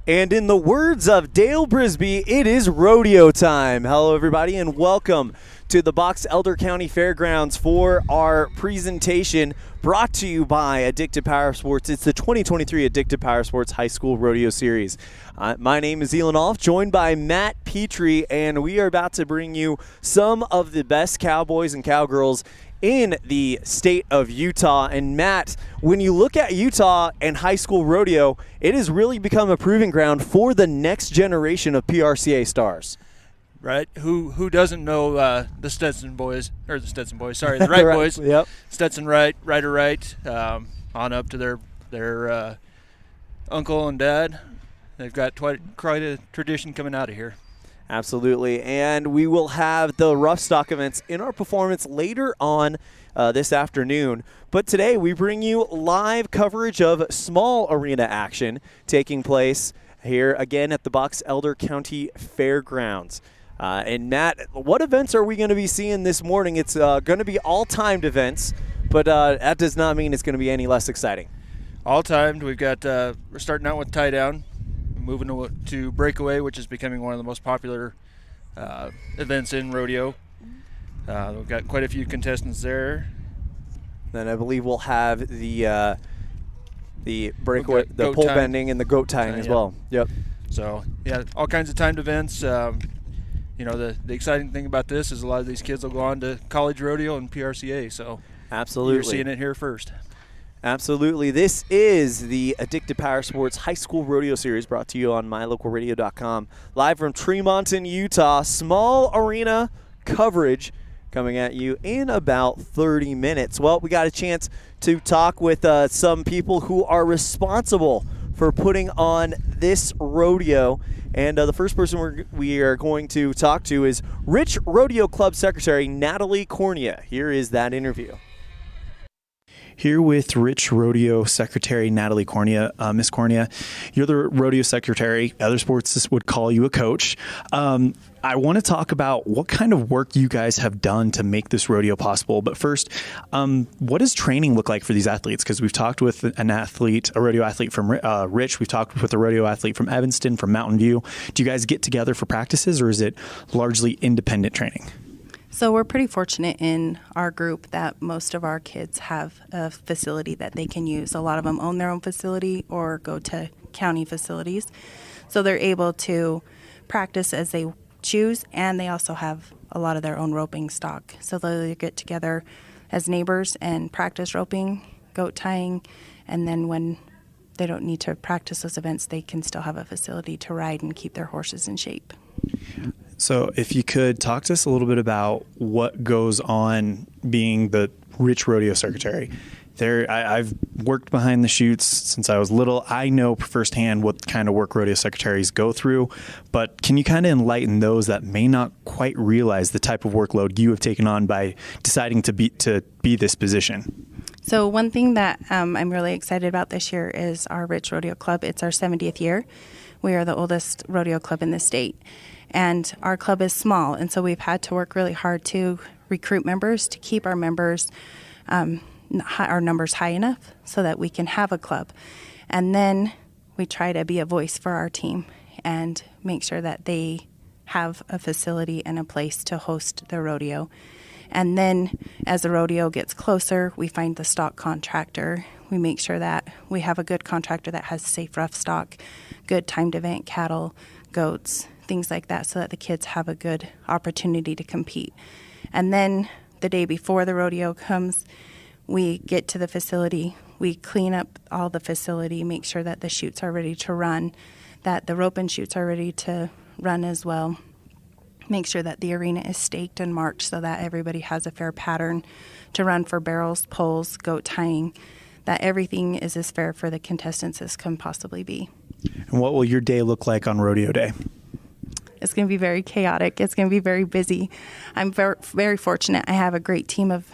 And in the words of Dale Brisby, it is rodeo time. Hello, everybody, and welcome to the Box Elder County Fairgrounds for our presentation brought to you by Addicted Power Sports. It's the 2023 Addicted Power Sports High School Rodeo Series. My name is Elan, Olliff, joined by Matt Petrie, and we are about to bring you some of the best cowboys and cowgirls in the state of Utah. And Matt, when you look at Utah and high school rodeo, it has really become a proving ground for the next generation of PRCA stars. Right? Who doesn't know the Stetson boys, or the Wright boys? Yep. Stetson Wright, Ryder Wright, on up to their uncle and dad. They've got quite a tradition coming out of here. Absolutely, and we will have the rough stock events in our performance later on this afternoon. But today we bring you live coverage of small arena action taking place here again at the Box Elder County Fairgrounds. And Matt, what events are we going to be seeing this morning? It's going to be all timed events, but that does not mean it's going to be any less exciting. All timed. We've got we're starting out with tie down. Moving to Breakaway, which is becoming one of the most popular events in rodeo. We've got quite a few contestants there. Then I believe we'll have the breakaway, the pole bending, and the goat tying as well. Yep. So yeah, all kinds of timed events. The exciting thing about this is a lot of these kids will go on to college rodeo and PRCA. So absolutely, you're seeing it here first. Absolutely. This is the Addicted Power Sports High School Rodeo Series brought to you on mylocalradio.com. Live from Tremonton, Utah. Small arena coverage coming at you in about 30 minutes. Well, we got a chance to talk with some people who are responsible for putting on this rodeo. And the first person we are going to talk to is Rich Rodeo Club Secretary Natalie Cornea. Here is that interview. Here with Rich Rodeo Secretary Natalie Cornea. Miss Cornea, you're the rodeo secretary. Other sports would call you a coach. I want to talk about what kind of work you guys have done to make this rodeo possible. But first, what does training look like for these athletes? Because we've talked with a rodeo athlete from Rich. We've talked with a rodeo athlete from Evanston, from Mountain View. Do you guys get together for practices, or is it largely independent training? So we're pretty fortunate in our group that most of our kids have a facility that they can use. A lot of them own their own facility or go to county facilities. So they're able to practice as they choose, and they also have a lot of their own roping stock. So they'll get together as neighbors and practice roping, goat tying, and then when they don't need to practice those events, they can still have a facility to ride and keep their horses in shape. So if you could talk to us a little bit about what goes on being the Rich Rodeo Secretary. I've worked behind the chutes since I was little. I know firsthand what kind of work rodeo secretaries go through, but can you kind of enlighten those that may not quite realize the type of workload you have taken on by deciding to be this position? So one thing that I'm really excited about this year is our Rich Rodeo Club. It's our 70th year. We are the oldest rodeo club in the state. And our club is small, and so we've had to work really hard to recruit members, to keep our members, our numbers high enough so that we can have a club. And then we try to be a voice for our team and make sure that they have a facility and a place to host their rodeo. And then as the rodeo gets closer, we find the stock contractor. We make sure that we have a good contractor that has safe rough stock, good timed event cattle, goats, things like that, so that the kids have a good opportunity to compete. And then the day before the rodeo comes, we get to the facility, we clean up all the facility, make sure that the chutes are ready to run, that the rope and chutes are ready to run as well, make sure that the arena is staked and marked so that everybody has a fair pattern to run for barrels, poles, goat tying, that everything is as fair for the contestants as can possibly be. And what will your day look like on rodeo day? It's going to be very chaotic. It's going to be very busy. I'm very, very fortunate. I have a great team of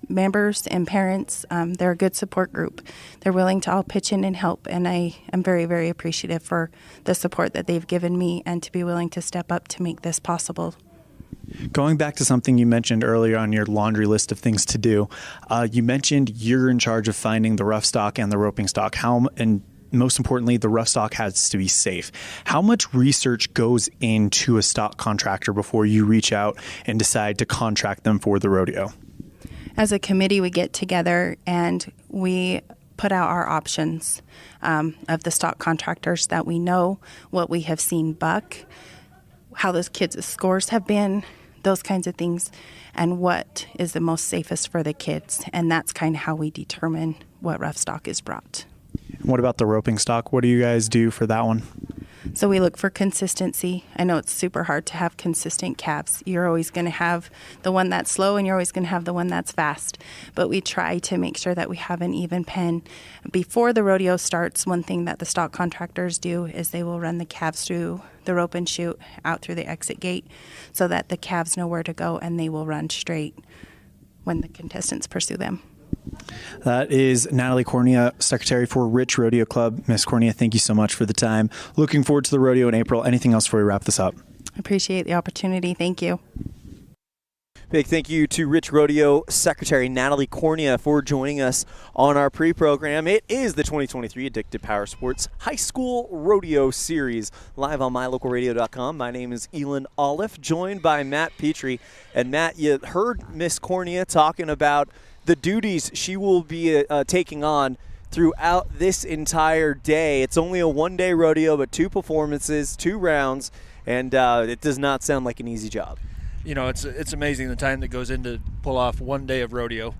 members and parents. They're a good support group. They're willing to all pitch in and help, and I am very, very appreciative for the support that they've given me and to be willing to step up to make this possible. Going back to something you mentioned earlier on your laundry list of things to do, you mentioned you're in charge of finding the rough stock and the roping stock. most importantly, the rough stock has to be safe. How much research goes into a stock contractor before you reach out and decide to contract them for the rodeo? As a committee, we get together and we put out our options of the stock contractors that we know, what we have seen buck, how those kids' scores have been, those kinds of things, and what is the most safest for the kids. And that's kind of how we determine what rough stock is brought. What about the roping stock? What do you guys do for that one? So we look for consistency. I know it's super hard to have consistent calves. You're always going to have the one that's slow and you're always going to have the one that's fast. But we try to make sure that we have an even pen. Before the rodeo starts, one thing that the stock contractors do is they will run the calves through the rope and chute out through the exit gate so that the calves know where to go and they will run straight when the contestants pursue them. That is Natalie Cornea, Secretary for Rich Rodeo Club. Miss Cornea, thank you so much for the time. Looking forward to the rodeo in April. Anything else before we wrap this up? Appreciate the opportunity. Thank you. Big thank you to Rich Rodeo Secretary Natalie Cornea for joining us on our pre-program. It is the 2023 Addicted Power Sports High School Rodeo Series, live on mylocalradio.com. My name is Elan Olliff, joined by Matt Petrie. And Matt, you heard Miss Cornea talking about the duties she will be taking on throughout this entire day. It's only a one-day rodeo, but 2 performances, 2 rounds, and it does not sound like an easy job. You know, it's amazing the time that goes into pull off one day of rodeo.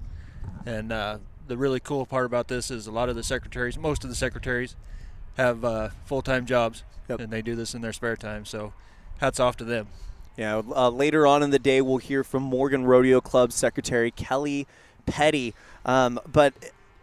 And the really cool part about this is a lot of the secretaries, most of the secretaries, have full-time jobs, and they do this in their spare time. So hats off to them. Yeah, later on in the day, we'll hear from Morgan Rodeo Club Secretary Kelly Petrie. But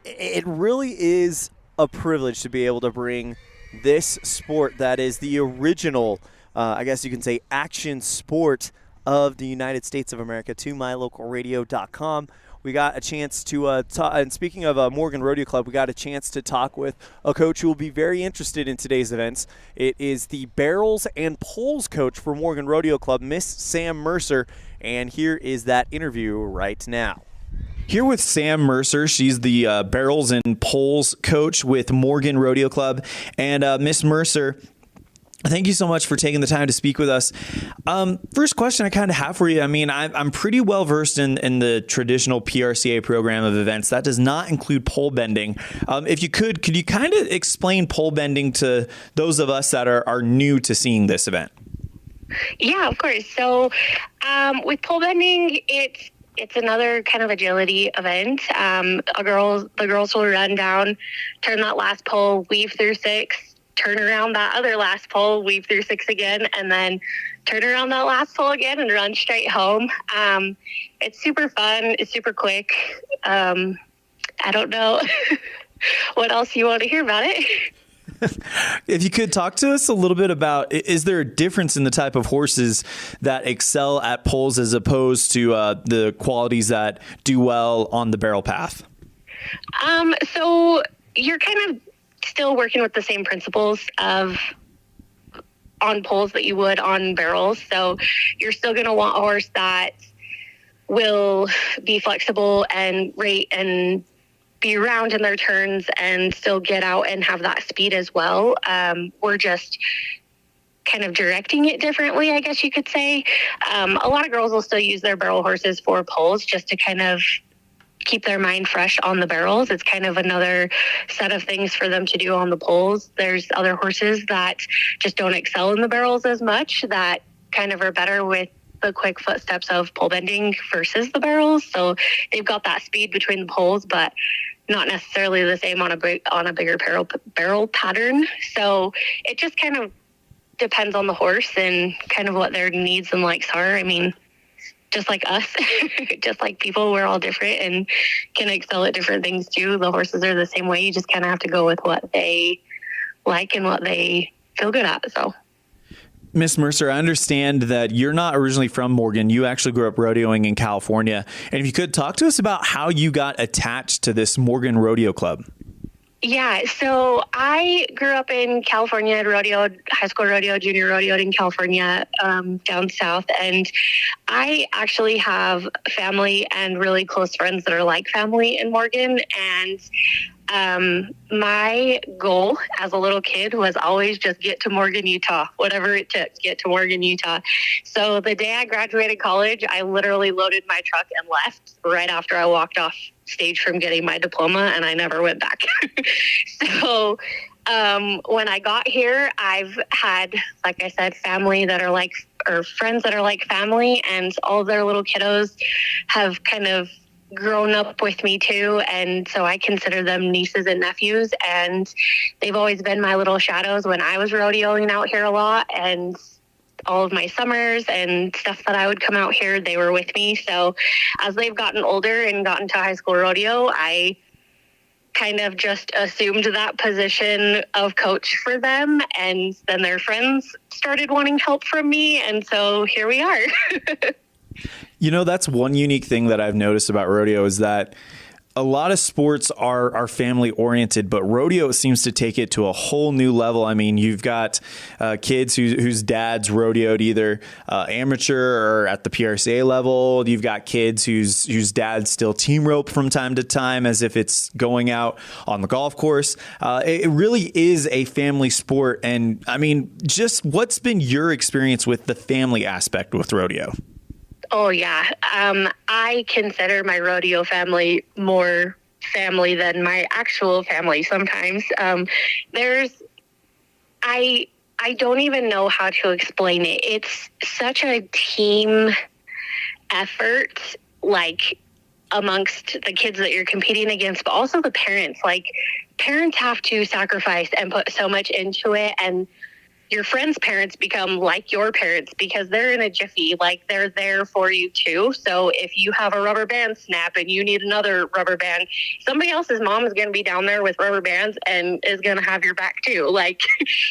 it really is a privilege to be able to bring this sport that is the original, I guess you can say, action sport of the United States of America to mylocalradio.com. We got a chance to talk, and speaking of Morgan Rodeo Club, we got a chance to talk with a coach who will be very interested in today's events. It is the barrels and poles coach for Morgan Rodeo Club, Miss Sam Mercer, and here is that interview right now. Here with Sam Mercer. She's the barrels and poles coach with Morgan Rodeo Club. And Miss Mercer, thank you so much for taking the time to speak with us. First question I kind of have for you. I mean, I'm pretty well versed in the traditional PRCA program of events. That does not include pole bending. If you could you kind of explain pole bending to those of us that are new to seeing this event? Yeah, of course. So with pole bending, it's another kind of agility event. The girls will run down, turn that last pole, weave through 6, turn around that other last pole, weave through 6 again, and then turn around that last pole again and run straight home. It's super fun. It's super quick. I don't know what else you want to hear about it. If you could talk to us a little bit about, is there a difference in the type of horses that excel at poles as opposed to the qualities that do well on the barrel path? So you're kind of still working with the same principles of on poles that you would on barrels. So you're still going to want a horse that will be flexible and rate and be around in their turns and still get out and have that speed as well. We're just kind of directing it differently, I guess you could say. A lot of girls will still use their barrel horses for poles just to kind of keep their mind fresh on the barrels. It's kind of another set of things for them to do on the poles. There's other horses that just don't excel in the barrels as much, that kind of are better with the quick footsteps of pole bending versus the barrels. So they've got that speed between the poles, but not necessarily the same on a bigger barrel pattern. So it just kind of depends on the horse and kind of what their needs and likes are. I mean, just like us, just like people, we're all different and can excel at different things too. The horses are the same way. You just kind of have to go with what they like and what they feel good at. So. Miss Mercer, I understand that you're not originally from Morgan. You actually grew up rodeoing in California. And if you could talk to us about how you got attached to this Morgan Rodeo Club. Yeah, so I grew up in California, rodeoed, high school rodeo, junior rodeoed in California, down south. And I actually have family and really close friends that are like family in Morgan. And My goal as a little kid was always just get to Morgan, Utah, whatever it took, get to Morgan, Utah. So the day I graduated college, I literally loaded my truck and left right after I walked off stage from getting my diploma, and I never went back. So when I got here, I've had, like I said, family that are like, or friends that are like family, and all of their little kiddos have kind of grown up with me too, and so I consider them nieces and nephews, and they've always been my little shadows when I was rodeoing out here a lot, and all of my summers and stuff that I would come out here, they were with me. So as they've gotten older and gotten to high school rodeo, I kind of just assumed that position of coach for them, and then their friends started wanting help from me, and so here we are. You know, that's one unique thing that I've noticed about rodeo is that a lot of sports are family oriented, but rodeo seems to take it to a whole new level. I mean, you've got kids whose dads rodeoed either amateur or at the PRCA level. You've got kids whose dads still team rope from time to time as if it's going out on the golf course. It really is a family sport. And I mean, just what's been your experience with the family aspect with rodeo? Oh, yeah. I consider my rodeo family more family than my actual family sometimes. I don't even know how to explain it. It's such a team effort, like amongst the kids that you're competing against, but also the parents. Like, parents have to sacrifice and put so much into it, and your friends' parents become like your parents because they're in a jiffy, like they're there for you too. So if you have a rubber band snap and you need another rubber band, somebody else's mom is going to be down there with rubber bands and is going to have your back too. Like,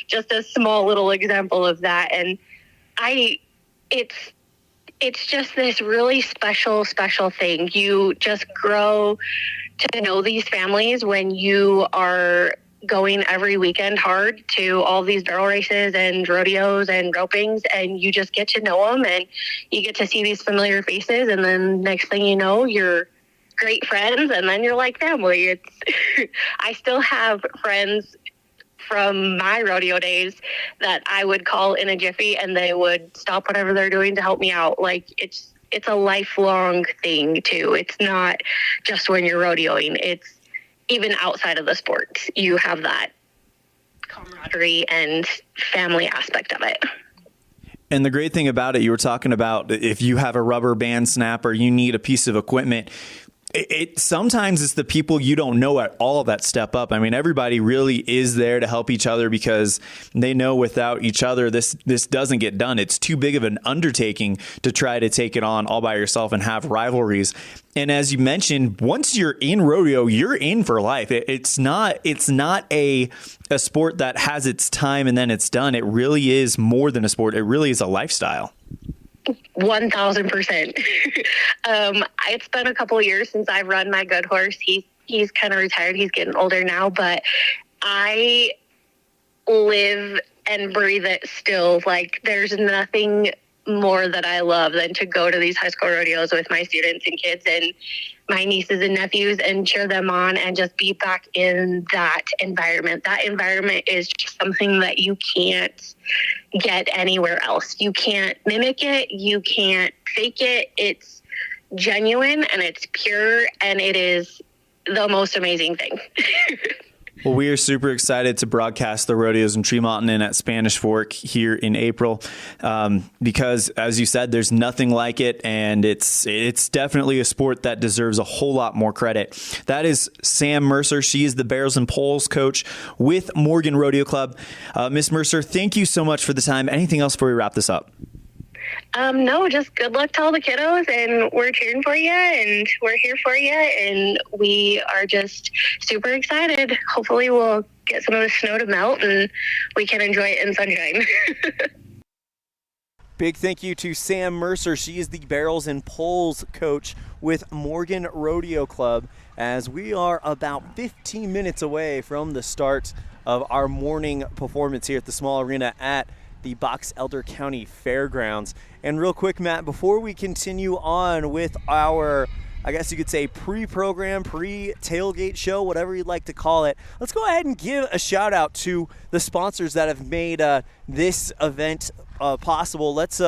just a small little example of that. And it's just this really special thing. You just grow to know these families when you are going every weekend hard to all these barrel races and rodeos and ropings, and you just get to know them, and you get to see these familiar faces, and then next thing you know, you're great friends, and then you're like family. I still have friends from my rodeo days that I would call in a jiffy, and they would stop whatever they're doing to help me out. Like, it's a lifelong thing too. It's not just when you're rodeoing. It's even outside of the sport, you have that camaraderie and family aspect of it. And the great thing about it, you were talking about if you have a rubber band snap or you need a piece of equipment, it sometimes it's the people you don't know at all that step up. I mean, everybody really is there to help each other because they know without each other, this doesn't get done. It's too big of an undertaking to try to take it on all by yourself and have rivalries. And as you mentioned, once you're in rodeo, you're in for life. It's not a sport that has its time and then it's done. It really is more than a sport. It really is a lifestyle. 1,000%. It's been a couple of years since I've run my good horse. He's kind of retired. He's getting older now, but I live and breathe it still. Like, there's nothing more that I love than to go to these high school rodeos with my students and kids and my nieces and nephews and cheer them on and just be back in that environment. That environment is just something that you can't get anywhere else. You can't mimic it. You can't fake it. It's genuine and it's pure, and it is the most amazing thing. Well, we are super excited to broadcast the rodeos in Tremonton and at Spanish Fork here in April because, as you said, there's nothing like it, and it's definitely a sport that deserves a whole lot more credit. That is Sam Mercer. She is the Barrels and Poles coach with Morgan Rodeo Club. Miss Mercer, thank you so much for the time. Anything else before we wrap this up? No, just good luck to all the kiddos, and we're cheering for you, and we're here for you, and we are just super excited. Hopefully we'll get some of the snow to melt and we can enjoy it in sunshine. Big thank you to Sam Mercer. She is the Barrels and Poles coach with Morgan Rodeo Club, as we are about 15 minutes away from the start of our morning performance here at the small arena at the Box Elder County Fairgrounds. And real quick, Matt, before we continue on with our I guess you could say pre-program, pre-tailgate show, whatever you'd like to call it. Let's go ahead and give a shout out to the sponsors that have made this event possible. Let's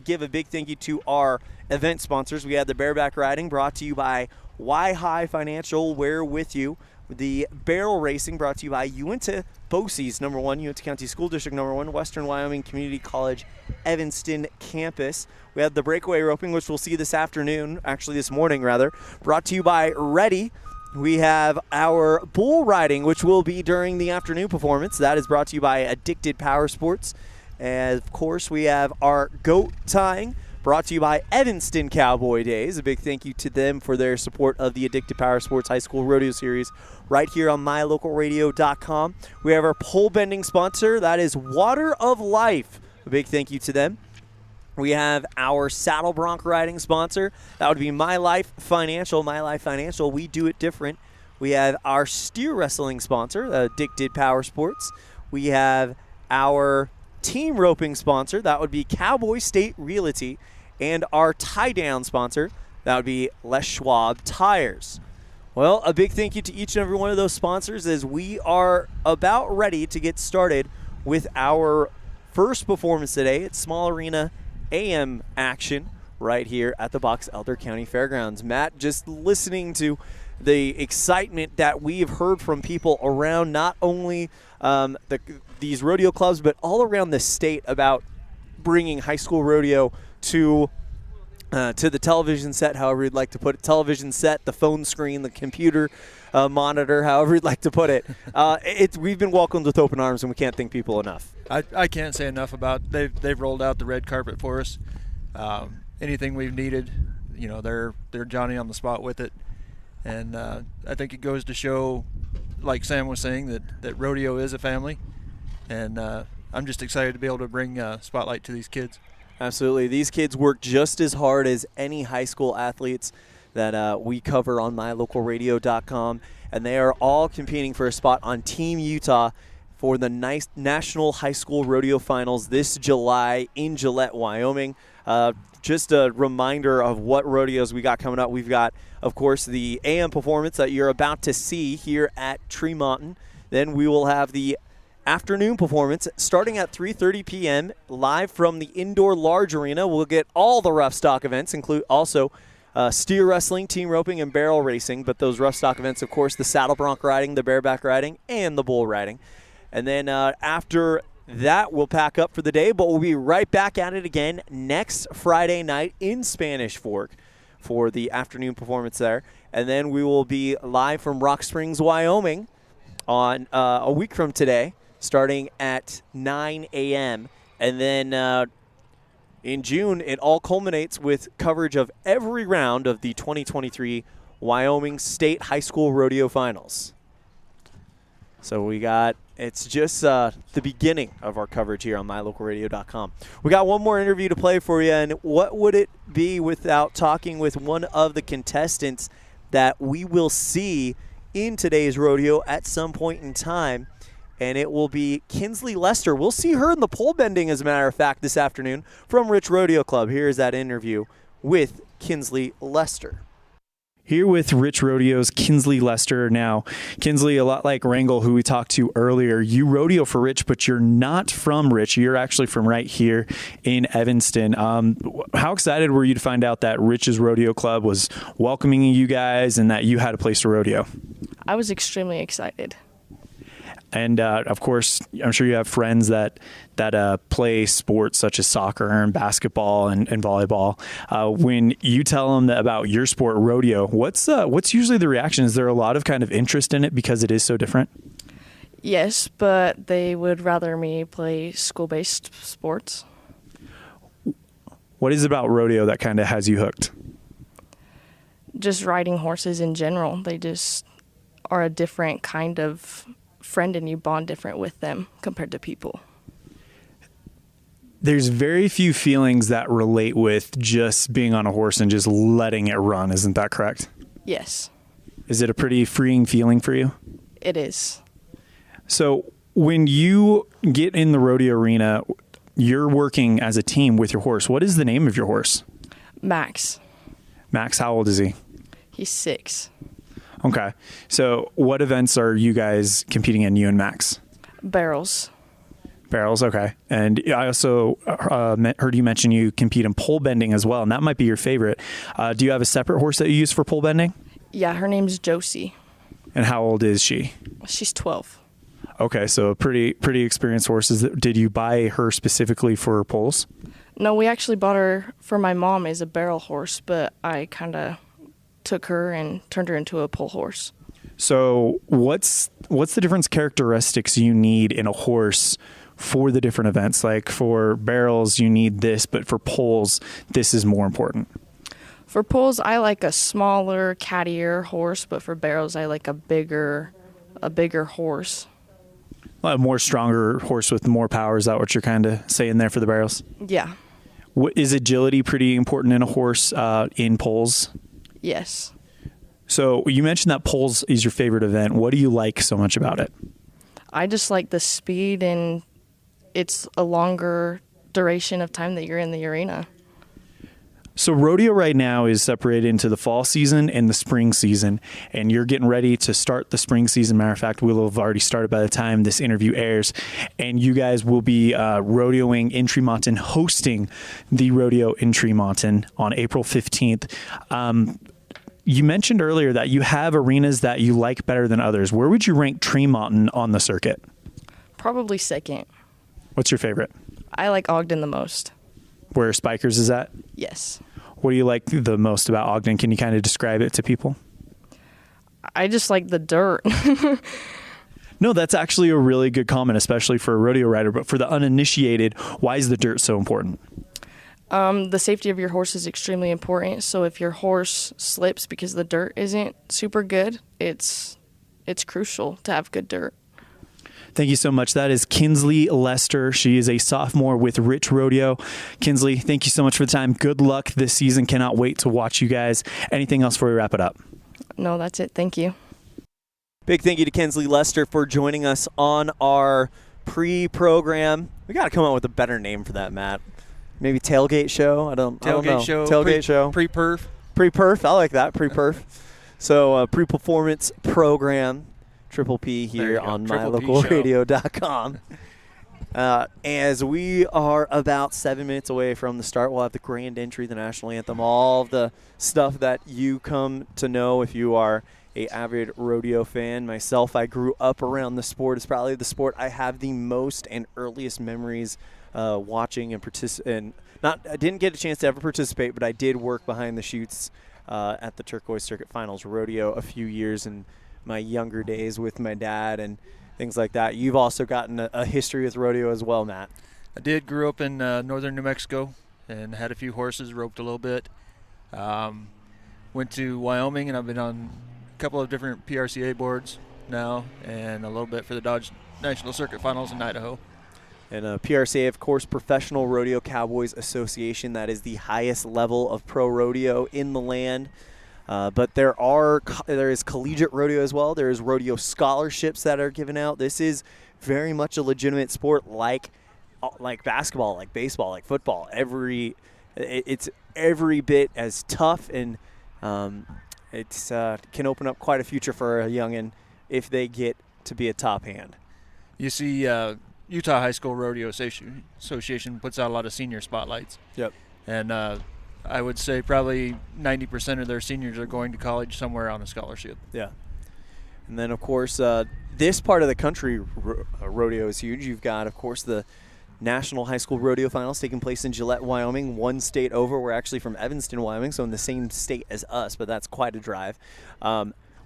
give a big thank you to our event sponsors. We had the bareback riding brought to you by Y-High Financial, We're With You. The barrel racing brought to you by Uinta BOCES #1, Uinta County School District #1, Western Wyoming Community College, Evanston campus. We have the breakaway roping, which we'll see this morning, brought to you by Ready. We have our bull riding, which will be during the afternoon performance. That is brought to you by Addicted Power Sports. And, of course, we have our goat tying, brought to you by Evanston Cowboy Days. A big thank you to them for their support of the Addicted Power Sports High School Rodeo Series right here on mylocalradio.com. We have our pole bending sponsor. That is Water of Life. A big thank you to them. We have our saddle bronc riding sponsor. That would be My Life Financial. My Life Financial, we do it different. We have our steer wrestling sponsor, Addicted Power Sports. We have our team roping sponsor. That would be Cowboy State Realty. And our tie-down sponsor, that would be Les Schwab Tires. Well, a big thank you to each and every one of those sponsors as we are about ready to get started with our first performance today. It's Small Arena AM action right here at the Box Elder County Fairgrounds. Matt, just listening to the excitement that we've heard from people around not only these rodeo clubs, but all around the state about bringing high school rodeo to the television set, however you'd like to put it. Television set, the phone screen, the computer monitor, however you'd like to put it. We've been welcomed with open arms, and we can't thank people enough. I can't say enough about they've rolled out the red carpet for us. Anything we've needed, they're Johnny on the spot with it. And I think it goes to show, like Sam was saying, that rodeo is a family. And I'm just excited to be able to bring spotlight to these kids. Absolutely. These kids work just as hard as any high school athletes that we cover on mylocalradio.com, and they are all competing for a spot on Team Utah for the National High School Rodeo Finals this July in Gillette, Wyoming. Just a reminder of what rodeos we got coming up. We've got, of course, the AM performance that you're about to see here at Tremonton. Then we will have the afternoon performance starting at 3:30 p.m. live from the indoor large arena. We'll get all the rough stock events, include also steer wrestling, team roping, and barrel racing. But those rough stock events, of course, the saddle bronc riding, the bareback riding, and the bull riding. And then after that, we'll pack up for the day, but we'll be right back at it again next Friday night in Spanish Fork for the afternoon performance there. And then we will be live from Rock Springs, Wyoming on a week from today, starting at 9 a.m. And then in June, it all culminates with coverage of every round of the 2023 Wyoming State High School Rodeo Finals. So it's just the beginning of our coverage here on mylocalradio.com. We got one more interview to play for you, and what would it be without talking with one of the contestants that we will see in today's rodeo at some point in time, and it will be Kinsley Lester. We'll see her in the pole bending, as a matter of fact, this afternoon from Rich Rodeo Club. Here's that interview with Kinsley Lester. Here with Rich Rodeo's Kinsley Lester. Now, Kinsley, a lot like Wrangle, who we talked to earlier, you rodeo for Rich, but you're not from Rich. You're actually from right here in Evanston. How excited were you to find out that Rich's Rodeo Club was welcoming you guys and that you had a place to rodeo? I was extremely excited. And, of course, I'm sure you have friends that play sports such as soccer and basketball and volleyball. When you tell them about your sport, rodeo, what's usually the reaction? Is there a lot of kind of interest in it because it is so different? Yes, but they would rather me play school-based sports. What is it about rodeo that kind of has you hooked? Just riding horses in general. They just are a different kind of friend, and you bond different with them compared to people. There's very few feelings that relate with just being on a horse and just letting it run. Isn't that correct? Yes. Is it a pretty freeing feeling for you? It is. So when you get in the rodeo arena, you're working as a team with your horse. What is the name of your horse? Max. Max, how old is he? He's 6. Okay. So what events are you guys competing in, you and Max? Barrels. Barrels, okay. And I also heard you mention you compete in pole bending as well, and that might be your favorite. Do you have a separate horse that you use for pole bending? Yeah, her name's Josie. And how old is she? She's 12. Okay, so pretty experienced horses. Did you buy her specifically for poles? No, we actually bought her for my mom as a barrel horse, but I kind of took her and turned her into a pole horse. So what's the difference characteristics you need in a horse for the different events? Like for barrels, you need this, but for poles, this is more important. For poles, I like a smaller, cattier horse, but for barrels, I like a bigger horse. A more stronger horse with more power. Is that what you're kind of saying there for the barrels? Yeah. Is agility pretty important in a horse in poles? Yes. So you mentioned that poles is your favorite event. What do you like so much about it? I just like the speed, and it's a longer duration of time that you're in the arena. So rodeo right now is separated into the fall season and the spring season, and you're getting ready to start the spring season. Matter of fact, we'll have already started by the time this interview airs, and you guys will be rodeoing in Tremonton, hosting the rodeo in Tremonton on April 15th. You mentioned earlier that you have arenas that you like better than others. Where would you rank Tremonton on the circuit? Probably second. What's your favorite? I like Ogden the most. Where Spikers is at? Yes. What do you like the most about Ogden? Can you kind of describe it to people? I just like the dirt. No, that's actually a really good comment, especially for a rodeo rider. But for the uninitiated, why is the dirt so important? The safety of your horse is extremely important. So if your horse slips because the dirt isn't super good, it's crucial to have good dirt. Thank you so much. That is Kinsley Lester. She is a sophomore with Rich Rodeo. Kinsley, thank you so much for the time. Good luck this season. Cannot wait to watch you guys. Anything else before we wrap it up? No, that's it. Thank you. Big thank you to Kinsley Lester for joining us on our pre-program. We got to come up with a better name for that, Matt. Maybe tailgate show? I don't know. Tailgate show. Pre-perf. Pre-perf. I like that. Pre-perf. So pre-performance program. Triple P here on mylocalradio.com. As we are about 7 minutes away from the start, we'll have the grand entry, the national anthem, all of the stuff that you come to know if you are a avid rodeo fan. Myself, I grew up around the sport. It's probably the sport I have the most and earliest memories watching and participating. I didn't get a chance to ever participate, but I did work behind the chutes at the Turquoise Circuit Finals Rodeo a few years in my younger days with my dad and things like that. You've also gotten a history with rodeo as well, Matt. I did. Grew up in northern New Mexico and had a few horses, roped a little bit. Went to Wyoming, and I've been on a couple of different PRCA boards now, and a little bit for the Dodge National Circuit Finals in Idaho. And PRCA, of course, Professional Rodeo Cowboys Association. That is the highest level of pro rodeo in the land. But there is collegiate rodeo as well. There is rodeo scholarships that are given out. This is very much a legitimate sport, like basketball, like baseball, like football. It's every bit as tough, and it can open up quite a future for a youngin' if they get to be a top hand. You see, Utah High School Rodeo Association puts out a lot of senior spotlights. Yep. And I would say probably 90% of their seniors are going to college somewhere on a scholarship. Yeah. And then, of course, this part of the country, rodeo is huge. You've got, of course, the National High School Rodeo Finals taking place in Gillette, Wyoming, one state over. We're actually from Evanston, Wyoming, so in the same state as us, but that's quite a drive.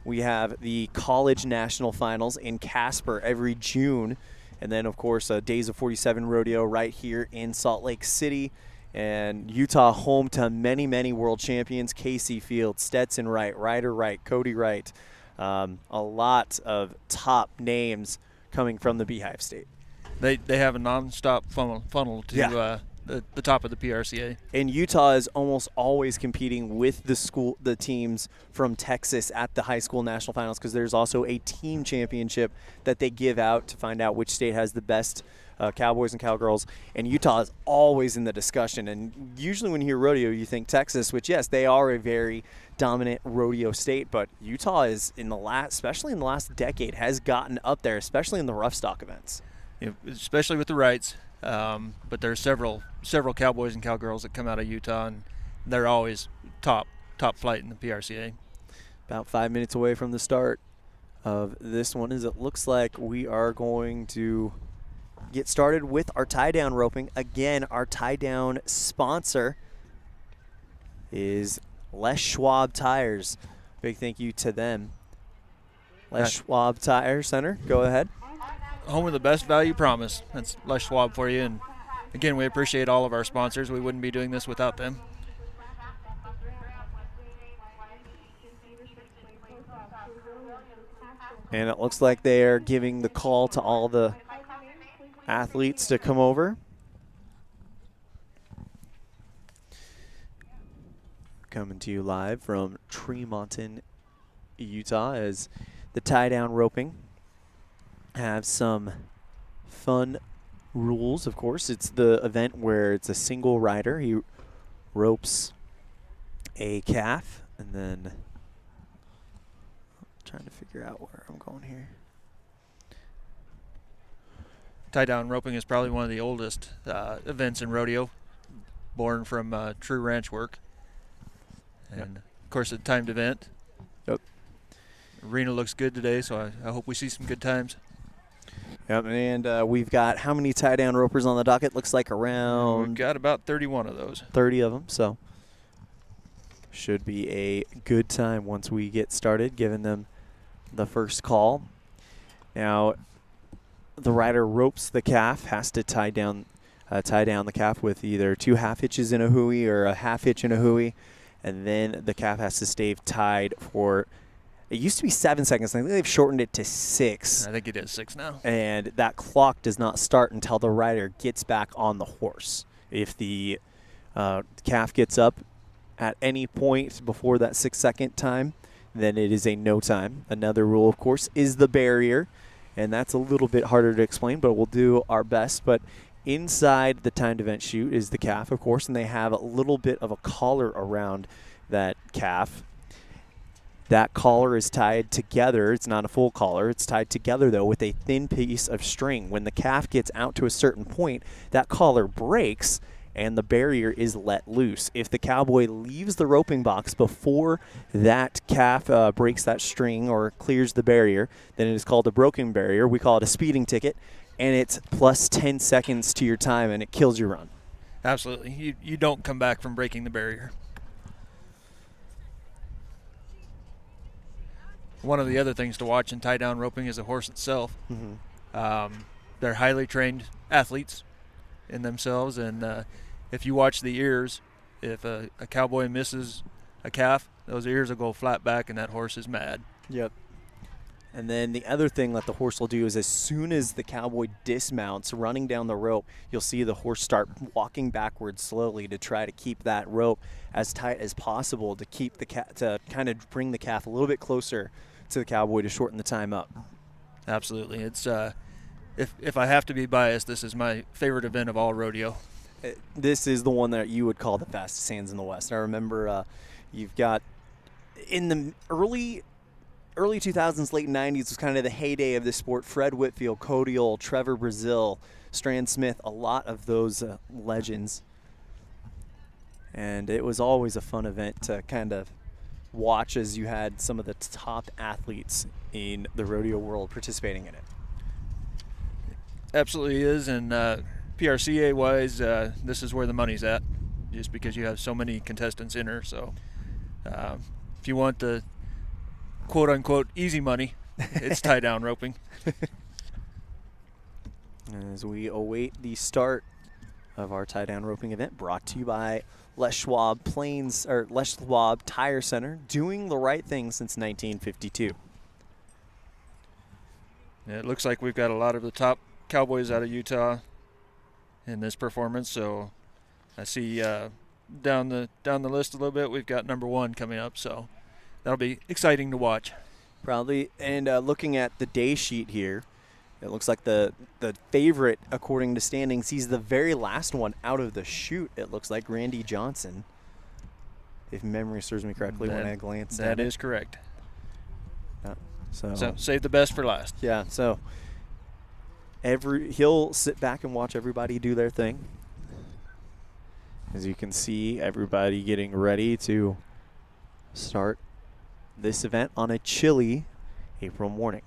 We have the College National Finals in Casper every June. And then, of course, Days of 47 Rodeo right here in Salt Lake City. And Utah home to many, many world champions. Casey Field, Stetson Wright, Ryder Wright, Cody Wright. A lot of top names coming from the Beehive State. They have a nonstop funnel to the top of the PRCA. And Utah is almost always competing with the teams from Texas at the high school national finals, because there's also a team championship that they give out to find out which state has the best cowboys and cowgirls. And Utah is always in the discussion. And usually when you hear rodeo, you think Texas, which, yes, they are a very dominant rodeo state, but Utah is especially in the last decade, has gotten up there, especially in the rough stock events. Especially with the rights. But there are several cowboys and cowgirls that come out of Utah, and they're always top flight in the PRCA. About 5 minutes away from the start of this one, as it looks like we are going to get started with our tie-down roping. Again, our tie-down sponsor is Les Schwab Tires. Big thank you to them. Les Schwab Tire Center, go ahead. Home of the best value promise. That's Les Schwab for you. And again, we appreciate all of our sponsors. We wouldn't be doing this without them. And it looks like they are giving the call to all the athletes to come over. Coming to you live from Tremonton, Utah, as the tie-down roping have some fun rules. Of course, it's the event where it's a single rider. He ropes a calf, and then trying to figure out where I'm going here. Tie-down roping is probably one of the oldest events in rodeo, born from true ranch work. And, of course, a timed event. Yep. Arena looks good today, so I hope we see some good times. Yep, and we've got how many tie-down ropers on the docket? Looks like around We've got about 31 of those. 30 of them, so should be a good time once we get started, giving them the first call. Now, the rider ropes the calf, has to tie down the calf with either 2 half hitches in a hooey or a half hitch in a hooey, and then the calf has to stay tied for, it used to be 7 seconds. I think they've shortened it to 6. I think it is 6 now. And that clock does not start until the rider gets back on the horse. If the calf gets up at any point before that 6-second time, then it is a no time. Another rule, of course, is the barrier. And that's a little bit harder to explain, but we'll do our best. But inside the timed event chute is the calf, of course, and they have a little bit of a collar around that calf. That collar is tied together. It's not a full collar. It's tied together, though, with a thin piece of string. When the calf gets out to a certain point, that collar breaks, and the barrier is let loose. If the cowboy leaves the roping box before that calf breaks that string or clears the barrier, then it is called a broken barrier. We call it a speeding ticket, and it's plus 10 seconds to your time, and it kills your run. Absolutely. You don't come back from breaking the barrier. One of the other things to watch in tie-down roping is the horse itself. Mm-hmm. They're highly trained athletes in themselves, and if you watch the ears, if a cowboy misses a calf, those ears will go flat back, and that horse is mad. Yep. And then the other thing that the horse will do is as soon as the cowboy dismounts, running down the rope, you'll see the horse start walking backwards slowly to try to keep that rope as tight as possible to keep the to kind of bring the calf a little bit closer to the cowboy to shorten the time up. Absolutely. It's if I have to be biased, this is my favorite event of all rodeo. This is the one that you would call the fastest hands in the West. I remember you've got in the early 2000s, late 90s was kind of the heyday of this sport. Fred Whitfield, Cody Old, Trevor Brazil, Strand Smith, a lot of those legends. And it was always a fun event to kind of watch as you had some of the top athletes in the rodeo world participating in it. Absolutely is, and PRCA-wise, this is where the money's at, just because you have so many contestants in her. So if you want the quote-unquote easy money, it's tie-down roping. As we await the start of our tie-down roping event, brought to you by Les Schwab Tire Center, doing the right thing since 1952. Yeah, it looks like we've got a lot of the top cowboys out of Utah in this performance, so I see down the list a little bit, we've got number 1 coming up, so that'll be exciting to watch. Probably. And looking at the day sheet here, it looks like the favorite, according to standings, he's the very last one out of the chute, it looks like, Randy Johnson, if memory serves me correctly when I glance at it. That is correct. So save the best for last. Yeah, so he'll sit back and watch everybody do their thing. As you can see, everybody getting ready to start this event on a chilly April morning.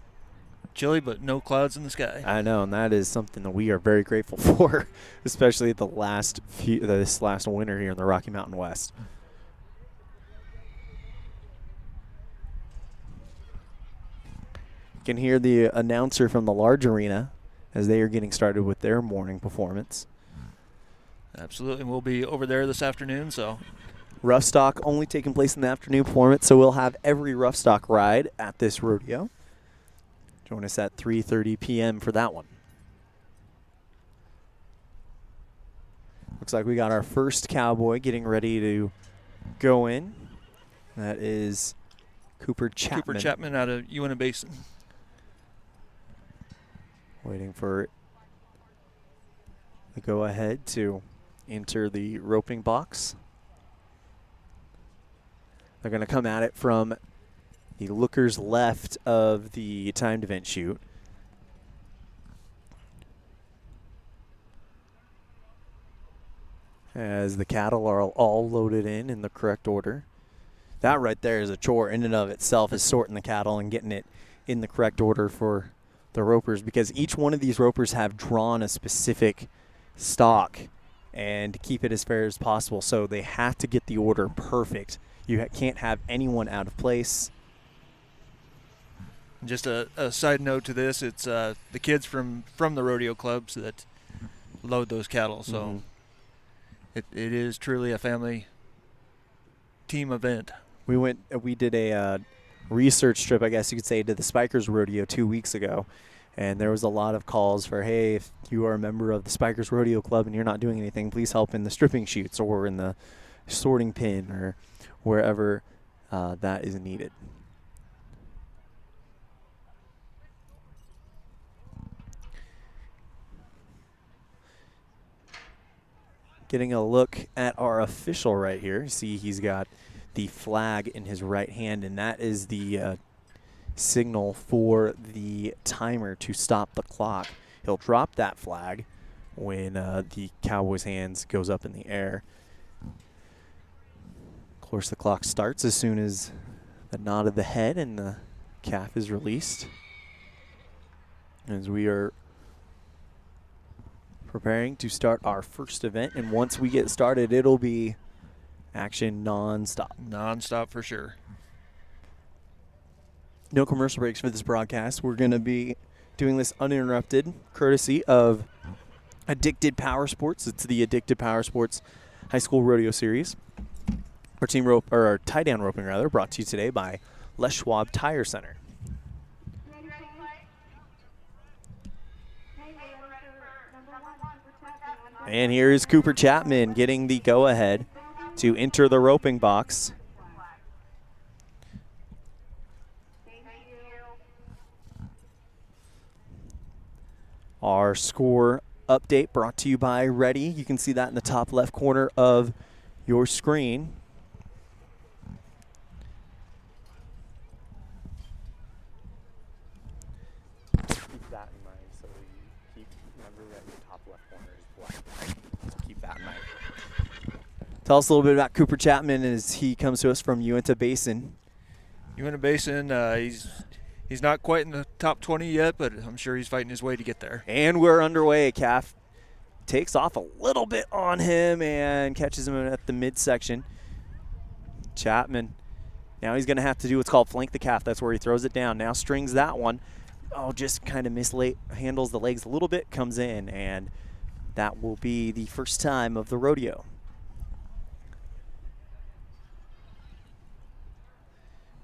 Chilly, but no clouds in the sky. I know, and that is something that we are very grateful for, especially this last winter here in the Rocky Mountain West. You can hear the announcer from the large arena as they are getting started with their morning performance. Absolutely. We'll be over there this afternoon, so. Rough stock only taking place in the afternoon performance, so we'll have every rough stock ride at this rodeo. Join us at 3:30 p.m. for that one. Looks like we got our first cowboy getting ready to go in. That is Cooper Chapman. Cooper Chapman out of Uinta Basin. Waiting for the go-ahead to enter the roping box. They're going to come at it from the looker's left of the timed event chute. As the cattle are all loaded in the correct order. That right there is a chore in and of itself, is sorting the cattle and getting it in the correct order for the ropers, because each one of these ropers have drawn a specific stock and keep it as fair as possible. So they have to get the order perfect. You can't have anyone out of place. Just a side note to this, it's the kids from the rodeo clubs that load those cattle. So it is truly a family team event. We did a research trip, I guess you could say, to the Spikers Rodeo 2 weeks ago. And there was a lot of calls for, hey, if you are a member of the Spikers Rodeo Club and you're not doing anything, please help in the stripping chutes or in the sorting pen or wherever that is needed. Getting a look at our official right here. See, he's got the flag in his right hand, and that is the signal for the timer to stop the clock. He'll drop that flag when the cowboy's hands goes up in the air. Of course, the clock starts as soon as the nod of the head and the calf is released. As we are preparing to start our first event, and once we get started, it'll be action non-stop. Non-stop for sure. No commercial breaks for this broadcast. We're going to be doing this uninterrupted, courtesy of Addicted Power Sports. It's the Addicted Power Sports High School Rodeo Series. Our tie-down roping, brought to you today by Les Schwab Tire Center. And here is Cooper Chapman getting the go-ahead to enter the roping box. Our score update brought to you by Ready. You can see that in the top left corner of your screen. Keep that in mind, so you remember that your top left corner is black. So keep that in mind. Tell us a little bit about Cooper Chapman as he comes to us from Uinta Basin. Uinta Basin, he's not quite in the top 20 yet, but I'm sure he's fighting his way to get there. And we're underway. Calf takes off a little bit on him and catches him at the midsection. Chapman, now he's going to have to do what's called flank the calf. That's where he throws it down. Now strings that one. Oh, just kind of handles the legs a little bit, comes in, and that will be the first time of the rodeo.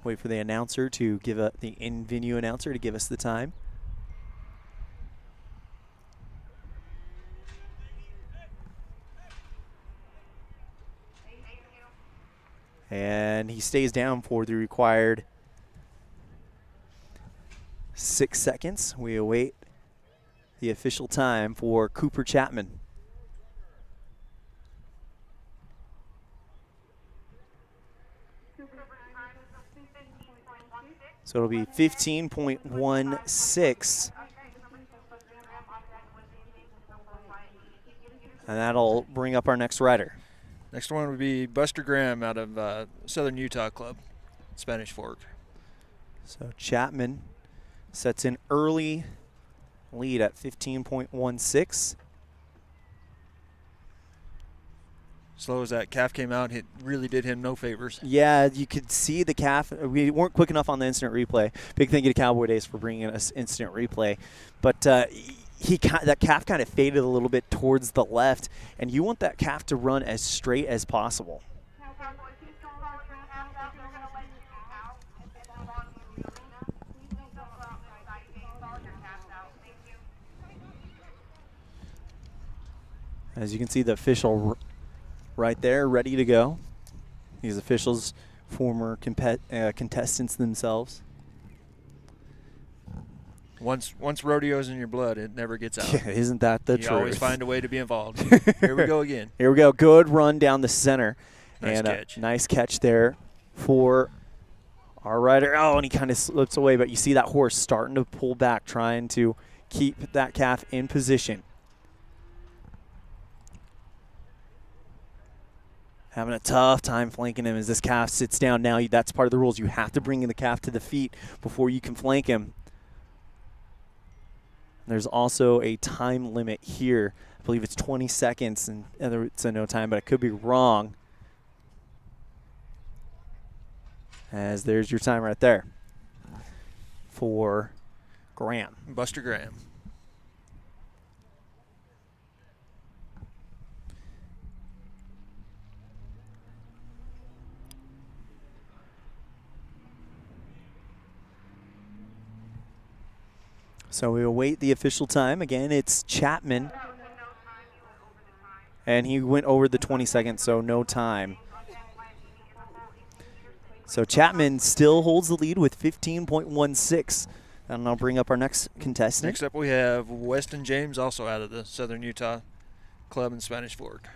Wait for the announcer to give the in-venue announcer to give us the time. And he stays down for the required 6 seconds. We await the official time for Cooper Chapman. So it'll be 15.16. And that'll bring up our next rider. Next one would be Buster Graham out of Southern Utah Club, Spanish Fork. So Chapman sets an early lead at 15.16. Slow as that calf came out, it really did him no favors. Yeah, you could see the calf. We weren't quick enough on the instant replay. Big thank you to Cowboy Days for bringing us instant replay. But that calf kind of faded a little bit towards the left, and you want that calf to run as straight as possible. As you can see, the official right there, ready to go. These officials, former contestants themselves. Once rodeo's in your blood, it never gets out. Yeah, isn't that the truth? You always find a way to be involved. Here we go again. Here we go. Good run down the center. Nice and catch. Nice catch there for our rider. Oh, and he kind of slips away, but you see that horse starting to pull back, trying to keep that calf in position. Having a tough time flanking him as this calf sits down now. That's part of the rules. You have to bring the calf to the feet before you can flank him. There's also a time limit here. I believe it's 20 seconds, and it's a no time, but I could be wrong. As there's your time right there for Graham. Buster Graham. So we await the official time. Again, it's Chapman. And he went over the 20 seconds, so no time. So Chapman still holds the lead with 15.16. And I'll bring up our next contestant. Next up we have Weston James, also out of the Southern Utah Club in Spanish Fork.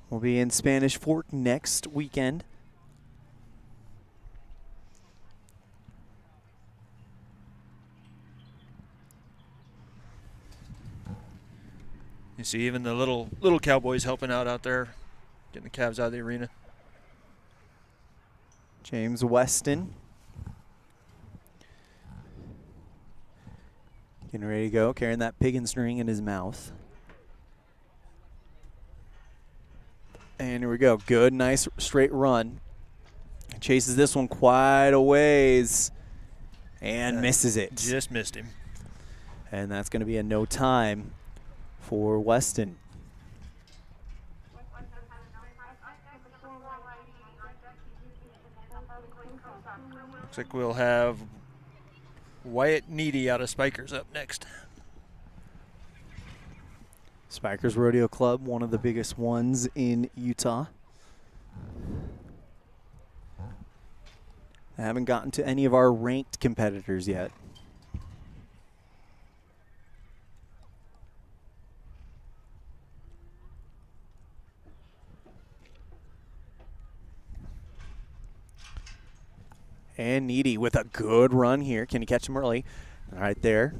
We'll be in Spanish Fork next weekend. You see even the little cowboys helping out there, getting the calves out of the arena. James Weston. Getting ready to go, carrying that pig and string in his mouth. And here we go. Good, nice, straight run. Chases this one quite a ways and misses it. Just missed him. And that's going to be a no time for Weston. Looks like we'll have Wyatt Needy out of Spikers up next. Spikers Rodeo Club, one of the biggest ones in Utah. I haven't gotten to any of our ranked competitors yet. And Needy with a good run here. Can he catch him early? Right there.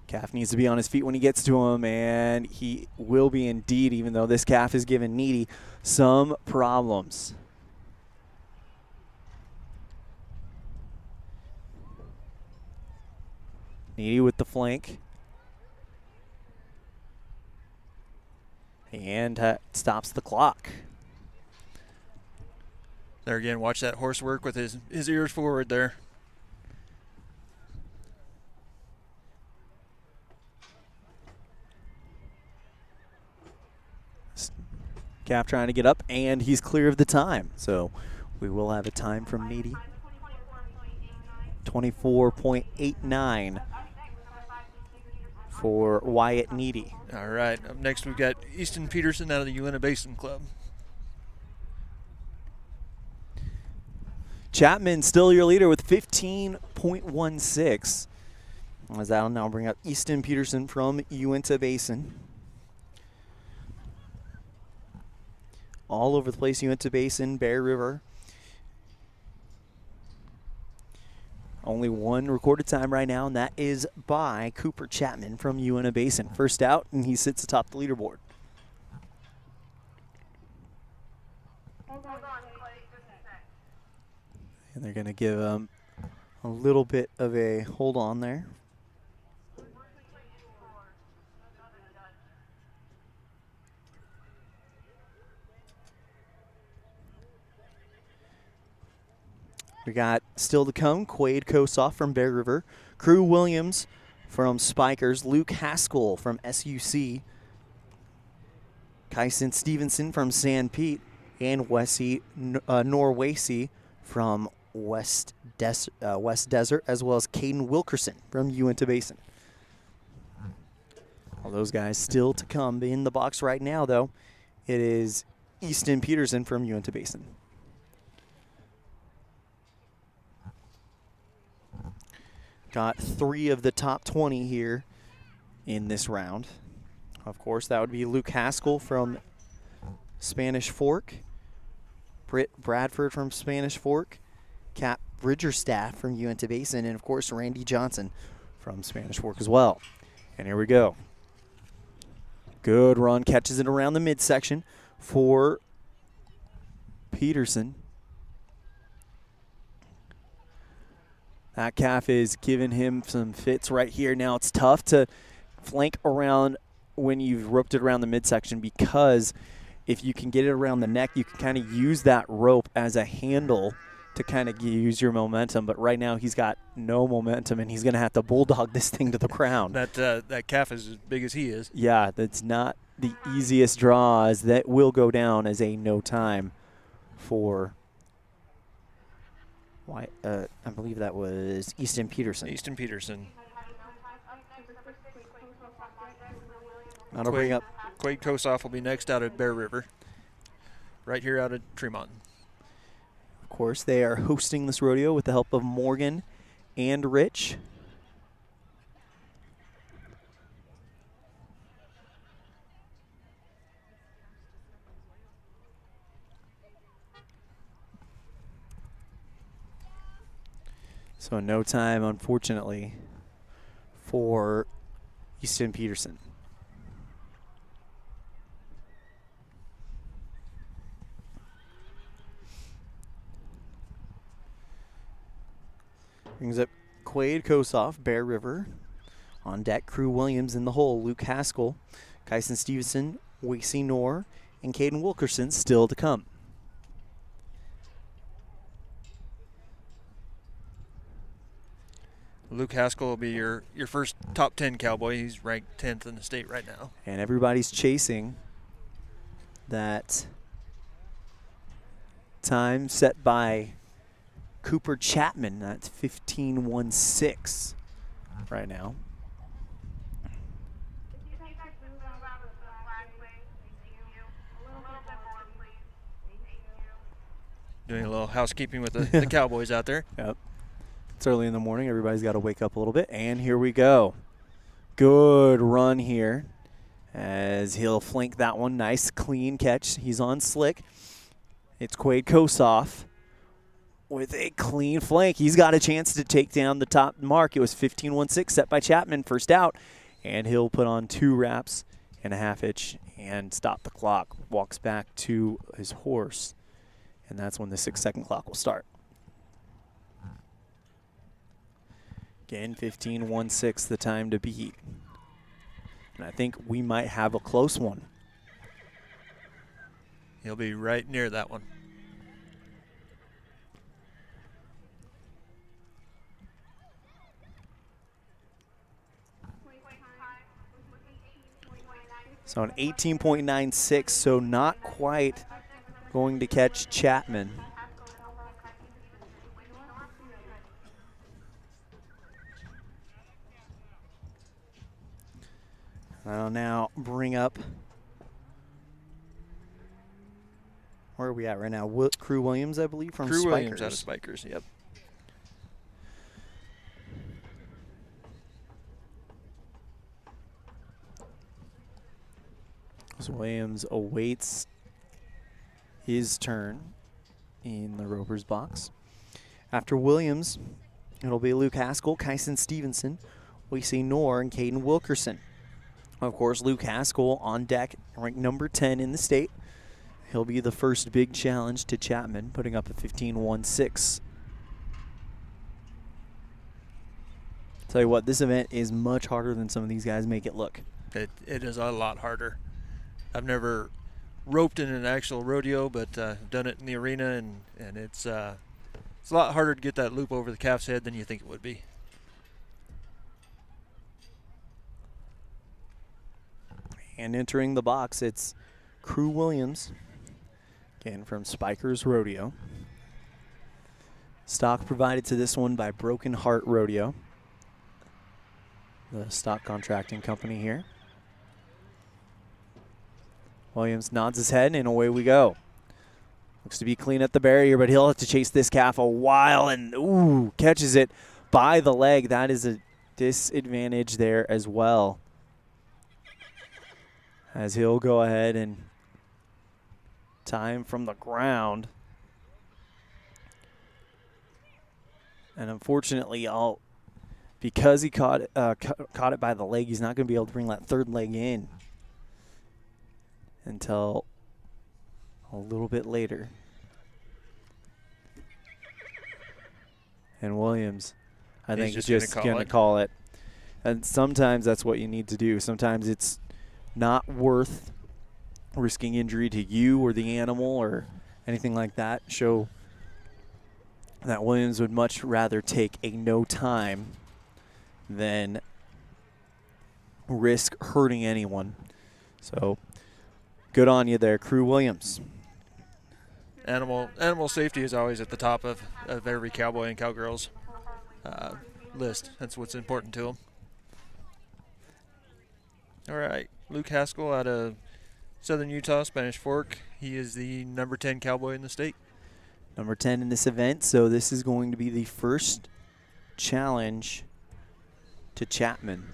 Calf needs to be on his feet when he gets to him, and he will be indeed, even though this calf is giving Needy some problems. Needy with the flank. And stops the clock. There again, watch that horse work with his ears forward there. Calf trying to get up, and he's clear of the time. So we will have a time from Needy. 24.89 for Wyatt Needy. All right, up next we've got Easton Peterson out of the Uinta Basin Club. Chapman still your leader with 15.16. As that'll now bring up Easton Peterson from Uinta Basin. All over the place, Uinta Basin, Bear River. Only one recorded time right now, and that is by Cooper Chapman from Uinta Basin. First out, and he sits atop the leaderboard. And they're going to give him a little bit of a hold on there. We got still to come, Quade Kosov from Bear River, Crew Williams from Spikers, Luke Haskell from SUC, Kyson Stevenson from San Pete, and Wacey from West Desert, as well as Caden Wilkerson from Uinta Basin. All those guys still to come. In the box right now, though, it is Easton Peterson from Uinta Basin. Got 3 of the top 20 here in this round. Of course, that would be Luke Haskell from Spanish Fork, Britt Bradford from Spanish Fork, Cap Bridgerstaff from Uinta Basin, and of course Randy Johnson from Spanish Fork as well. And here we go. Good run, catches it around the midsection for Peterson. That calf is giving him some fits right here. Now it's tough to flank around when you've roped it around the midsection, because if you can get it around the neck, you can kind of use that rope as a handle to kind of use your momentum. But right now he's got no momentum, and he's going to have to bulldog this thing to the ground. That calf is as big as he is. Yeah, that's not the easiest draw, as that will go down as a no time for I believe that was Easton Peterson. Easton Peterson. That'll bring up Quade Kosov will be next out of Bear River, right here out of Tremonton. Of course, they are hosting this rodeo with the help of Morgan and Rich. So no time, unfortunately, for Easton Peterson. Brings up Quade Kosov, Bear River. On deck, Crew Williams in the hole, Luke Haskell, Kyson Stevenson, Wacey Noor, and Caden Wilkerson still to come. Luke Haskell will be your first top 10 cowboy. He's ranked 10th in the state right now. And everybody's chasing that time set by Cooper Chapman. That's 15.16 right now. Doing a little housekeeping with the Cowboys out there. Yep. It's early in the morning. Everybody's got to wake up a little bit. And here we go. Good run here as he'll flank that one. Nice, clean catch. He's on slick. It's Quade Kosov with a clean flank. He's got a chance to take down the top mark. It was 15.16 set by Chapman, first out. And he'll put on 2 wraps and a half hitch and stop the clock. Walks back to his horse. And that's when the 6-second clock will start. Again, 15.16, the time to beat. And I think we might have a close one. He'll be right near that one. So an 18.96, so not quite going to catch Chapman. I'll now bring up, where are we at right now? Crew Williams, I believe, from Crew Spikers. Williams out of Spikers, yep. So Williams awaits his turn in the Ropers box. After Williams, it'll be Luke Haskell, Kyson Stevenson, Wacey Noor, and Caden Wilkerson. Of course, Luke Haskell on deck, ranked number 10 in the state. He'll be the first big challenge to Chapman, putting up a 15.16. Tell you what, this event is much harder than some of these guys make it look. It is a lot harder. I've never roped in an actual rodeo, but I've done it in the arena, and it's a lot harder to get that loop over the calf's head than you think it would be. And entering the box, it's Crew Williams, again from Spikers Rodeo. Stock provided to this one by Broken Heart Rodeo, the stock contracting company here. Williams nods his head, and away we go. Looks to be clean at the barrier, but he'll have to chase this calf a while, and ooh, catches it by the leg. That is a disadvantage there as well, as he'll go ahead and tie him from the ground. And unfortunately, because he caught it by the leg, he's not going to be able to bring that third leg in until a little bit later. And Williams, I think, is just going to call it. And sometimes that's what you need to do. Sometimes it's not worth risking injury to you or the animal or anything like that. Show that Williams would much rather take a no time than risk hurting anyone. So good on you there, Crew Williams. Animal safety is always at the top of every cowboy and cowgirl's list. That's what's important to them. All right, Luke Haskell out of Southern Utah, Spanish Fork. He is the number 10 cowboy in the state. Number 10 in this event, so this is going to be the first challenge to Chapman.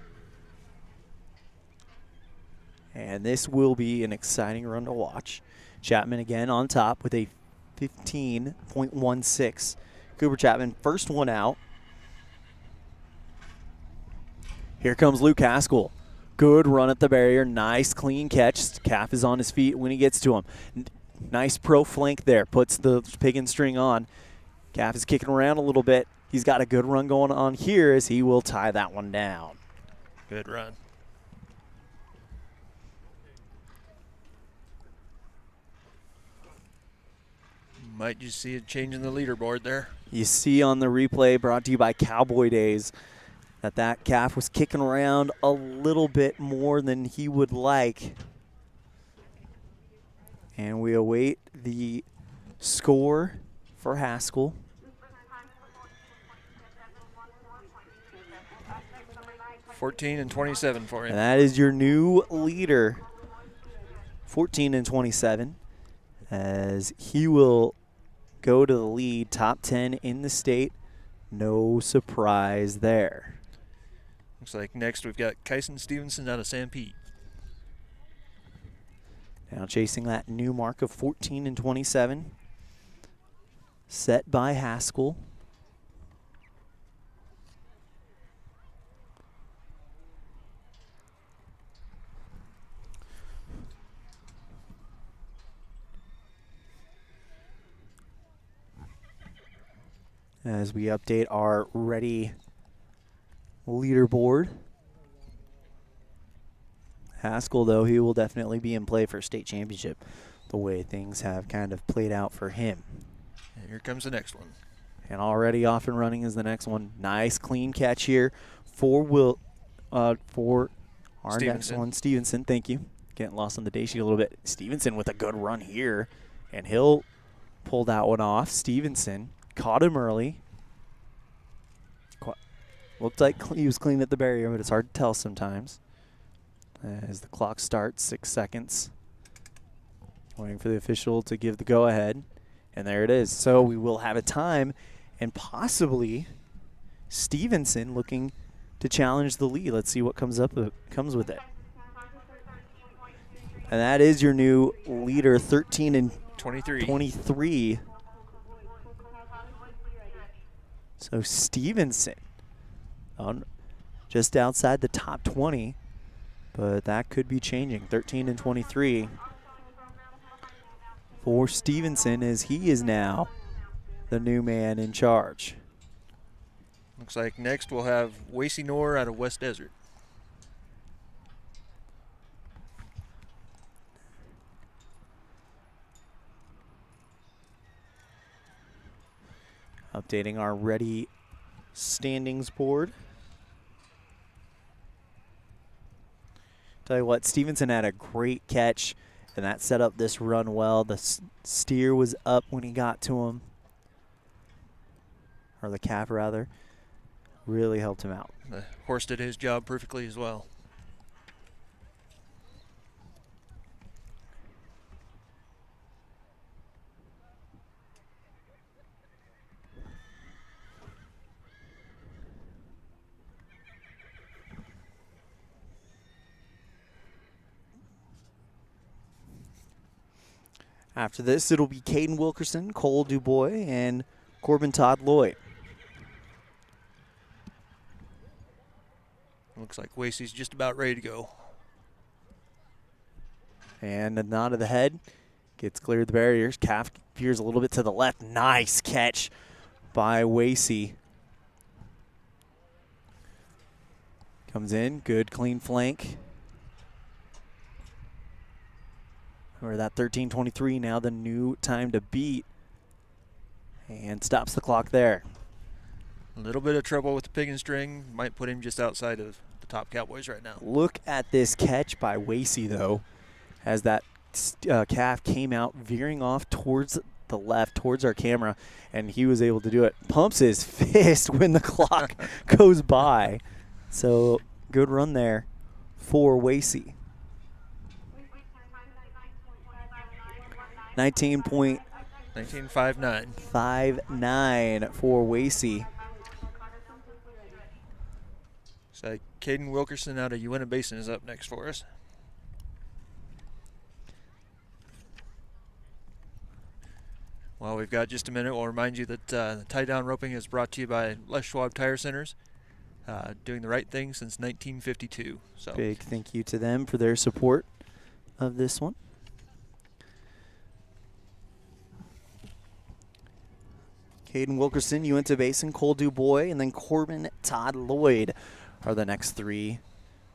And this will be an exciting run to watch. Chapman again on top with a 15.16. Cooper Chapman, first one out. Here comes Luke Haskell. Good run at the barrier. Nice clean catch. Calf is on his feet when he gets to him. Nice pro flank there. Puts the pig and string on. Calf is kicking around a little bit. He's got a good run going on here as he will tie that one down. Good run. Might just see a change in the leaderboard there. You see on the replay brought to you by Cowboy Days that calf was kicking around a little bit more than he would like. And we await the score for Haskell. $14-27 for him. And that is your new leader, 14-27, as he will go to the lead, top 10 in the state. No surprise there. Looks like next we've got Kyson Stevenson out of San Pete. Now chasing that new mark of 14-27, set by Haskell. As we update our ready leaderboard. Haskell, though, he will definitely be in play for state championship the way things have kind of played out for him. And here comes the next one. And already off and running is the next one. Nice clean catch here for our next one, Stevenson. Thank you. Getting lost on the day sheet a little bit. Stevenson with a good run here, and he'll pull that one off. Stevenson caught him early. Looked like he was clean at the barrier, but it's hard to tell sometimes. As the clock starts, 6 seconds. Waiting for the official to give the go-ahead. And there it is. So we will have a time, and possibly Stevenson looking to challenge the lead. Let's see what comes with it. And that is your new leader, 13 and 23. So Stevenson just outside the top 20, but that could be changing. 13 and 23 for Stevenson, as he is now the new man in charge. Looks like next we'll have Wacey Noor out of West Desert. Updating our ready standings board. Tell you what, Stevenson had a great catch, and that set up this run well. The steer was up when he got to him, or the calf rather. Really helped him out. The horse did his job perfectly as well. After this, it'll be Quade Wilkerson, Cole Dubois, and Corbin Todd Lloyd. Looks like Wacey's just about ready to go. And a nod of the head. Gets clear of the barriers. Calf veers a little bit to the left. Nice catch by Wacey. Comes in. Good, clean flank. Or that 13:23 now the new time to beat. And stops the clock there. A little bit of trouble with the pig and string. Might put him just outside of the top Cowboys right now. Look at this catch by Wacey, though, as that calf came out veering off towards the left, towards our camera, and he was able to do it. Pumps his fist when the clock goes by. So good run there for Wacey. 19.59 for Wacey. So Quade Wilkerson out of Uinta Basin is up next for us. Well, we've got just a minute. We'll remind you that the tie-down roping is brought to you by Les Schwab Tire Centers, doing the right thing since 1952. So big thank you to them for their support of this one. Quade Wilkerson, Uinta Basin, Cole Dubois, and then Corbin Todd Lloyd are the next three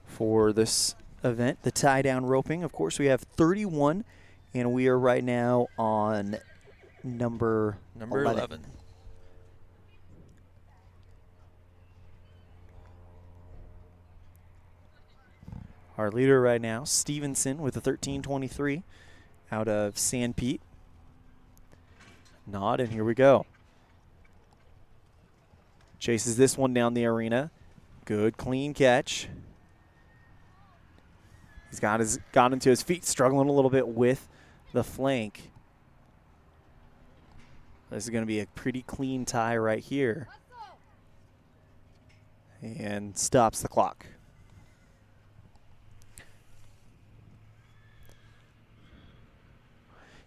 for this event. The tie-down roping, of course, we have 31, and we are right now on number 11. Our leader right now, Stevenson, with a 13:23 out of San Pete. Nod, and here we go. Chases this one down the arena. Good, clean catch. He's got him to his feet, struggling a little bit with the flank. This is going to be a pretty clean tie right here. And stops the clock.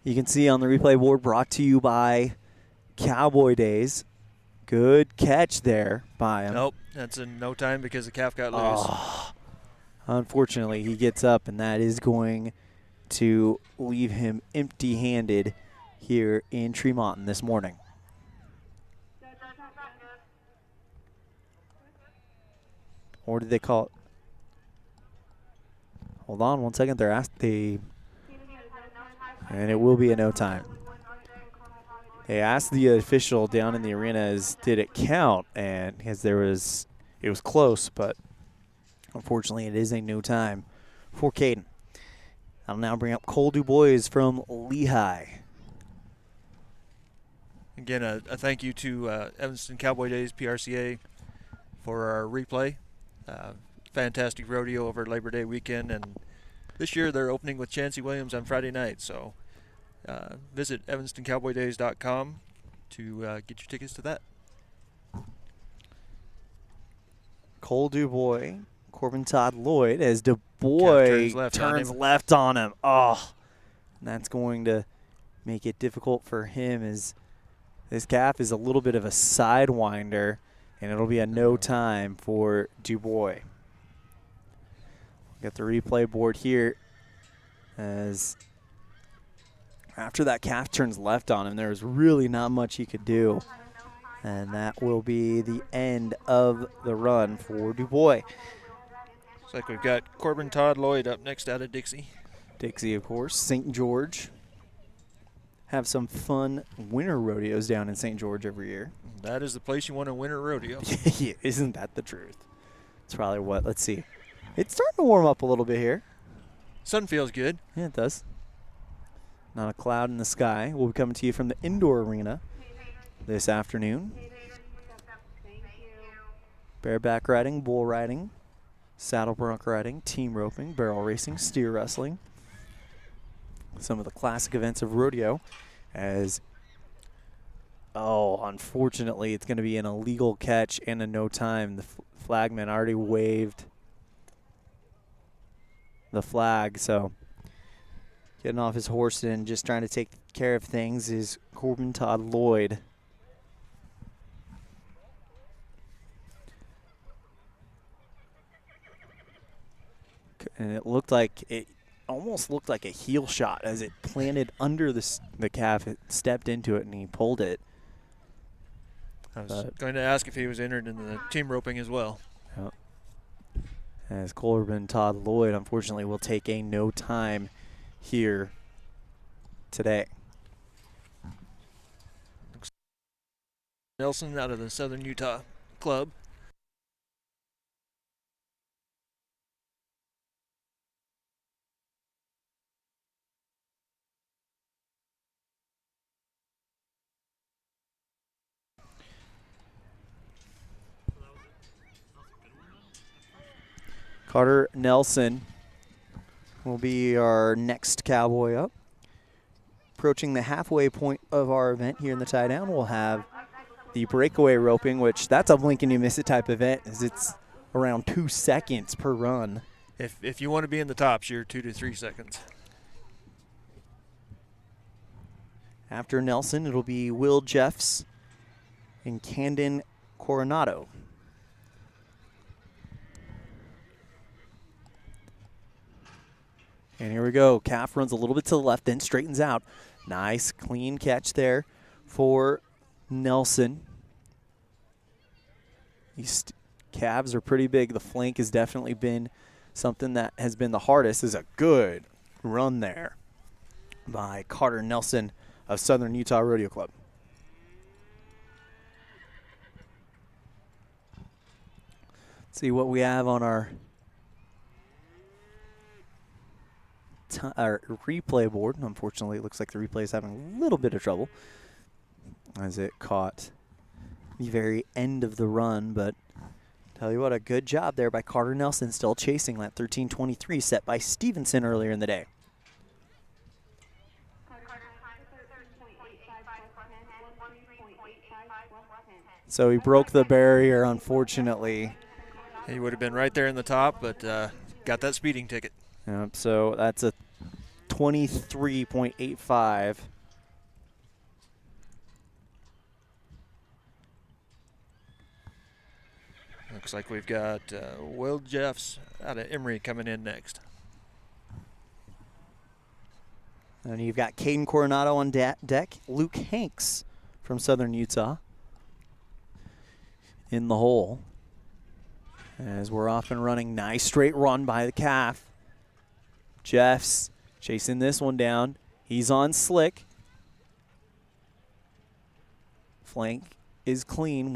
You can see on the replay board, brought to you by Cowboy Days. Good catch there by him. Nope, that's in no time because the calf got loose. Oh, unfortunately, he gets up, and that is going to leave him empty-handed here in Tremonton this morning. Or did they call it? Hold on one second. And it will be a no time. They asked the official down in the arena, did it count? And because it was close, but unfortunately it is a no time for Caden. I'll now bring up Cole Dubois from Lehigh. Again, a thank you to Evanston Cowboy Days, PRCA, for our replay. fantastic rodeo over Labor Day weekend, and this year they're opening with Chancey Williams on Friday night. So visit evanstoncowboydays.com to get your tickets to that. Cole Dubois, Corbin, Todd, Lloyd, as Dubois turns left on him. Oh, and that's going to make it difficult for him, as this calf is a little bit of a sidewinder, and it'll be a no time for Dubois. Got the replay board here, as after that calf turns left on him, there's really not much he could do. And that will be the end of the run for Dubois. Looks like we've got Corbin, Todd, Lloyd up next out of Dixie. Dixie, of course. St. George. Have some fun winter rodeos down in St. George every year. That is the place you want to win a rodeo. Yeah, isn't that the truth? It's probably what, let's see. It's starting to warm up a little bit here. Sun feels good. Yeah, it does. Not a cloud in the sky. We'll be coming to you from the indoor arena this afternoon. Bareback riding, bull riding, saddle bronc riding, team roping, barrel racing, steer wrestling. Some of the classic events of rodeo, as, oh, unfortunately, it's going to be an illegal catch and a no time. The flagman already waved the flag, so getting off his horse and just trying to take care of things is Corbin, Todd, Lloyd. And it looked like it almost looked like a heel shot as it planted under the calf. It stepped into it and he pulled it. I was going to ask if he was entered in the team roping as well. Yep. As Corbin, Todd, Lloyd, unfortunately, will take a no time here today. Nelson out of the Southern Utah Club. Carter Nelson will be our next cowboy up. Approaching the halfway point of our event here in the tie down, we'll have the breakaway roping, which that's a blink and you miss it type event, as it's around 2 seconds per run. If you want to be in the tops, you're 2 to 3 seconds. After Nelson, it'll be Will Jeffs and Camden Coronado. And here we go. Calf runs a little bit to the left, then straightens out. Nice, clean catch there for Nelson. These calves are pretty big. The flank has definitely been something that has been the hardest. This is a good run there by Carter Nelson of Southern Utah Rodeo Club. Let's see what we have on our replay board. Unfortunately, it looks like the replay is having a little bit of trouble as it caught the very end of the run, but tell you what, a good job there by Carter Nelson, still chasing that 13:23 set by Stevenson earlier in the day. So he broke the barrier, unfortunately. He would have been right there in the top, but got that speeding ticket. Yep, so that's a 23.85. Looks like we've got Will Jeffs out of Emory coming in next. And you've got Caden Coronado on deck. Luke Hanks from Southern Utah in the hole. As we're off and running. Nice straight run by the calf. Jeffs chasing this one down. He's on slick. Flank is clean.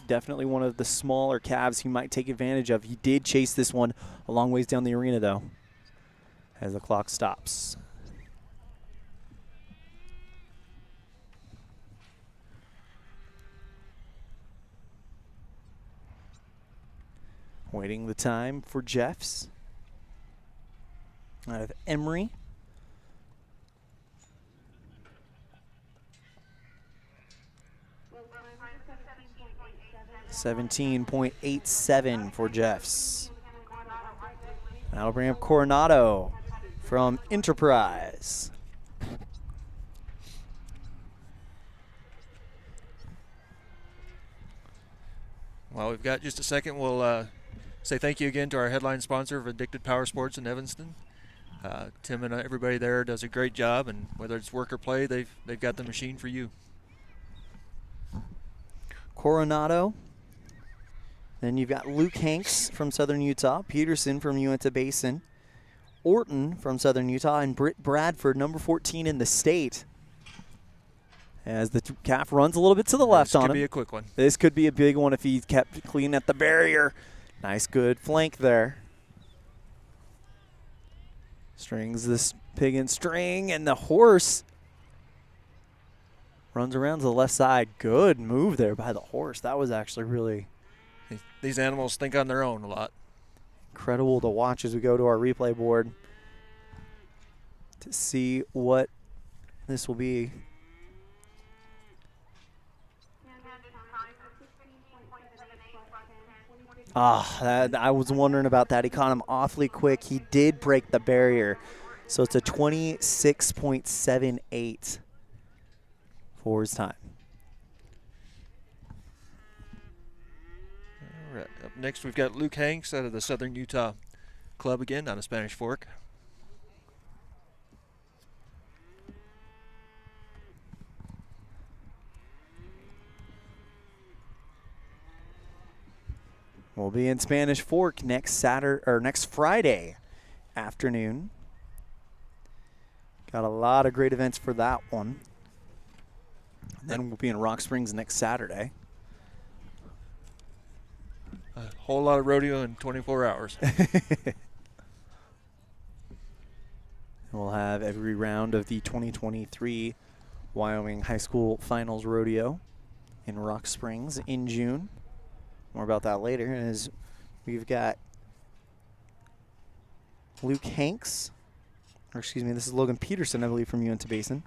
Definitely one of the smaller calves he might take advantage of. He did chase this one a long ways down the arena, though, as the clock stops. Waiting the time for Jeffs. Out of Emory. $17.87 for Jeffs. That'll bring up Coronado from Enterprise. Well, we've got just a second. We'll say thank you again to our headline sponsor of Addicted Power Sports in Evanston. Tim and everybody there does a great job, and whether it's work or play, they've got the machine for you. Coronado. Then you've got Luke Hanks from Southern Utah, Peterson from Uinta Basin, Orton from Southern Utah, and Britt Bradford, number 14 in the state. As the calf runs a little bit to the left on him. This could be a quick one. This could be a big one if he kept clean at the barrier. Nice, good flank there. Strings this pig in string, and the horse runs around to the left side. Good move there by the horse. That was actually really These animals think on their own a lot. incredible to watch as we go to our replay board to see what this will be. I was wondering about that. He caught him awfully quick. He did break the barrier. So it's a 26.78 for his time. All right. Up next, we've got Luke Hanks out of the Southern Utah Club again on a Spanish Fork. We'll be in Spanish Fork next Friday afternoon. Got a lot of great events for that one. And then we'll be in Rock Springs next Saturday. A whole lot of rodeo in 24 hours. We'll have every round of the 2023 Wyoming High School Finals Rodeo in Rock Springs in June. More about that later. As we've got Luke Hanks, or excuse me, this is Logan Peterson, I believe, from Uinta Basin.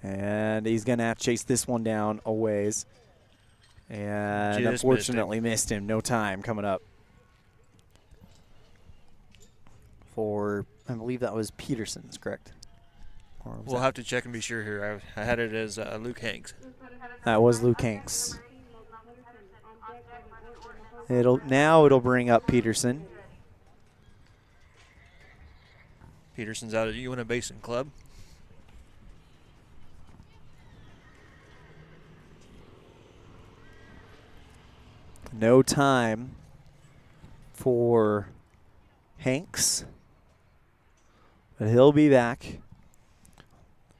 And he's going to have to chase this one down a ways. And Just unfortunately missed him. No time coming up for, I believe that was Peterson's, correct? Or was We'll have to check and be sure here. I had it as Luke Hanks. that was Luke Hanks. It'll bring up Peterson. Peterson's out at Uinta Basin Club. No time for Hanks, but he'll be back.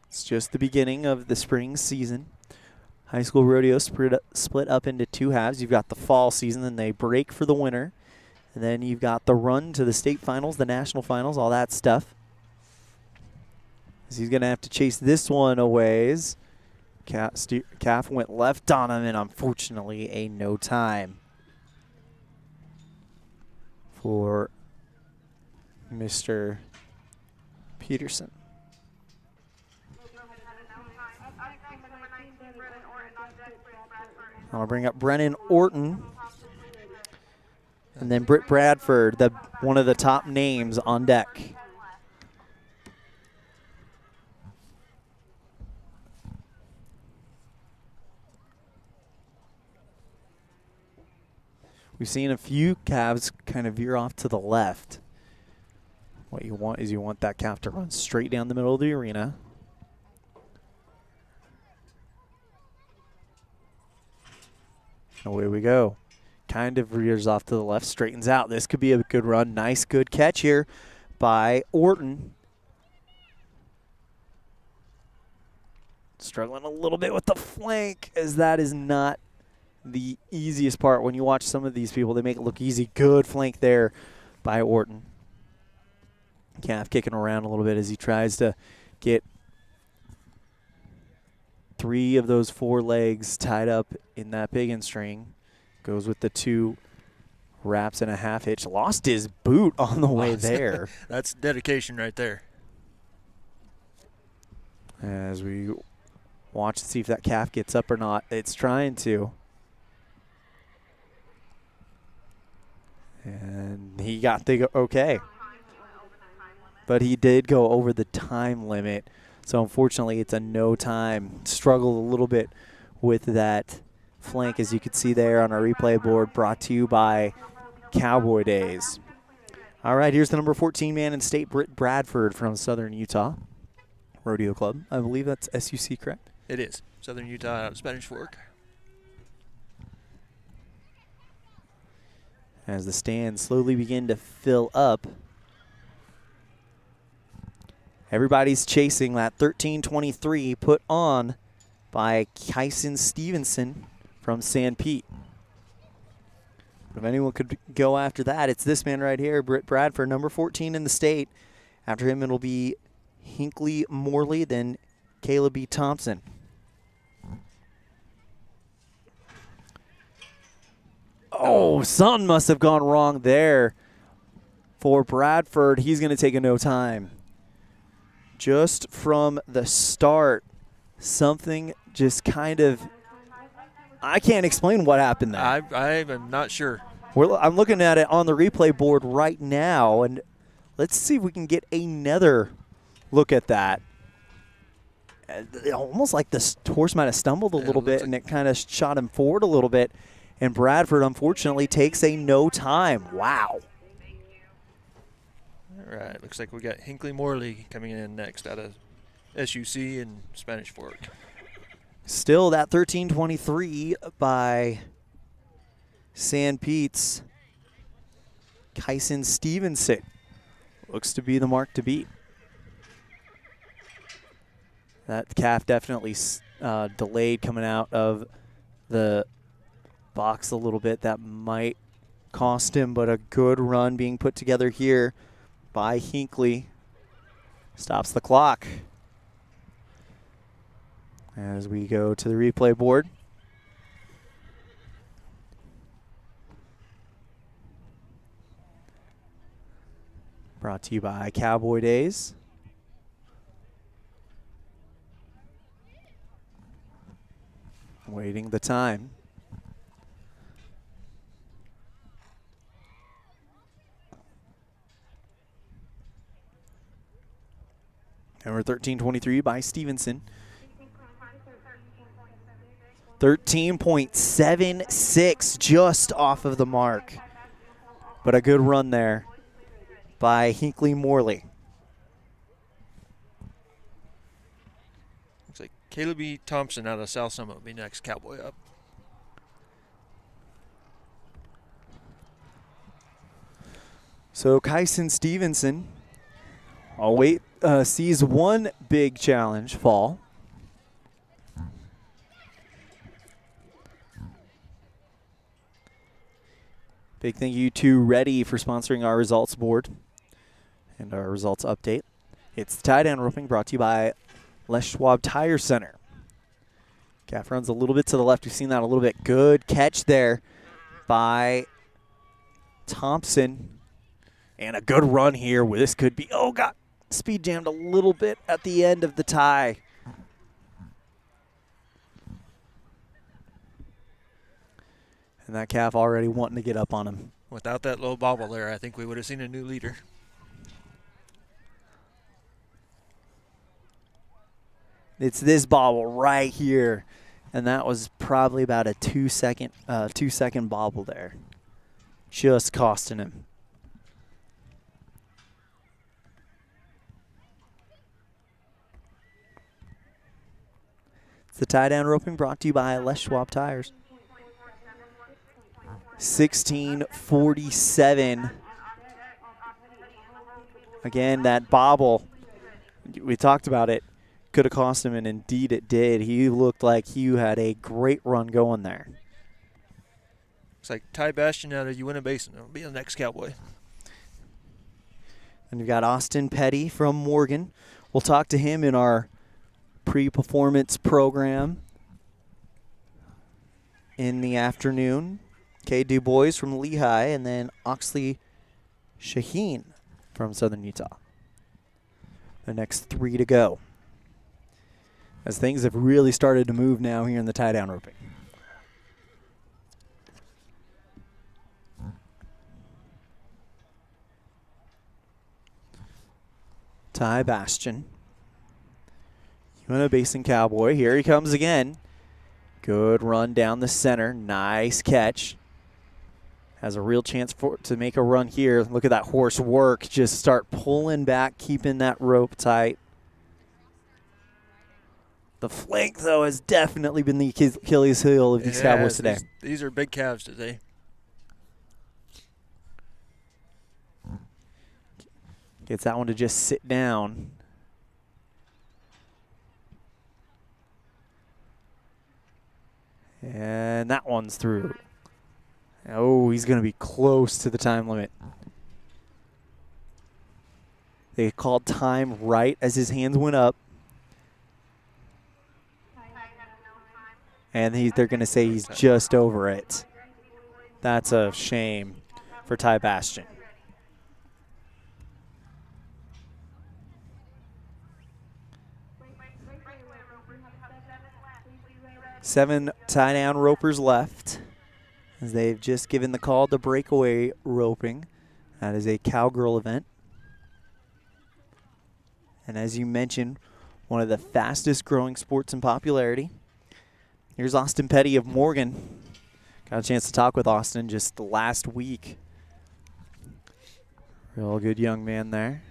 It's just the beginning of the spring season. High school rodeo split up into two halves. You've got the fall season, then they break for the winter. And then you've got the run to the state finals, the national finals, all that stuff. So he's going to have to chase this one a ways. Calf went left on him, and unfortunately a no time for Mr. Peterson. I'll bring up Brennan Orton. And then Britt Bradford, one of the top names on deck. We've seen a few calves kind of veer off to the left. What you want is that calf to run straight down the middle of the arena. Away we go. Kind of veers off to the left, straightens out. This could be a good run. Nice, good catch here by Orton. Struggling a little bit with the flank, as that is not the easiest part. When you watch some of these people, they make it look easy. Good flank there by Orton. Calf kicking around a little bit as he tries to get 3 of those 4 legs tied up in that pig and string. Goes with the 2 wraps and a half hitch. Lost his boot on the way there. That's dedication right there. As we watch and see if that calf gets up or not. It's trying to. And he got the okay. But he did go over the time limit. So unfortunately, it's a no time. Struggled a little bit with that flank, as you can see there on our replay board, brought to you by Cowboy Days. All right, here's the number 14 man in state, Britt Bradford from Southern Utah Rodeo Club. I believe that's SUC, correct? It is. Southern Utah out of Spanish Fork. As the stands slowly begin to fill up, everybody's chasing that 13-23 put on by Kyson Stevenson from San Pete. If anyone could go after that, it's this man right here, Britt Bradford, number 14 in the state. After him, it'll be Hinkley Morley, then Caleb B. Thompson. Oh, something must have gone wrong there for Bradford. He's going to take a no time. Just from the start, something just kind of, I can't explain what happened there. I am not sure. I'm looking at it on the replay board right now, and let's see if we can get another look at that. Almost like the horse might have stumbled a little bit, and it kind of shot him forward a little bit. And Bradford, unfortunately, takes a no time. Wow. All right, looks like we got Hinkley Morley coming in next out of SUC and Spanish Fork. Still that 13-23 by San Pete's Kyson Stevenson. Looks to be the mark to beat. That calf definitely delayed coming out of the box a little bit. That might cost him, but a good run being put together here by Hinkley. Stops the clock. As we go to the replay board. Brought to you by Cowboy Days. Waiting the time. Number 13-23 by Stevenson. 13.76, just off of the mark. But a good run there by Hinkley Morley. Looks like Caleb B. Thompson out of South Summit will be next cowboy up. So Kyson Stevenson, sees one big challenge fall. Big thank you to Ready for sponsoring our results board and our results update. It's tie down roping brought to you by Les Schwab Tire Center. Calf runs a little bit to the left. We've seen that a little bit. Good catch there by Thompson. And a good run here where this could be, oh God, speed jammed a little bit at the end of the tie. And that calf already wanting to get up on him. Without that low bobble there, I think we would have seen a new leader. It's this bobble right here. And that was probably about a 2 second bobble there. Just costing him. It's the tie down roping brought to you by Les Schwab Tires. 16:47. Again, that bobble, we talked about it, could have cost him, and indeed it did. He looked like he had a great run going there. Looks like Ty Bastian out of Uinta Basin. It'll be the next cowboy. And we've got Austin Petty from Morgan. We'll talk to him in our pre-performance program in the afternoon. Cade Du Bois from Lehigh, and then Oxley Shaheen from Southern Utah. The next 3 to go, as things have really started to move now here in the tie-down roping. Ty Bastian. Uinta Basin Cowboy. Here he comes again. Good run down the center. Nice catch. Has a real chance to make a run here. Look at that horse work. Just start pulling back, keeping that rope tight. The flank, though, has definitely been the Achilles heel of these Cowboys today. These are big calves today. Gets that one to just sit down. And that one's through. Oh, he's going to be close to the time limit. They called time right as his hands went up. And they're going to say he's just over it. That's a shame for Ty Bastian. Seven tie-down ropers left, as they've just given the call to breakaway roping. That is a cowgirl event. And as you mentioned, one of the fastest growing sports in popularity. Here's Austin Petty of Morgan. Got a chance to talk with Austin just last week. Real good young man there.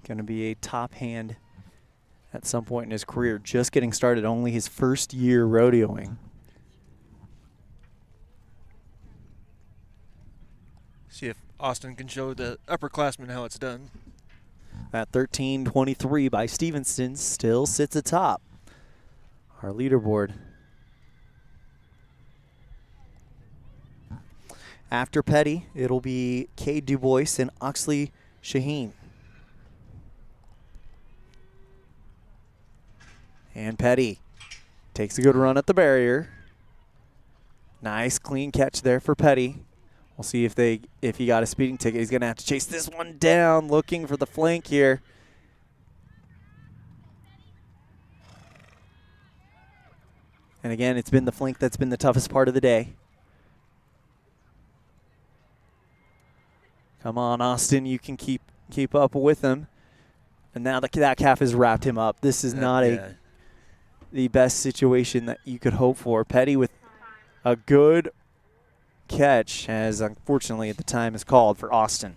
Going to be a top hand at some point in his career. Just getting started, only his first year rodeoing. See if Austin can show the upperclassmen how it's done. That 13:23 by Stevenson still sits atop our leaderboard. After Petty, it'll be Cade Du Bois and Oxley Shaheen. And Petty takes a good run at the barrier. Nice clean catch there for Petty. We'll see if he got a speeding ticket. He's going to have to chase this one down, looking for the flank here. And again, it's been the flank that's been the toughest part of the day. Come on, Austin, you can keep up with him. And now that calf has wrapped him up. This is not the best situation that you could hope for. Petty with a good catch, as unfortunately the time is called for Austin.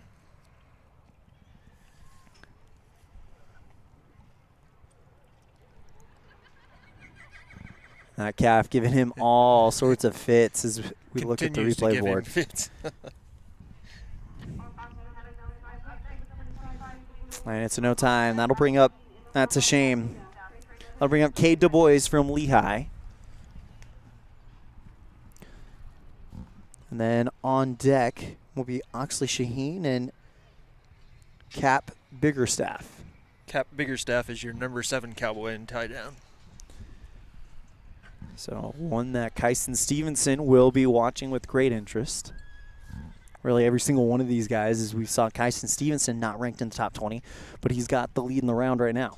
That calf giving him all sorts of fits as we look at the replay board. And it's a no time. That'll bring up, that's a shame. That'll bring up Cade Du Bois from Lehigh. And then on deck will be Oxley Shaheen and Cap Biggerstaff. Cap Biggerstaff is your number 7 Cowboy in tie down. So one that Kyson Stevenson will be watching with great interest. Really every single one of these guys, as we saw Kyson Stevenson not ranked in the top 20, but he's got the lead in the round right now.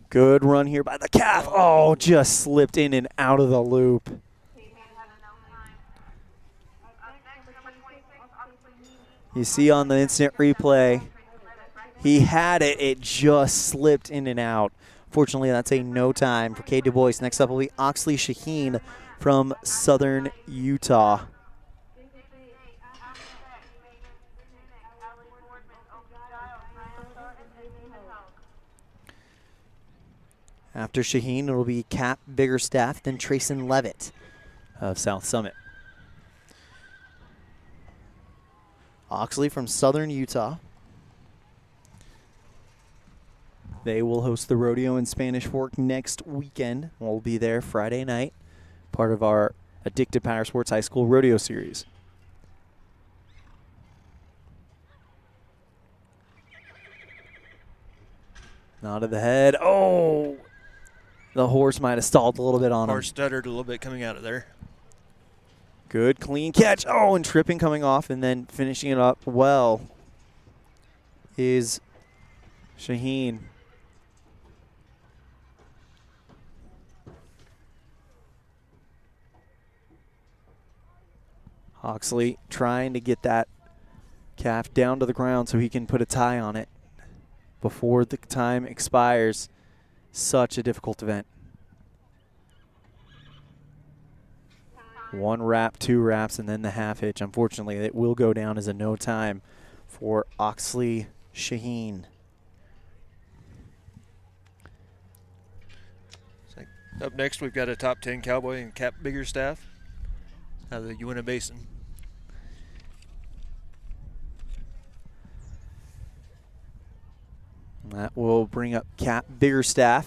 Good run here by the calf. Oh, just slipped in and out of the loop. You see on the instant replay, he had it. It just slipped in and out. Fortunately, that's a no time for Cade Du Bois. Next up will be Oxley Shaheen from Southern Utah. After Shaheen, it will be Cap Biggerstaff, then Trayson Levitt of South Summit. Oxley from Southern Utah. They will host the rodeo in Spanish Fork next weekend. We'll be there Friday night, part of our Addicted Power Sports High School Rodeo Series. Nod of the head. Oh! The horse might have stalled a little bit on him. Horse stuttered a little bit coming out of there. Good, clean catch. Oh, and tripping coming off and then finishing it up well is Shaheen. Oxley trying to get that calf down to the ground so he can put a tie on it before the time expires. Such a difficult event. 1 wrap, 2 wraps, and then the half hitch. Unfortunately, it will go down as a no time for Oxley Shaheen. Up next, we've got a top 10 cowboy and Cap Biggerstaff out of the Uinta Basin. That will bring up Cap Biggerstaff.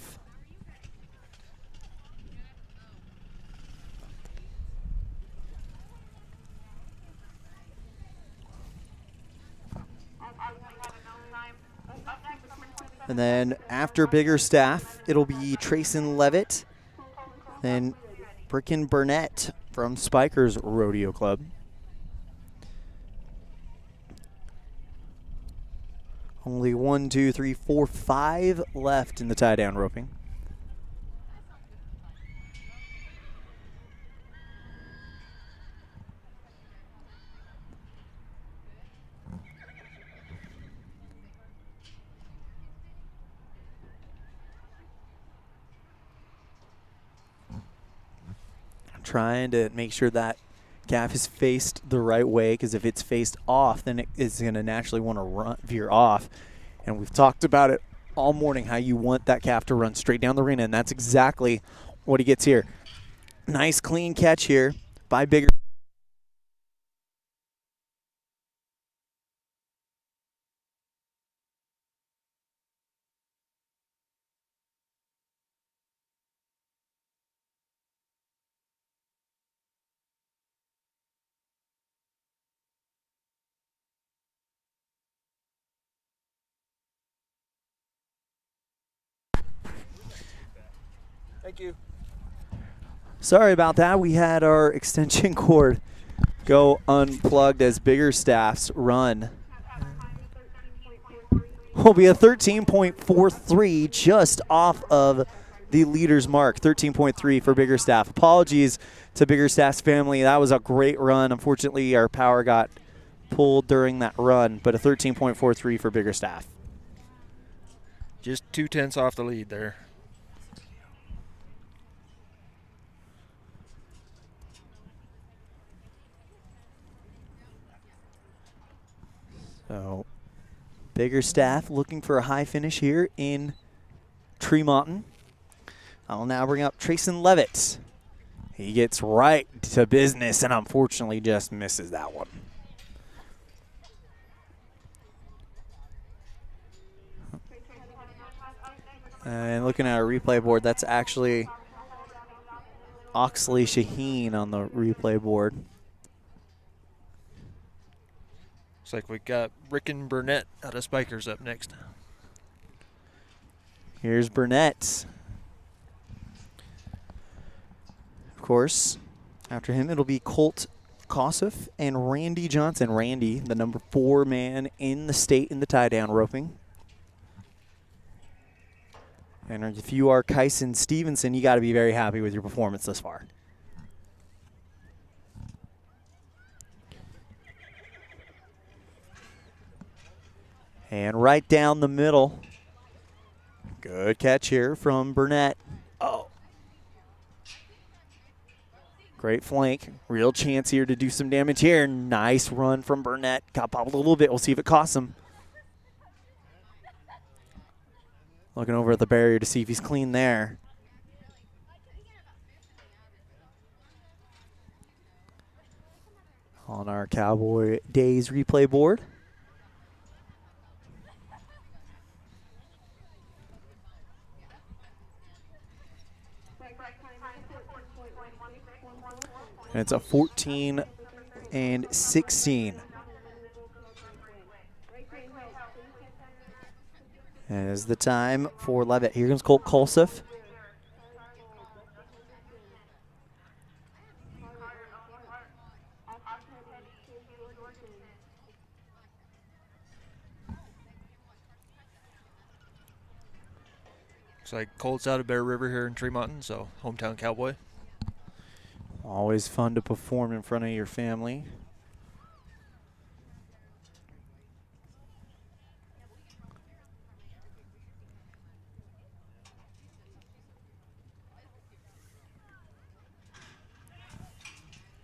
And then after Biggerstaff, it'll be Trayson Levitt, then Brickin Burnett from Spikers Rodeo Club. Only 1, 2, 3, 4, 5 left in the tie-down roping. I'm trying to make sure that calf is faced the right way, because if it's faced off, then it is going to naturally want to veer off. And we've talked about it all morning, how you want that calf to run straight down the arena, and that's exactly what he gets here. Nice clean catch here by Bigger. Thank you. Sorry about that. We had our extension cord go unplugged as Biggerstaff's run will be a 13.43, just off of the leader's mark. 13.3 for Biggerstaff. Apologies to Biggerstaff's family. That was a great run. Unfortunately, our power got pulled during that run, but a 13.43 for Biggerstaff. Just 0.2 off the lead there. So, Biggerstaff looking for a high finish here in Tremonton. I'll now bring up Trayson Levitt. He gets right to business and unfortunately just misses that one. And looking at our replay board, that's actually Oxley Shaheen on the replay board. Looks like we got Brickin Burnett out of Spikers up next. Here's Burnett. Of course, after him, it'll be Quade Kosov and Randy Johnson. Randy, the number 4 man in the state in the tie-down roping. And if you are Kyson Stevenson, you got to be very happy with your performance thus far. And right down the middle. Good catch here from Burnett. Oh. Great flank. Real chance here to do some damage here. Nice run from Burnett. Got bobbled a little bit. We'll see if it costs him. Looking over at the barrier to see if he's clean there. On our Cowboy Days replay board. And it's a 14 and 16. As the time for Levitt. Here comes Quade Kosov. Looks like Colt's out of Bear River here in Tremonton, so hometown cowboy. Always fun to perform in front of your family.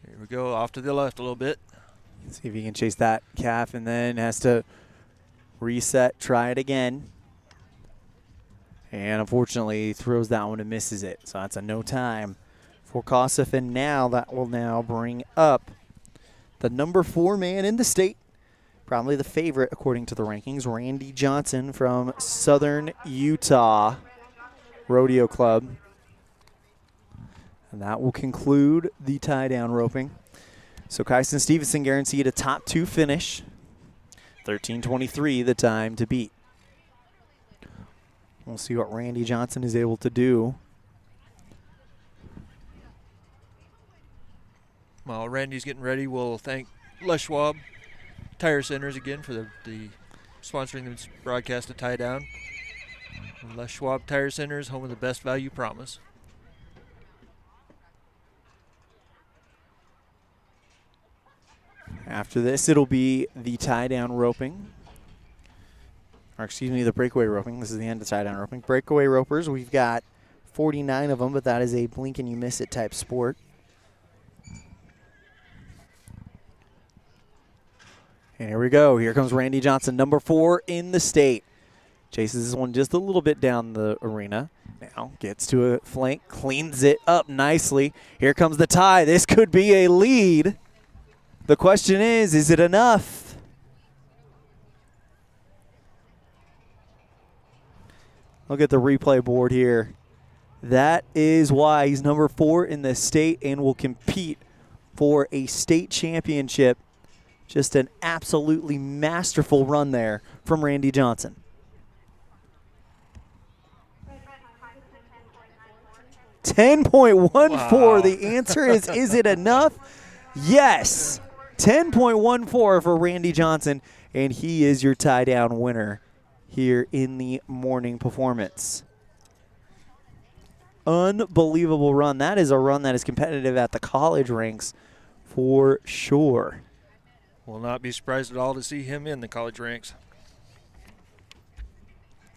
Here we go, off to the left a little bit. See if he can chase that calf and then has to reset, try it again. And unfortunately, he throws that one and misses it. So that's a no time for Kosov. And now that will now bring up the number 4 man in the state. Probably the favorite according to the rankings, Randy Johnson from Southern Utah Rodeo Club. And that will conclude the tie-down roping. So Kyson Stevenson guaranteed a top 2 finish. 13:23 the time to beat. We'll see what Randy Johnson is able to do. While Randy's getting ready, we'll thank Les Schwab Tire Centers again for the sponsoring this broadcast of Tie Down. Les Schwab Tire Centers, home of the best value promise. After this, it'll be the tie-down roping. Or excuse me, the breakaway roping. This is the end of tie-down roping. Breakaway ropers, we've got 49 of them, but that is a blink and you miss it type sport. And here we go. Here comes Randy Johnson, number 4 in the state. Chases this one just a little bit down the arena. Now gets to a flank, cleans it up nicely. Here comes the tie. This could be a lead. The question is it enough? Look at the replay board here. That is why he's number 4 in the state and will compete for a state championship. Just an absolutely masterful run there from Randy Johnson. $10.14. Wow. The answer is it enough? Yes. 10.14 for Randy Johnson, and he is your tie-down winner here in the morning performance. Unbelievable run. That is a run that is competitive at the college ranks for sure. Will not be surprised at all to see him in the college ranks.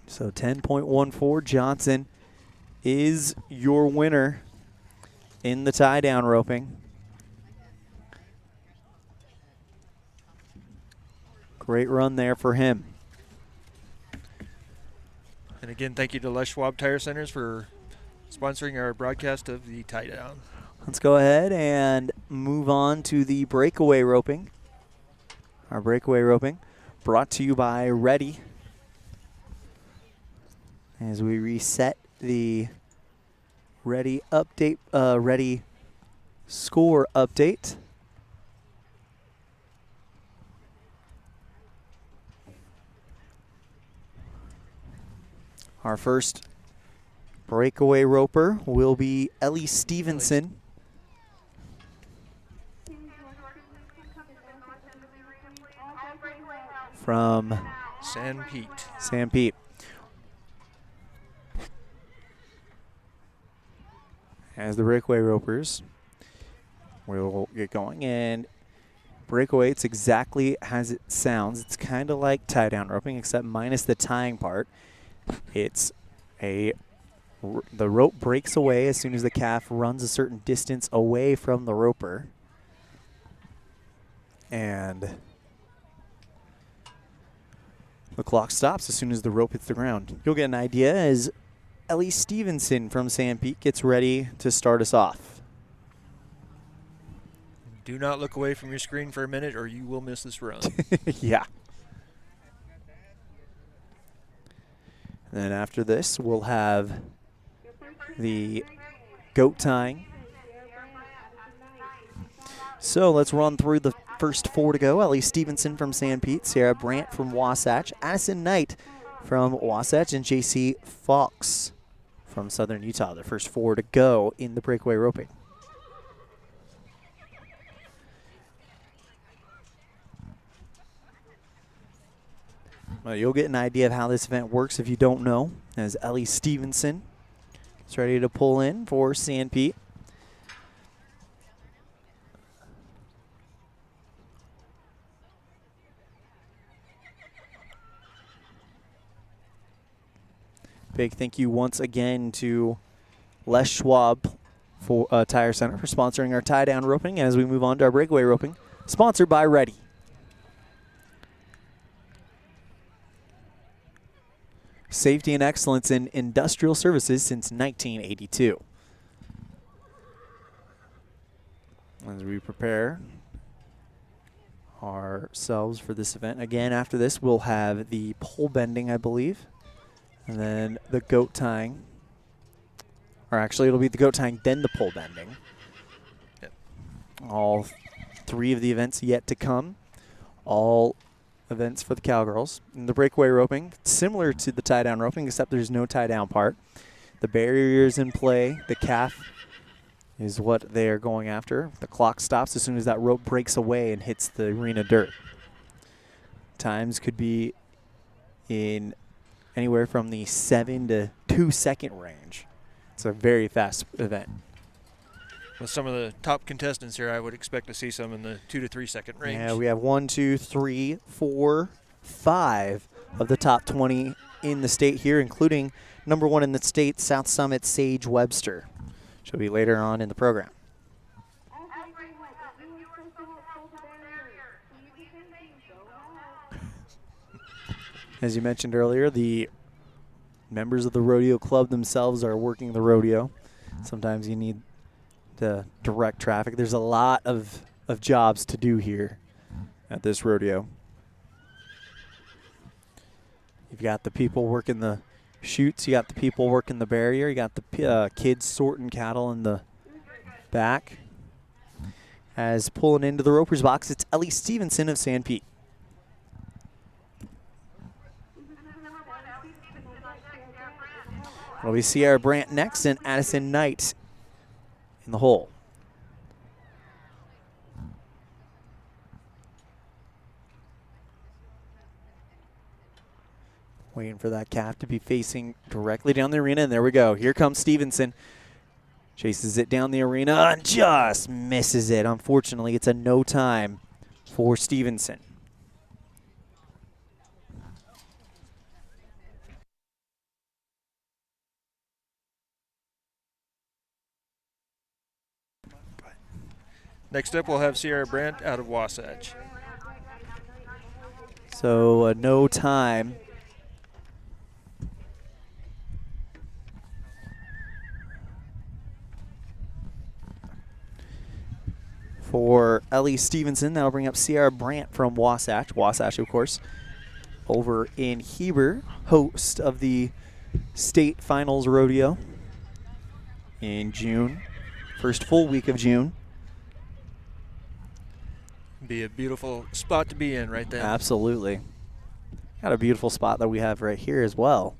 So 10.14, Johnson is your winner in the tie-down roping. Great run there for him. And again, thank you to Les Schwab Tire Centers for sponsoring our broadcast of the tie down. Let's go ahead and move on to the breakaway roping. Our breakaway roping brought to you by Ready. As we reset the Ready update, Ready score update. Our first breakaway roper will be Ellie Stevenson. From San Pete. San Pete. As the breakaway ropers, we'll get going. And breakaway, it's exactly as it sounds. It's kind of like tie-down roping, except minus the tying part. It's the rope breaks away as soon as the calf runs a certain distance away from the roper. And the clock stops as soon as the rope hits the ground. You'll get an idea as Ellie Stevenson from San Pete gets ready to start us off. Do not look away from your screen for a minute or you will miss this run. Yeah. And then after this, we'll have the goat tying. So let's run through the first 4 to go. Ellie Stevenson from San Pete, Sarah Brandt from Wasatch, Addison Knight from Wasatch and J.C. Fox from Southern Utah, the first 4 to go in the breakaway roping. Well, you'll get an idea of how this event works if you don't know, as Ellie Stevenson is ready to pull in for San Pete. Big thank you once again to Les Schwab for Tire Center for sponsoring our tie-down roping as we move on to our breakaway roping, sponsored by Ready. Safety and excellence in industrial services since 1982. As we prepare ourselves for this event. Again, after this, we'll have the pole bending, I believe, and then the goat tying. Or actually, it'll be the goat tying, then the pole bending. Yep. All 3 of the events yet to come. All events for the Cowgirls. And the breakaway roping, similar to the tie-down roping, except there's no tie-down part. The barrier is in play. The calf is what they are going after. The clock stops as soon as that rope breaks away and hits the arena dirt. Times could be in anywhere from the 7 to 2 second range. It's a very fast event. With some of the top contestants here, I would expect to see some in the 2 to 3 second range. Yeah, we have 1, 2, 3, 4, 5 of the top 20 in the state here, including number 1 in the state, South Summit Sage Webster. She'll be later on in the program. As you mentioned earlier, the members of the rodeo club themselves are working the rodeo. Sometimes you need to direct traffic. There's a lot of jobs to do here at this rodeo. You've got the people working the chutes, you got the people working the barrier, you got the kids sorting cattle in the back. As pulling into the roper's box, it's Ellie Stevenson of San Pete. It'll be Sierra Brandt next and Addison Knight in the hole. Waiting for that calf to be facing directly down the arena, and there we go. Here comes Stevenson. Chases it down the arena and just misses it. Unfortunately, it's a no time for Stevenson. Next up, we'll have Sierra Brandt out of Wasatch. So no time. For Ellie Stevenson, that'll bring up Sierra Brandt from Wasatch. Wasatch, of course, over in Heber, host of the state finals rodeo in June. First full week of June. Be a beautiful spot to be in right there. Absolutely. Got a beautiful spot that we have right here as well.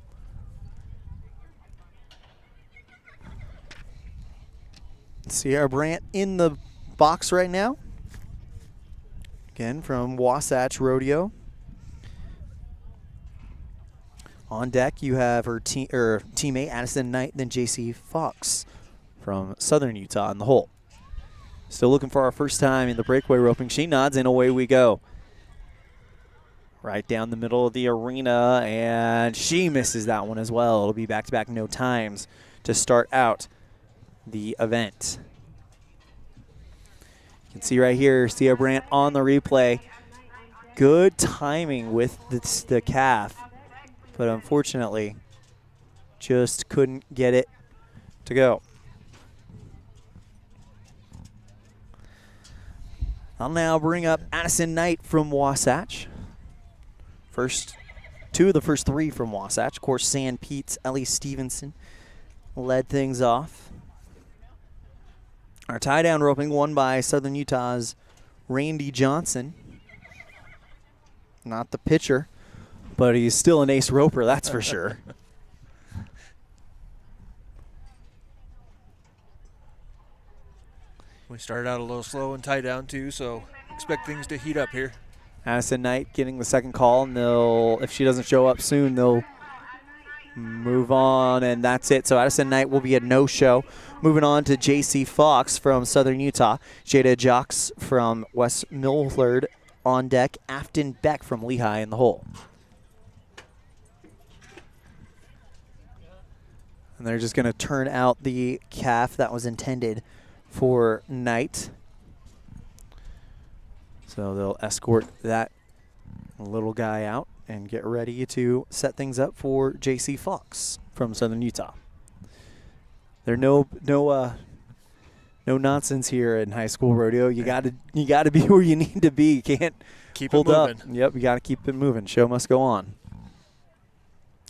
Sierra Brandt in the box right now. Again, from Wasatch Rodeo. On deck, you have her teammate Addison Knight, then J.C. Fox from Southern Utah in the hole. Still looking for our first time in the breakaway roping. She nods, and away we go. Right down the middle of the arena, and she misses that one as well. It'll be back-to-back no times to start out the event. You can see right here, Sierra Brandt on the replay. Good timing with the calf, but unfortunately just couldn't get it to go. I'll now bring up Addison Knight from Wasatch. Two of the first 3 from Wasatch. Of course, San Pete's Ellie Stevenson led things off. Our tie-down roping won by Southern Utah's Randy Johnson. Not the pitcher, But he's still an ace roper, that's for sure. We started out a little slow and tie down too, so expect things to heat up here. Addison Knight getting the second call, and if she doesn't show up soon, they'll move on, and that's it. So Addison Knight will be a no-show. Moving on to J.C. Fox from Southern Utah. Jada Jocks from West Millard on deck. Afton Beck from Lehigh in the hole. And they're just going to turn out the calf that was intended for Knight. So they'll escort that little guy out and get ready to set things up for J.C. Fox from Southern Utah. There's no nonsense here in high school rodeo. You got to be where you need to be. You can't keep hold it moving. up. Yep, you got to keep it moving. Show must go on.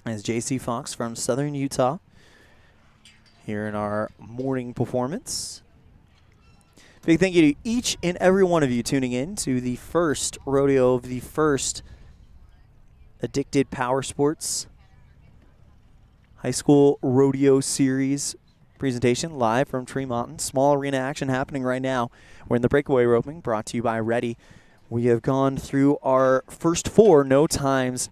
As J.C. Fox from Southern Utah here in our morning performance. Big thank you to each and every one of you tuning in to the first rodeo of the first Addicted Power Sports High School Rodeo Series presentation live from Tremonton. Small arena action happening right now. We're in the breakaway roping, brought to you by Ready. We have gone through our first 4 no times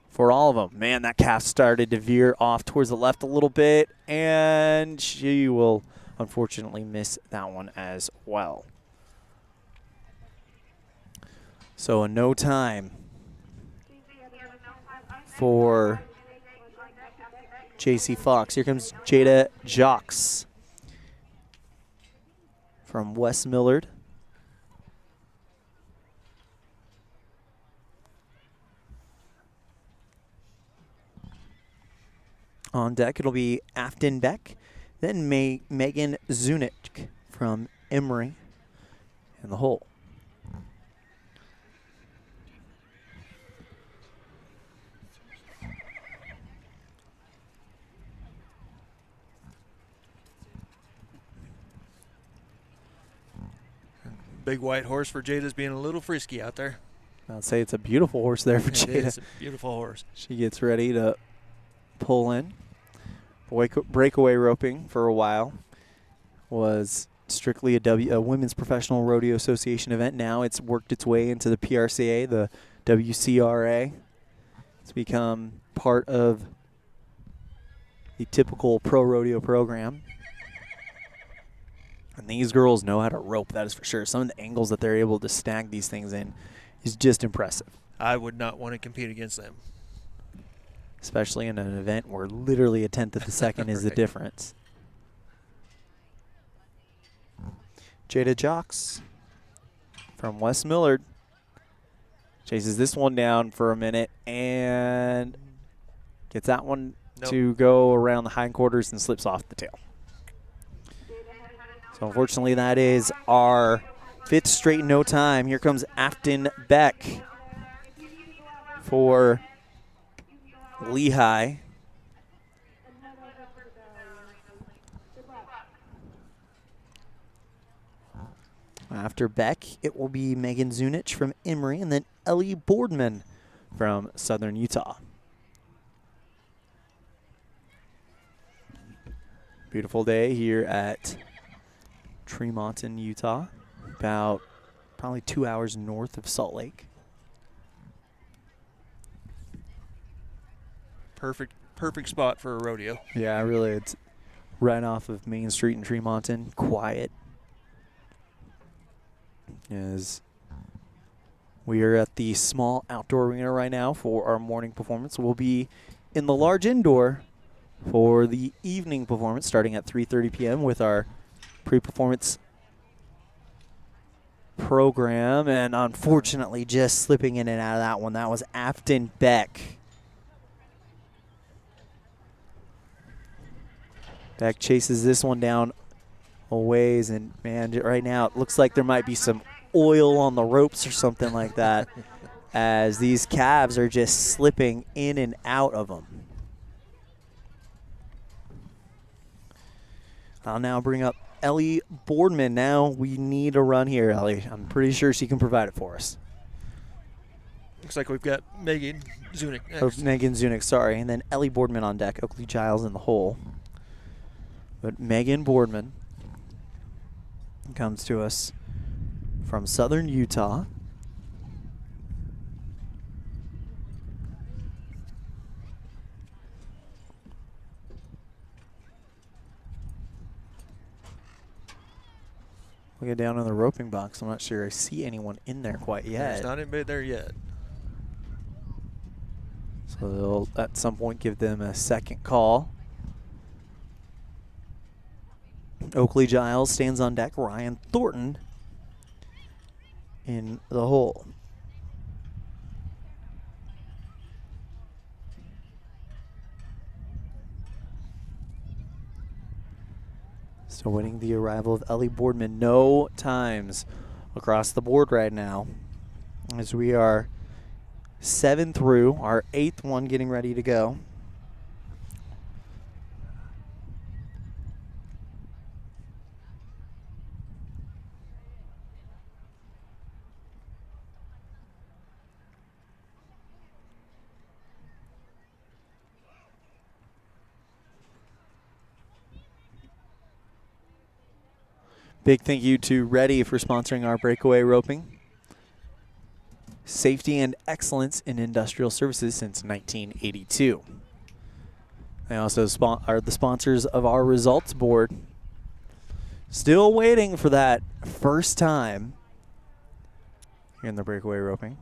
for all of them. Man, that calf started to veer off towards the left a little bit, and she will unfortunately miss that one as well. So a no time for J.C. Fox. Here comes Jada Jocks from West Millard. On deck, it'll be Afton Beck, then Megan Zunic from Emory in the hole. Big white horse for Jada's being a little frisky out there. I'd say it's a beautiful horse there for It Jada. is a beautiful horse. She gets ready to pull in. Breakaway roping for a while was strictly a Women's Professional Rodeo Association event. Now it's worked its way into the PRCA, the WCRA. It's become part of the typical pro rodeo program. And these girls know how to rope, that is for sure. Some of the angles that they're able to snag these things in is just impressive. I would not want to compete against them. Especially in an event where literally 1/10 of a second is the Right. difference. Jada Jocks from West Millard chases this one down for a minute and gets that one to go around the hindquarters and slips off the tail. So unfortunately, that is our 5th straight no time. Here comes Afton Beck for Lehigh. After Beck, it will be Megan Zunic from Emory and then Ellie Boardman from Southern Utah. Beautiful day here at Tremonton, Utah, about probably 2 hours north of Salt Lake. Perfect spot for a rodeo. Yeah, really, it's right off of Main Street in Tremonton, quiet. As we are at the small outdoor arena right now for our morning performance. We'll be in the large indoor for the evening performance starting at 3:30 p.m. with our pre-performance program. And unfortunately, just slipping in and out of that one, that was Afton Beck. Beck chases this one down a ways, and man, right now it looks like there might be some oil on the ropes or something like that as these calves are just slipping in and out of them. I'll now bring up Ellie Boardman. Now we need a run here, Ellie. I'm pretty sure she can provide it for us. Looks like we've got Megan Zunick Or next. Megan Zunick, sorry. And then Ellie Boardman on deck. Oakley Giles in the hole. But Megan Boardman comes to us from southern Utah. We get down in the roping box. I'm not sure I see anyone in there quite yet. There's not anybody there yet. So they'll at some point give them a second call. Oakley Giles stands on deck. Ryan Thornton in the hole. So waiting the arrival of Ellie Boardman. No times across the board right now, as we are 7 through, our 8th one getting ready to go. Big thank you to Ready for sponsoring our breakaway roping. Safety and excellence in industrial services since 1982. They also are the sponsors of our results board. Still waiting for that first time here in the breakaway roping.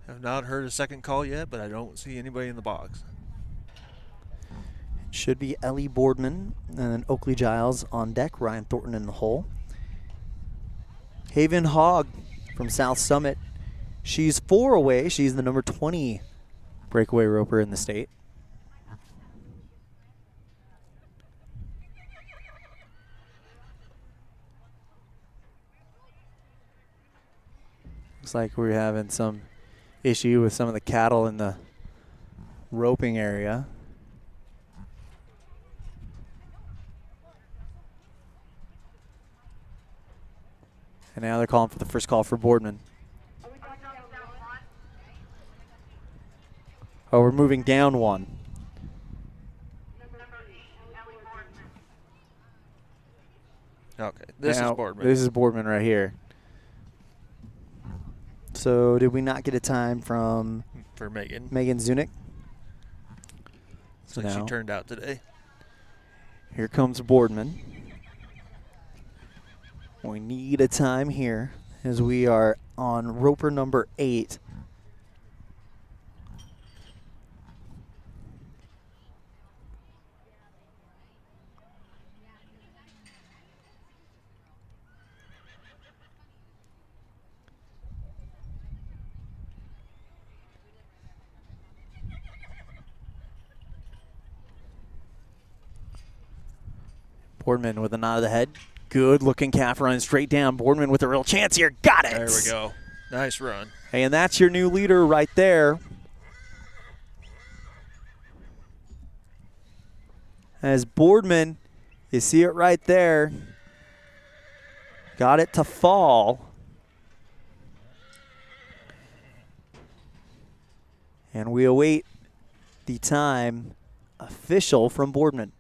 Have not heard a second call yet, but I don't see anybody in the box. Should be Ellie Boardman and then Oakley Giles on deck. Ryan Thornton in the hole. Haven Hogg from South Summit. She's 4 away. She's the number 20 breakaway roper in the state. Looks like we're having some issue with some of the cattle in the roping area. And now they're calling for the first call for Boardman. Oh, we're moving down 1. Okay, this is Boardman. This is Boardman right here. So did we not get a time from for Megan. Megan Zunick? So she turned out today. Here comes Boardman. We need a time here as we are on roper number 8. Boardman with a nod of the head. Good looking calf run straight down. Boardman with a real chance here. Got it. There we go. Nice run. And that's your new leader right there. As Boardman, you see it right there. Got it to fall. And we await the time official from Boardman.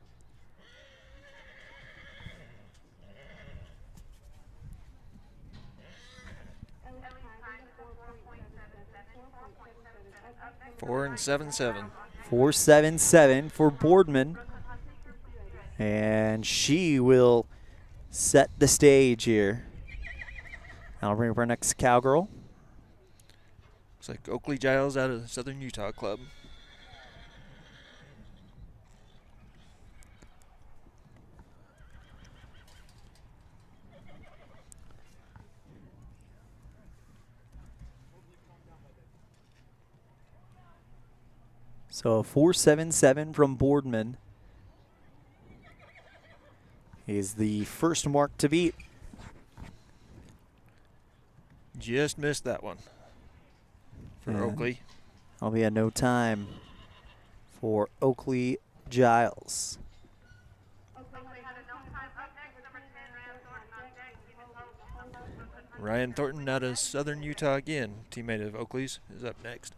Four and 7-7. 4.77 for Boardman. And she will set the stage here. I'll bring up our next cowgirl. Looks like Oakley Giles out of the Southern Utah Club. So a 4.77 from Boardman is the first mark to beat. Just missed that one for Oakley. I'll be at no time for Oakley Giles. Ryan Thornton out of Southern Utah again, teammate of Oakley's, is up next.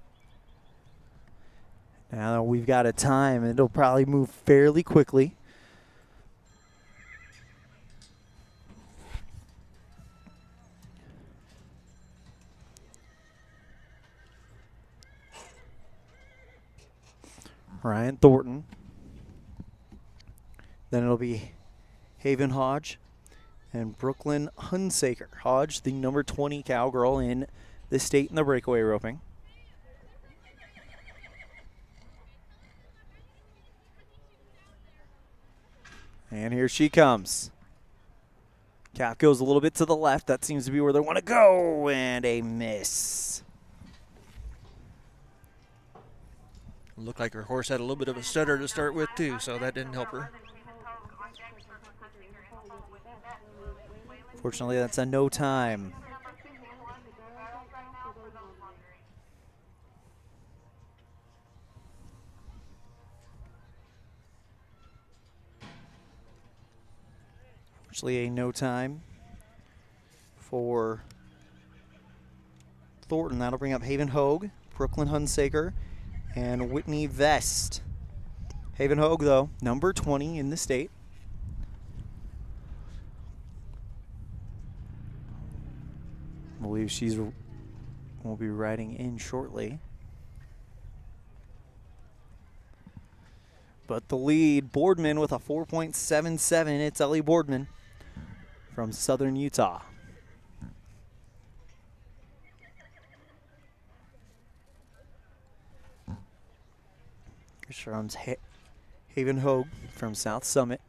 Now we've got a time, and it'll probably move fairly quickly. Ryan Thornton. Then it'll be Haven Hodge and Brooklyn Hunsaker. Hodge, the number 20 cowgirl in the state in the breakaway roping. And here she comes. Cap goes a little bit to the left. That seems to be where they want to go. And a miss. Looked like her horse had a little bit of a stutter to start with, too, so that didn't help her. Fortunately, that's a no time. Fortunately, a no time for Thornton. That'll bring up Haven Hogue, Brooklyn Hunsaker, and Whitney Vest. Haven Hogue, though, number 20 in the state. I believe she's will be riding in shortly. But the lead, Boardman with a 4.77. It's Ellie Boardman from Southern Utah. Here comes Haven Hogue from South Summit.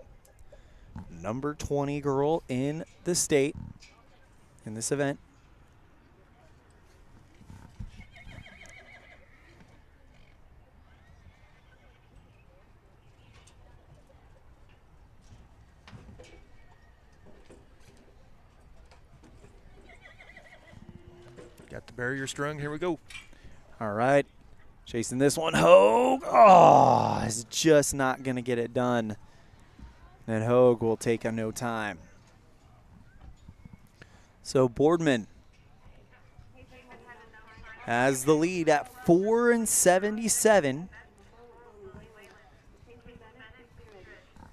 Number 20 girl in the state in this event. Got the barrier strung. Here we go. All right. Chasing this one. Hogue. Oh, is just not going to get it done. And Hogue will take a no time. So Boardman has the lead at 4.77.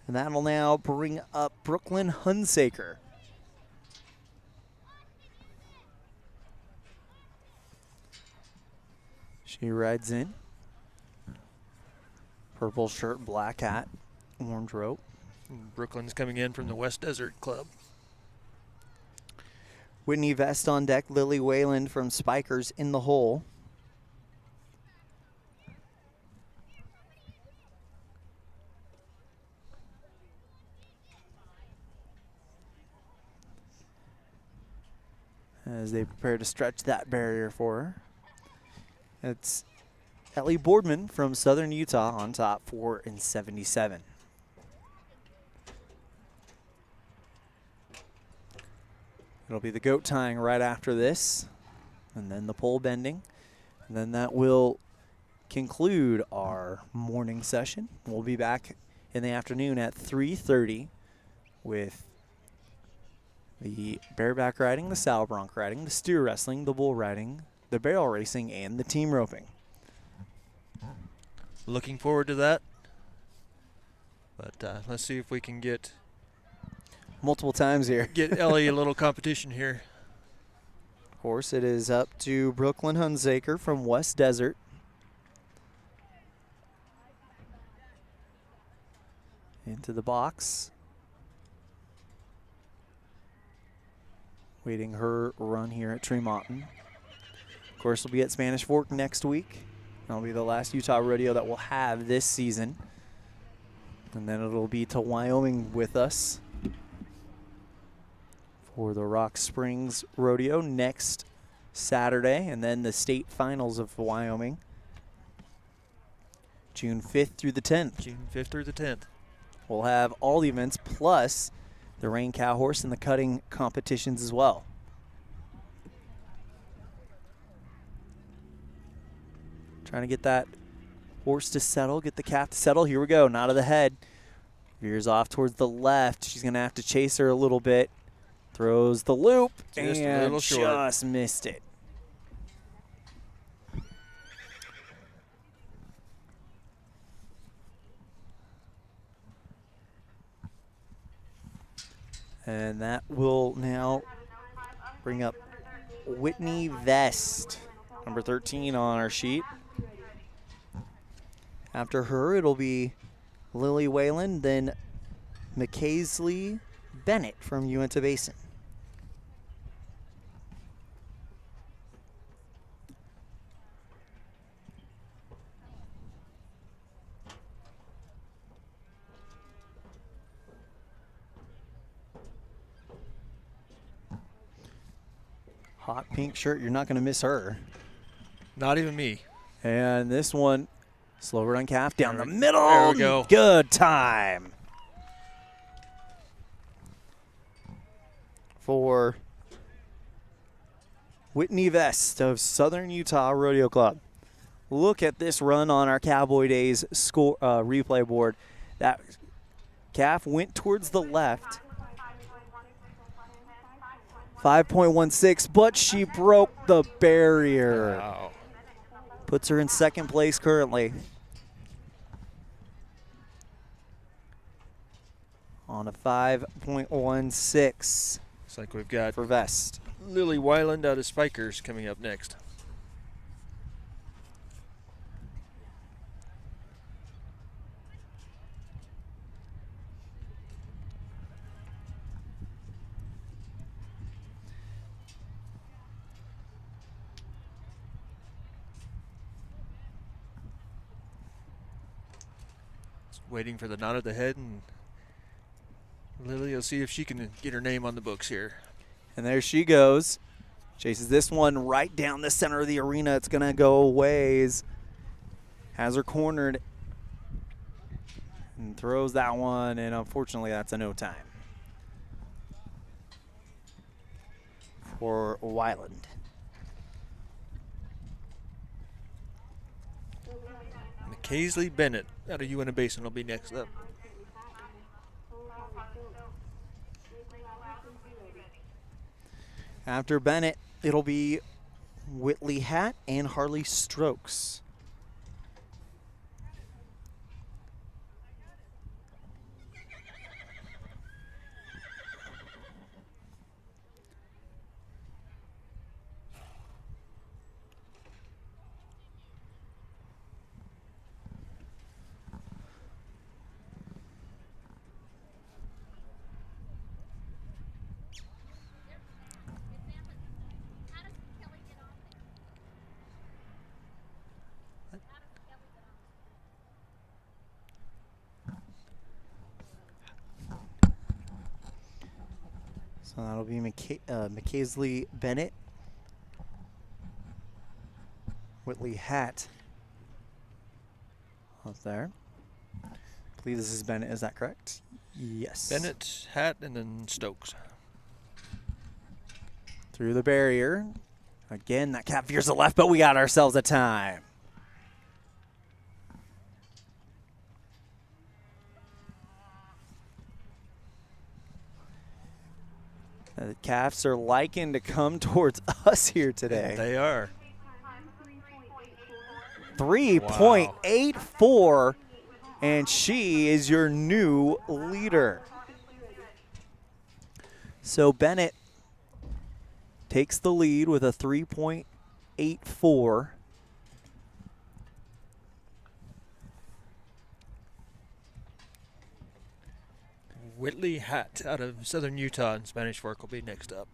And that'll now bring up Brooklyn Hunsaker. She rides in. Purple shirt, black hat, orange rope. Brooklyn's coming in from the West Desert Club. Whitney Vest on deck. Lily Wayland from Spikers in the hole. As they prepare to stretch that barrier for her. It's Ellie Boardman from Southern Utah on top, 4.77. It'll be the goat tying right after this, and then the pole bending. And then that will conclude our morning session. We'll be back in the afternoon at 3:30 with the bareback riding, the saddle bronc riding, the steer wrestling, the bull riding, the barrel racing, and the team roping. Looking forward to that. But let's see if we can get multiple times here. Get Ellie a little competition here. Of course, it is up to Brooklyn Hunsaker from West Desert. Into the box. Waiting her run here at Tremonton. Of course, we'll be at Spanish Fork next week. That'll be the last Utah rodeo that we'll have this season. And then it'll be to Wyoming with us for the Rock Springs Rodeo next Saturday. And then the state finals of Wyoming, June 5th through the 10th. June 5th through the 10th. We'll have all the events plus the rein cow horse and the cutting competitions as well. Trying to get that horse to settle, get the calf to settle. Here we go, nod of the head. Veers off towards the left. She's going to have to chase her a little bit. Throws the loop Just a and little short. just missed it. And that will now bring up Whitney Vest, number 13 on our sheet. After her, it'll be Lily Whalen, then McKaysley Bennett from Uinta Basin. Hot pink shirt, you're not going to miss her. Not even me. And this one, slower on calf, down the middle. There we go. Good time for Whitney Vest of Southern Utah Rodeo Club. Look at this run on our Cowboy Days score replay board. That calf went towards the left. 5.16, but she broke the barrier. Wow. Puts her in second place currently. On a 5.16 Looks like we've got for Vest. Lily Weiland out of Spikers coming up next. Waiting for the nod of the head, and Lily will see if she can get her name on the books here. And there she goes. Chases this one right down the center of the arena. It's going to go a ways. Has her cornered. And throws that one, and unfortunately that's a no time for Weiland. McKaysley Bennett out of Uinta Basin will be next up. After Bennett, it'll be Whitley Hatt and Harley Strokes. So that'll be McKaysley Bennett. Whitley Hatt up there. I believe this is Bennett, is that correct? Yes. Bennett, Hatt, and then Stokes. Through the barrier. Again, that cap veers to the left, but we got ourselves a time. The calves are liking to come towards us here today. They are. 3.84, and she is your new leader. So Bennett takes the lead with a 3.84. Whitley Hatt out of Southern Utah in Spanish Fork will be next up.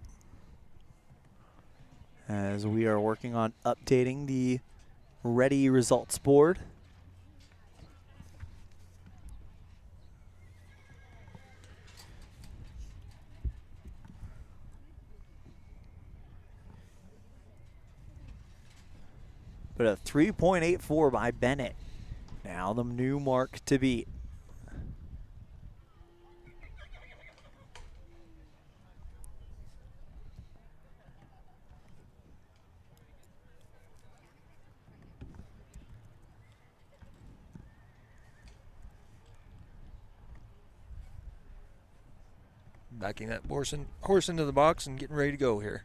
As we are working on updating the ready results board. But a 3.84 by Bennett. Now the new mark to beat. Backing that horse into the box and getting ready to go here.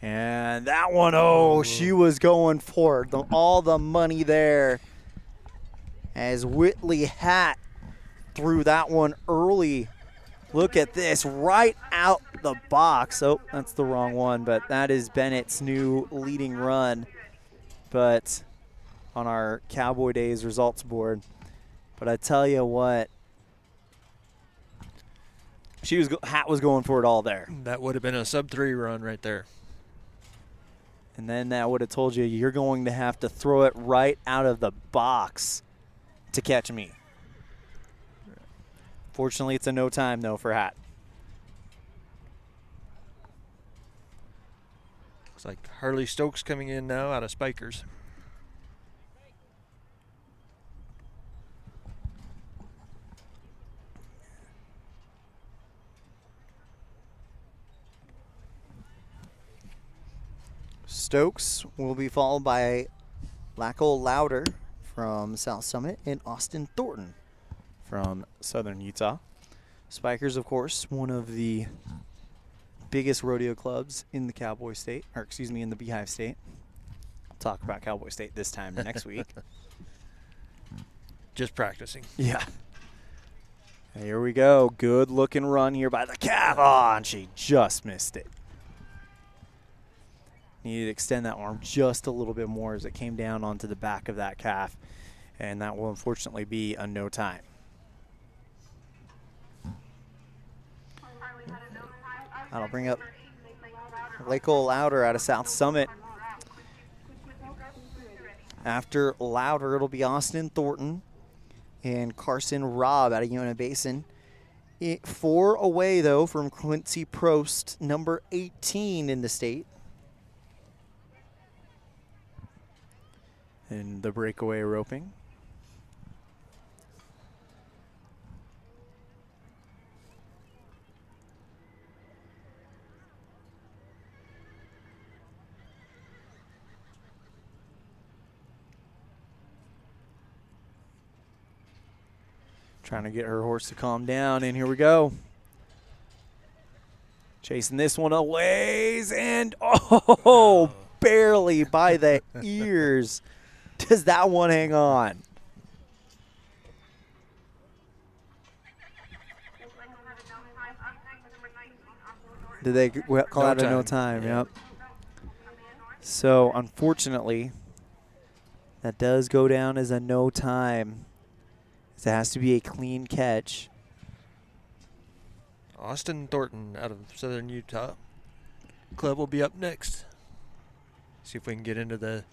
And that one, oh, she was going for it. All the money there as Whitley Hatt threw that one early. Look at this, right out the box. Oh, that's the wrong one, but that is Bennett's new leading run. But on our Cowboy Days results board. But I tell you what, Hatt was going for it all there. That would have been a sub-3 run right there. And then that would have told you you're going to have to throw it right out of the box to catch me. Fortunately, it's a no time, though, for Hatt. Looks like Harley Stokes coming in now out of Spikers. Stokes will be followed by Lackle Louder from South Summit and Austin Thornton from Southern Utah. Spikers, of course, one of the biggest rodeo clubs in the Cowboy State, or excuse me, in the Beehive State. I'll talk about Cowboy State this time next week. Just practicing. Yeah. Here we go. Good looking run here by the calf. Oh, and she just missed it. Needed to extend that arm just a little bit more as it came down onto the back of that calf. And that will unfortunately be a no time. That'll bring up Lackle Louder out of South Summit. After Louder, it'll be Austin Thornton and Carson Robb out of Uinta Basin. 4 away, though, from Quincy Prost, number 18 in the state. And the breakaway roping. Trying to get her horse to calm down, and here we go. Chasing this one a ways, and oh, barely by the ears. Does that one hang on? Did they call out a no time? Yeah. Yep. So, unfortunately, that does go down as a no time. It has to be a clean catch. Austin Thornton out of Southern Utah. Club will be up next. See if we can get into the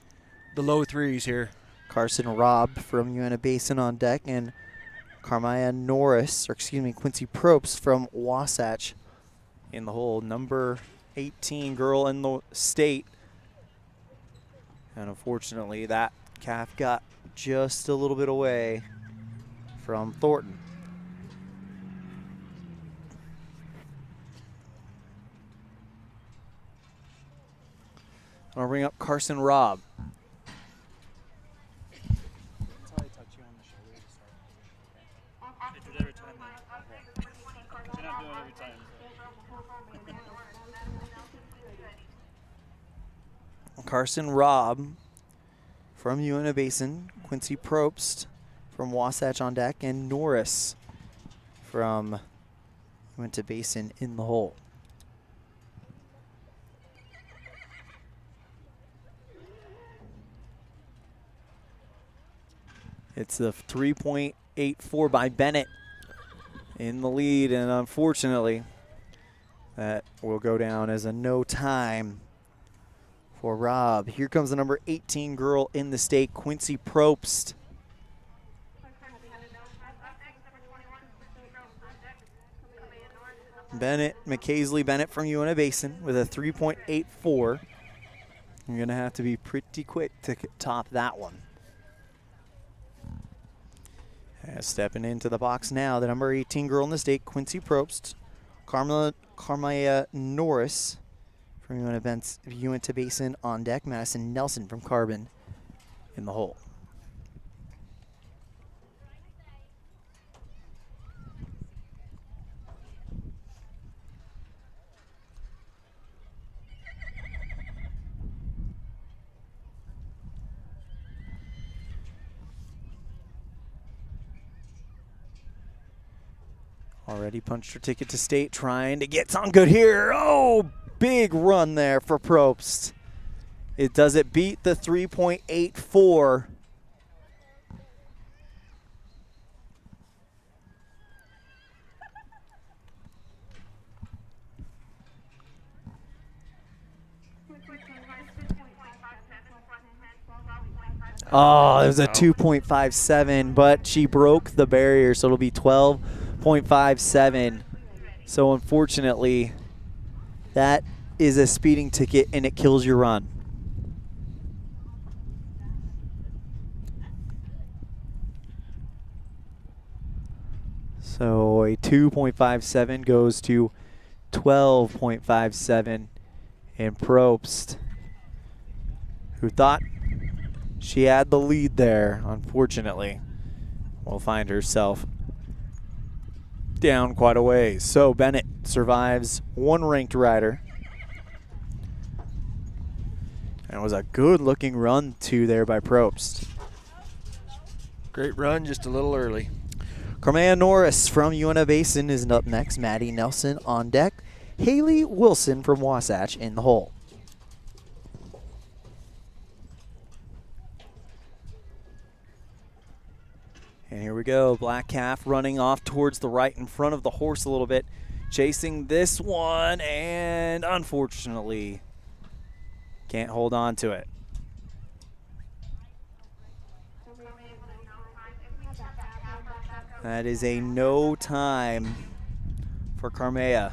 low 3s here. Carson Robb from Uinta Basin on deck, and Quincy Probst from Wasatch in the hole. Number 18 girl in the state. And unfortunately, that calf got just a little bit away from Thornton. I'll bring up Carson Robb. Carson Robb from Uinta Basin, Quincy Probst from Wasatch on deck, and Norris from Uinta Basin in the hole. It's the 3.84 by Bennett in the lead, and unfortunately, that will go down as a no time for Robb. Here comes the number 18 girl in the state, Quincy Probst. McKaisley Bennett from Uinta Basin with a 3.84. You're going to have to be pretty quick to top that one. Stepping into the box now, the number 18 girl in the state, Quincy Probst. Carmaya Norris from Uinta Basin on deck. Madison Nelson from Corbin in the hole. Already punched her ticket to state, trying to get something good here. Oh, big run there for Probst. Does it beat the 3.84? Oh, it was a 2.57, but she broke the barrier, so it'll be 12.57. So unfortunately, that is a speeding ticket, and it kills your run. So a 2.57 goes to 12.57, and Probst, who thought she had the lead there, unfortunately, will find herself down quite a ways. So Bennett survives one ranked rider. And it was a good looking run too there by Probst. Great run, just a little early. Carmea Norris from UNF Basin is up next. Maddie Nelson on deck. Haley Wilson from Wasatch in the hole. And here we go, Black Calf running off towards the right in front of the horse a little bit. Chasing this one, and unfortunately can't hold on to it. That is a no time for Carmea.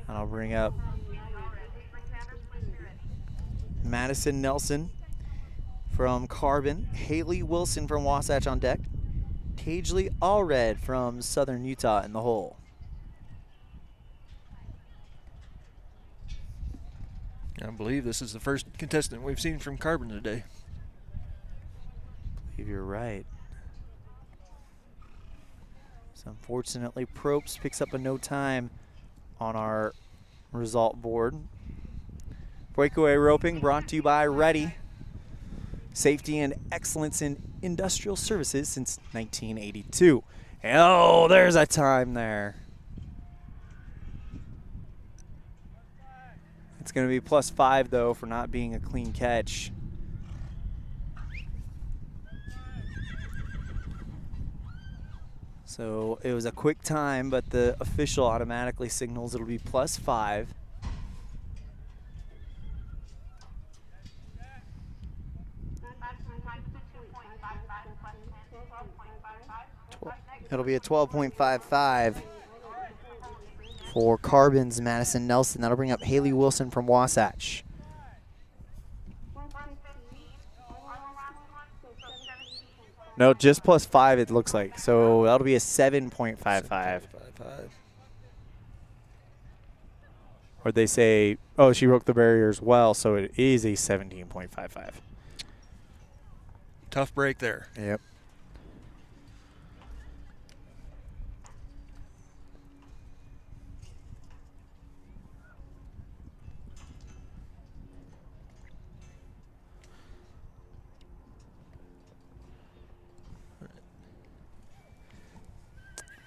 And I'll bring up Madison Nelson from Corbin, Haley Wilson from Wasatch on deck, Tagely Allred from Southern Utah in the hole. I believe this is the first contestant we've seen from Corbin today. I believe you're right. So unfortunately, Probst picks up a no time on our result board. Breakaway roping brought to you by Ready. Safety and excellence in industrial services since 1982. Oh, there's a time there. It's going to be +5, though, for not being a clean catch. So it was a quick time, but the official automatically signals it'll be +5. It'll be a 12.55 for Corbin's Madison Nelson. That'll bring up Haley Wilson from Wasatch. No, just +5 it looks like. So that'll be a 7.55. Or they say, oh, she broke the barrier as well, so it is a 17.55. Tough break there. Yep.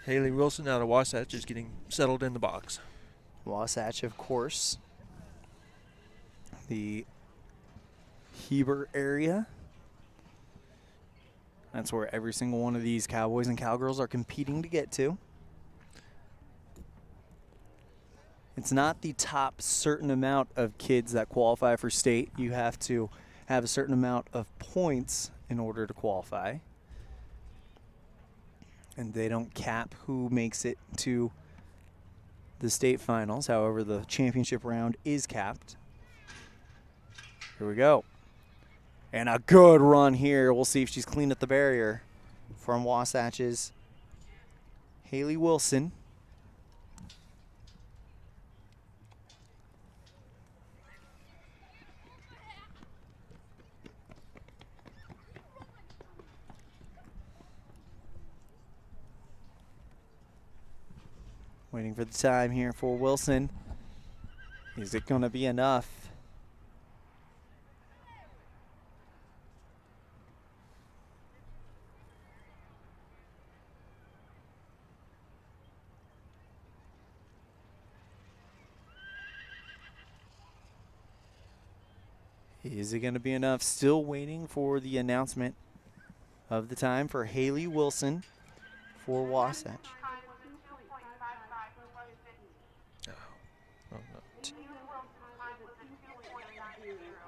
Haley Wilson out of Wasatch is getting settled in the box. Wasatch, of course. The Heber area. That's where every single one of these cowboys and cowgirls are competing to get to. It's not the top certain amount of kids that qualify for state. You have to have a certain amount of points in order to qualify. And they don't cap who makes it to the state finals. However, the championship round is capped. Here we go. And a good run here. We'll see if she's clean at the barrier from Wasatch's Haley Wilson. Waiting for the time here for Wilson. Is it going to be enough? Is it going to be enough? Still waiting for the announcement of the time for Haley Wilson for Wasatch.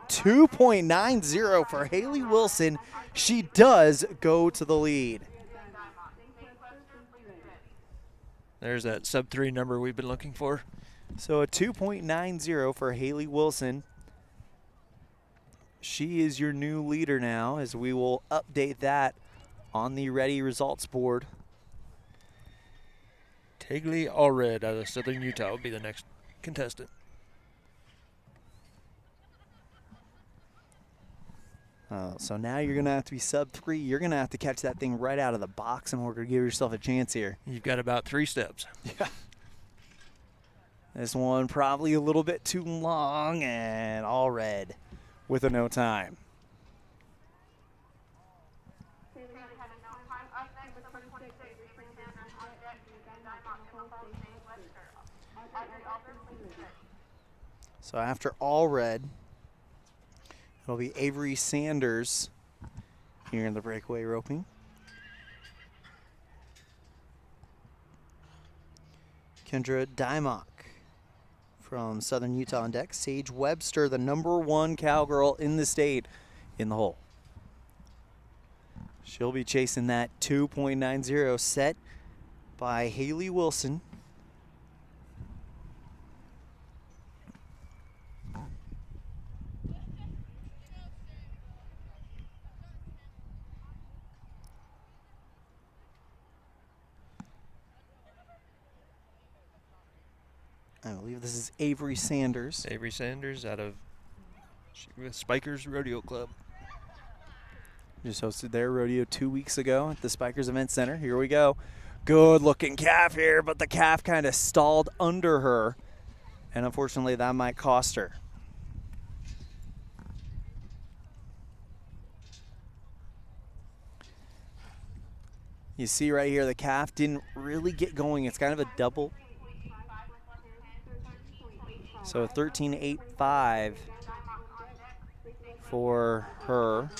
2.90 for Haley Wilson. She does go to the lead. There's that sub-3 number we've been looking for. So a 2.90 for Haley Wilson. She is your new leader now, as we will update that on the ready results board. Tagley Allred out of Southern Utah will be the next contestant. So now you're going to have to be sub-3. You're going to have to catch that thing right out of the box in order to give yourself a chance here. You've got about 3 steps. Yeah. This one probably a little bit too long, and all red with a no time. So after all red, it'll be Avery Sanders here in the breakaway roping. Kendra Dymock from Southern Utah on deck. Sage Webster, the #1 cowgirl in the state, in the hole. She'll be chasing that 2.90 set by Haley Wilson. I believe this is Avery Sanders. Avery Sanders out of Spikers Rodeo Club. Just hosted their rodeo 2 weeks ago at the Spikers Event Center. Here we go. Good looking calf here, but the calf kind of stalled under her. And unfortunately, that might cost her. You see right here, the calf didn't really get going. It's kind of a double. So 13.85 for her.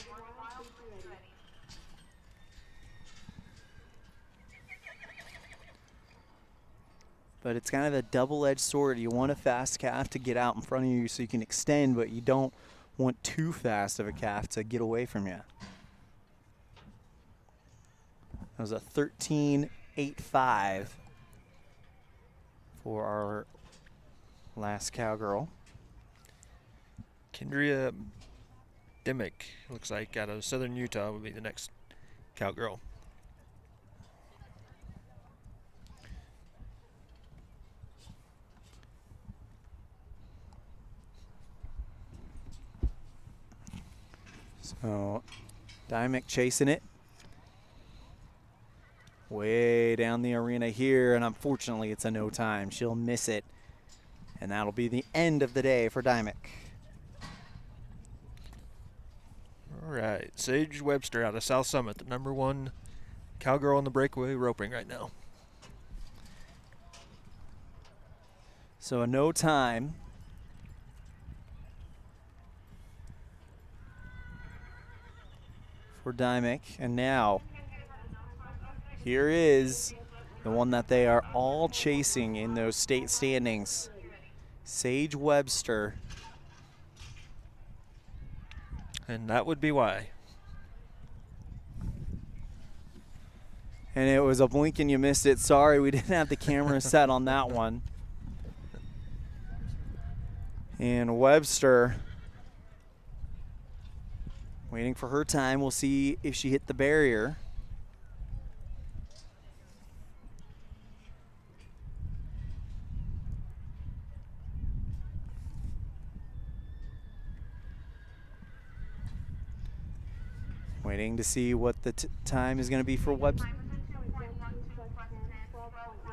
But it's kind of a double-edged sword. You want a fast calf to get out in front of you so you can extend, but you don't want too fast of a calf to get away from you. That was a 13.85 for our last cowgirl. Kendria Dimmick, looks like, out of Southern Utah, will be the next cowgirl. So, Dymick chasing it. Way down the arena here, and unfortunately it's a no time. She'll miss it. And that'll be the end of the day for Dymick. All right, Sage Webster out of South Summit, the #1 cowgirl on the breakaway roping right now. So a no time. For Dymick. And now, here is the one that they are all chasing in those state standings. Sage Webster. And that would be why. And it was a blink and you missed it. Sorry, we didn't have the camera set on that one. And Webster waiting for her time. We'll see if she hit the barrier. Waiting to see what the time is going to be for Webster.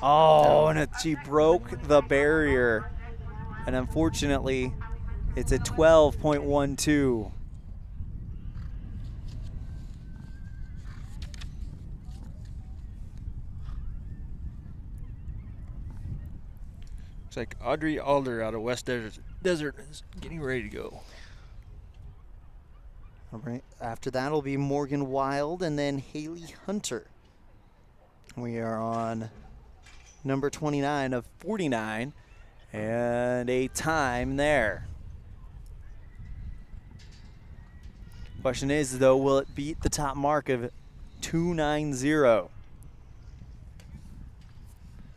Oh, and she broke the barrier. And unfortunately, it's a 12.12. Looks like Audrey Alder out of West Desert is getting ready to go. All right. After that will be Morgan Wild and then Haley Hunter. We are on Number 29 of 49, and a time there. Question is, though, will it beat the top mark of 290?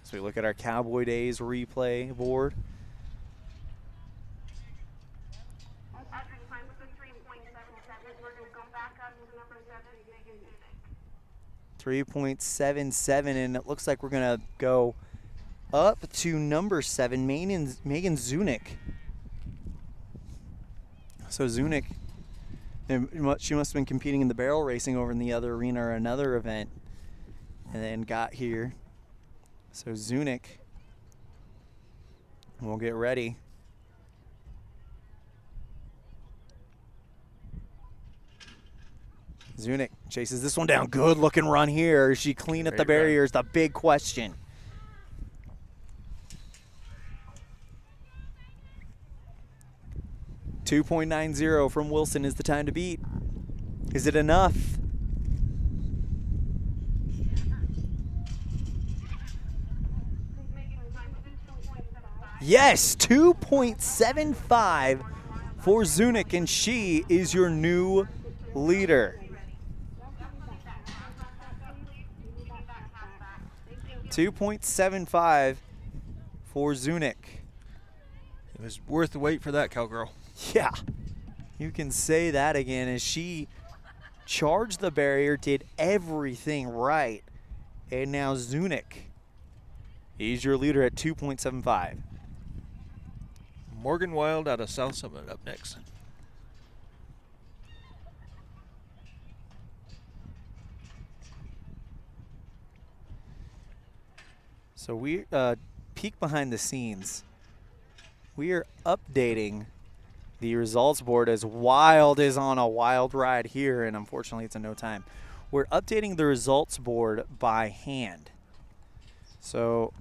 So we look at our Cowboy Days replay board. 3.77, and it looks like we're going to go up to number 7, Megan Zunick. So Zunick, she must have been competing in the barrel racing over in the other arena or another event, and then got here. So Zunick, we'll get ready. Zunick chases this one down. Good looking run here. Is she clean at the barrier is the big question. .290 from Wilson is the time to beat. Is it enough? Yes, 2.75 for Zunick, and she is your new leader. 2.75 for Zunick. It was worth the wait for that, cowgirl. Yeah, you can say that again, as she charged the barrier, did everything right, and now Zunick is your leader at 2.75. Morgan Wild out of South Summit up next. So we peek behind the scenes. We are updating the results board as Wild is on a wild ride here, and unfortunately it's a no time. We're updating the results board by hand. So,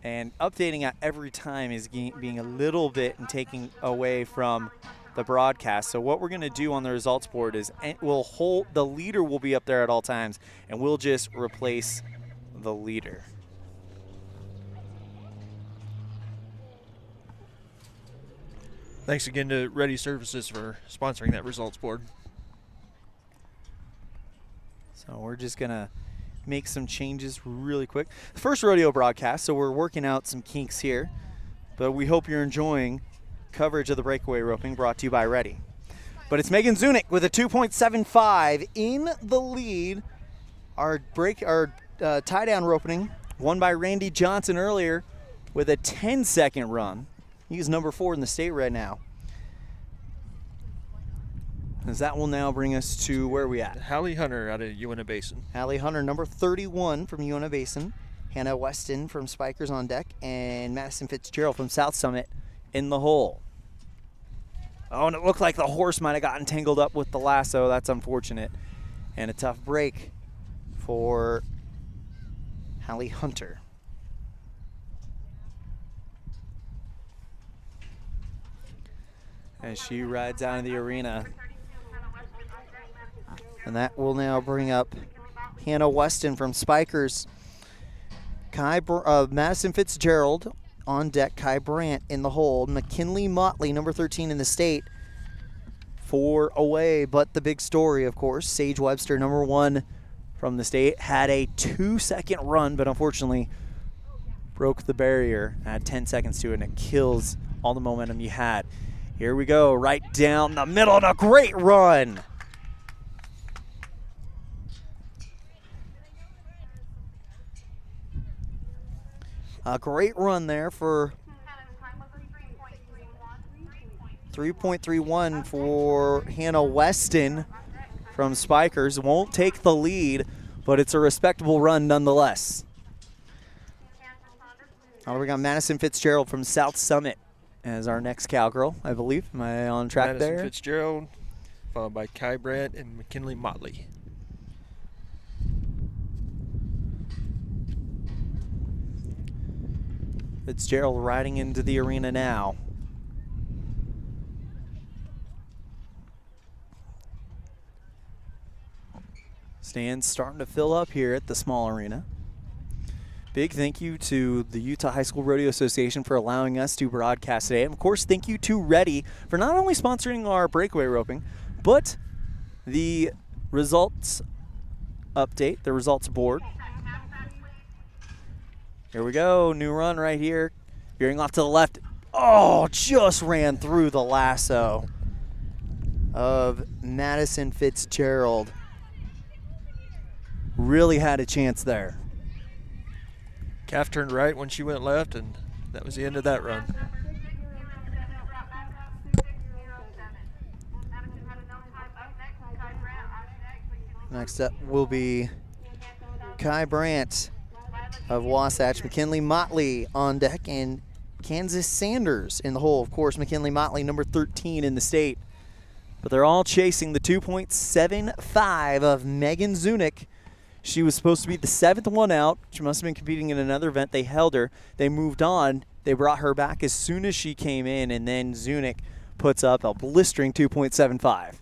and updating at every time is being a little bit and taking away from the broadcast. So what we're going to do on the results board is the leader will be up there at all times, and we'll just replace the leader. Thanks again to Ready Services for sponsoring that results board. So we're just going to make some changes really quick. The first rodeo broadcast, so we're working out some kinks here, but we hope you're enjoying coverage of the breakaway roping brought to you by Ready. But it's Megan Zunick with a 2.75 in the lead. Our tie-down roping won by Randy Johnson earlier with a 10-second run. He's number 4 in the state right now. As that will now bring us to where are we at? Hallie Hunter out of Uinta Basin. Hallie Hunter, number 31 from Uinta Basin. Hannah Weston from Spikers on deck. And Madison Fitzgerald from South Summit in the hole. Oh, and it looked like the horse might have gotten tangled up with the lasso. That's unfortunate. And a tough break for Hallie Hunter. As she rides out of the arena. And that will now bring up Hannah Weston from Spikers. Madison Fitzgerald on deck. Kai Brandt in the hole. McKinley Motley, number 13 in the state, 4 away. But the big story, of course, Sage Webster, number 1 from the state, had a 2-second run, but unfortunately broke the barrier. Had 10 seconds to it, and it kills all the momentum you had. Here we go, right down the middle, and a great run. A great run there for 3.31 for Hannah Weston from Spikers. Won't take the lead, but it's a respectable run nonetheless. We got Madison Fitzgerald from South Summit as our next cowgirl, I believe. Am I on track Madison there? Fitzgerald, followed by Kai Brandt and McKinley Motley. Fitzgerald riding into the arena now. Stands starting to fill up here at the small arena. Big thank you to the Utah High School Rodeo Association for allowing us to broadcast today. And of course, thank you to Ready for not only sponsoring our breakaway roping, but the results update, the results board. Here we go, new run right here. Veering off to the left. Oh, just ran through the lasso of Madison Fitzgerald. Really had a chance there. Calf turned right when she went left, and that was the end of that run. Next up will be Kai Brandt of Wasatch, McKinley Motley on deck, and Kansas Sanders in the hole. Of course, McKinley Motley, number 13 in the state. But they're all chasing the 2.75 of Megan Zunick. She was supposed to be the 7th one out. She must have been competing in another event. They held her. They moved on. They brought her back as soon as she came in, and then Zunick puts up a blistering 2.75.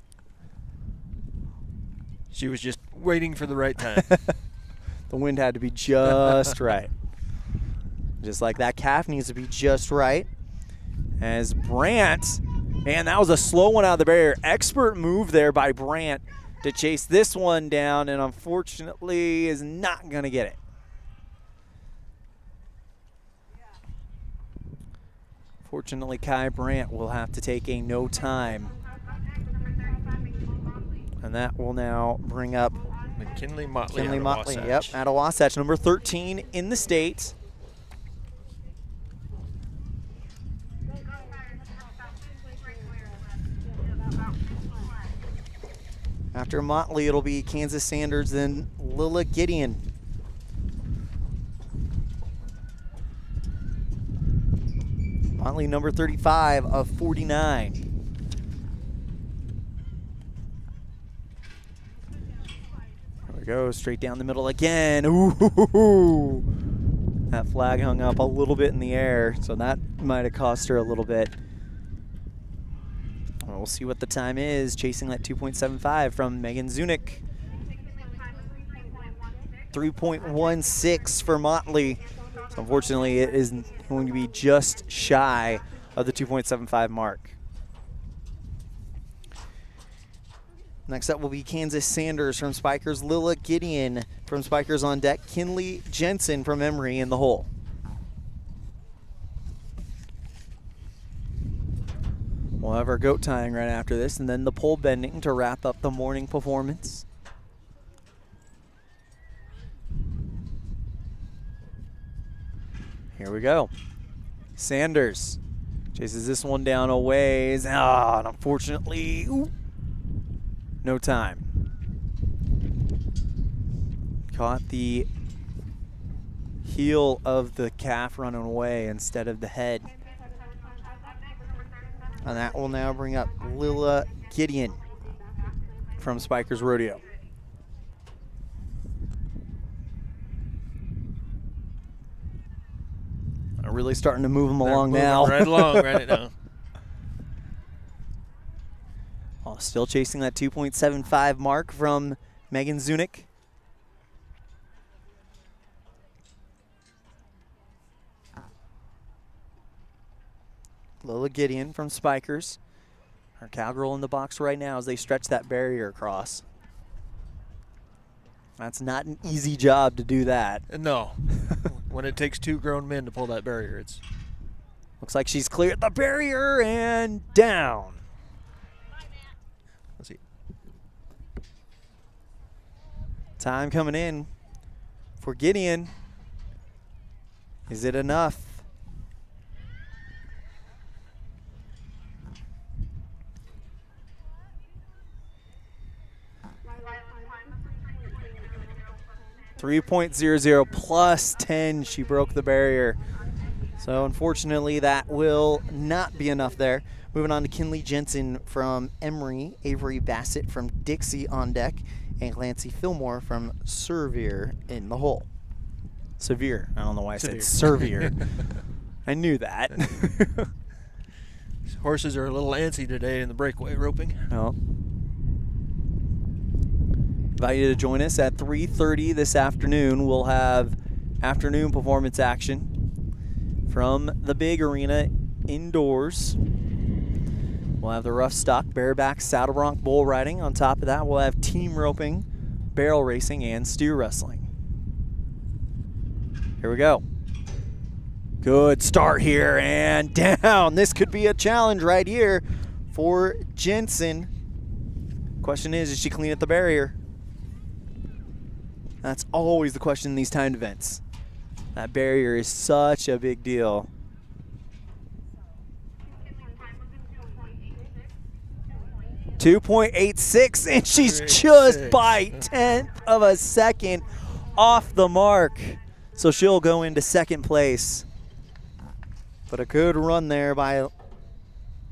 She was just waiting for the right time. The wind had to be just right. Just like that calf needs to be just right. As Brandt, man, that was a slow one out of the barrier. Expert move there by Brandt to chase this one down, and unfortunately is not going to get it. Fortunately, Kai Brandt will have to take a no time. And that will now bring up McKinley Motley. Yep, out of Wasatch, number 13 in the state. After Motley, it'll be Kansas Sanders, then Lilla Gideon. Motley, number 35 of 49. There we go, straight down the middle again. Ooh, that flag hung up a little bit in the air, so that might have cost her a little bit. We'll see what the time is, chasing that 2.75 from Megan Zunick. 3.16 for Motley. So unfortunately, it is going to be just shy of the 2.75 mark. Next up will be Kansas Sanders from Spikers, Lilla Gideon from Spikers on deck, Kinley Jensen from Emory in the hole. We'll have our goat tying right after this, and then the pole bending to wrap up the morning performance. Here we go. Sanders chases this one down a ways. Ah, and unfortunately, no time. Caught the heel of the calf running away instead of the head. And that will now bring up Lilla Gideon from Spikers Rodeo. Really starting to move them along now. Right along right now. Oh, still chasing that 2.75 mark from Megan Zunick. Lilla Gideon from Spikers. Our cowgirl in the box right now as they stretch that barrier across. That's not an easy job to do that. No. When it takes two grown men to pull that barrier, it's... Looks like she's cleared the barrier and down. Let's see. Time coming in for Gideon. Is it enough? .00 plus 10. She broke the barrier. So unfortunately, that will not be enough there. Moving on to Kinley Jensen from Emory, Avery Bassett from Dixie on deck, and Clancy Fillmore from Sevier in the hole. Sevier. I don't know why I said Sevier. I knew that. Horses are a little antsy today in the breakaway roping. Well, invite you to join us at 3:30 this afternoon. We'll have afternoon performance action from the big arena indoors. We'll have the rough stock, bareback, saddle bronc, bull riding. On top of that, we'll have team roping, barrel racing, and steer wrestling. Here we go. Good start here and down. This could be a challenge right here for Jensen. Question is she clean at the barrier? That's always the question in these timed events. That barrier is such a big deal. .86, and she's just by 1/10 of a second off the mark. So she'll go into second place. But a good run there by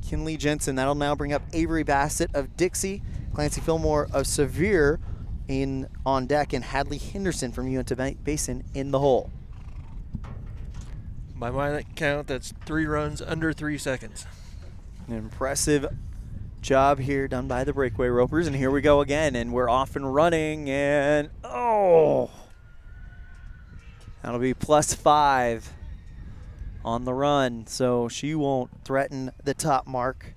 Kinley Jensen. That'll now bring up Avery Bassett of Dixie, Clancy Fillmore of Sevier on deck, and Hadley Henderson from Uinta Basin in the hole. By my count, that's 3 runs under 3 seconds. An impressive job here done by the Breakaway ropers, and here we go again, and we're off and running, and oh, that'll be +5 on the run, so she won't threaten the top mark.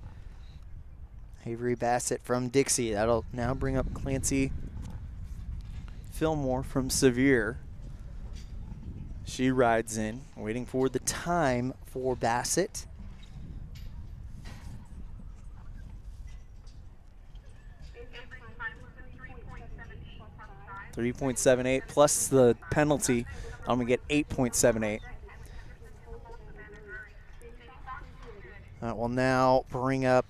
Avery Bassett from Dixie. That'll now bring up Clancy Fillmore from Sevier. She rides in, waiting for the time for Bassett. .378 plus the penalty. I'm gonna get 8.78. That will now bring up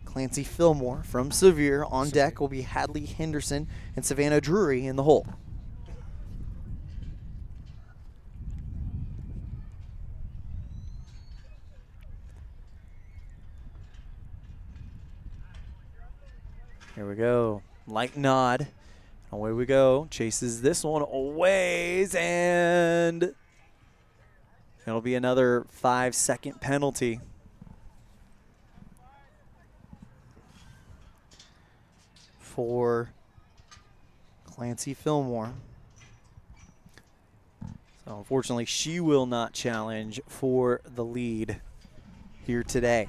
Clancy Fillmore from Sevier. On deck will be Hadley Henderson and Savannah Drury in the hole. Here we go. Light nod. Away we go. Chases this one a ways, and it'll be another 5-second penalty. For Clancy Fillmore. So unfortunately, she will not challenge for the lead here today.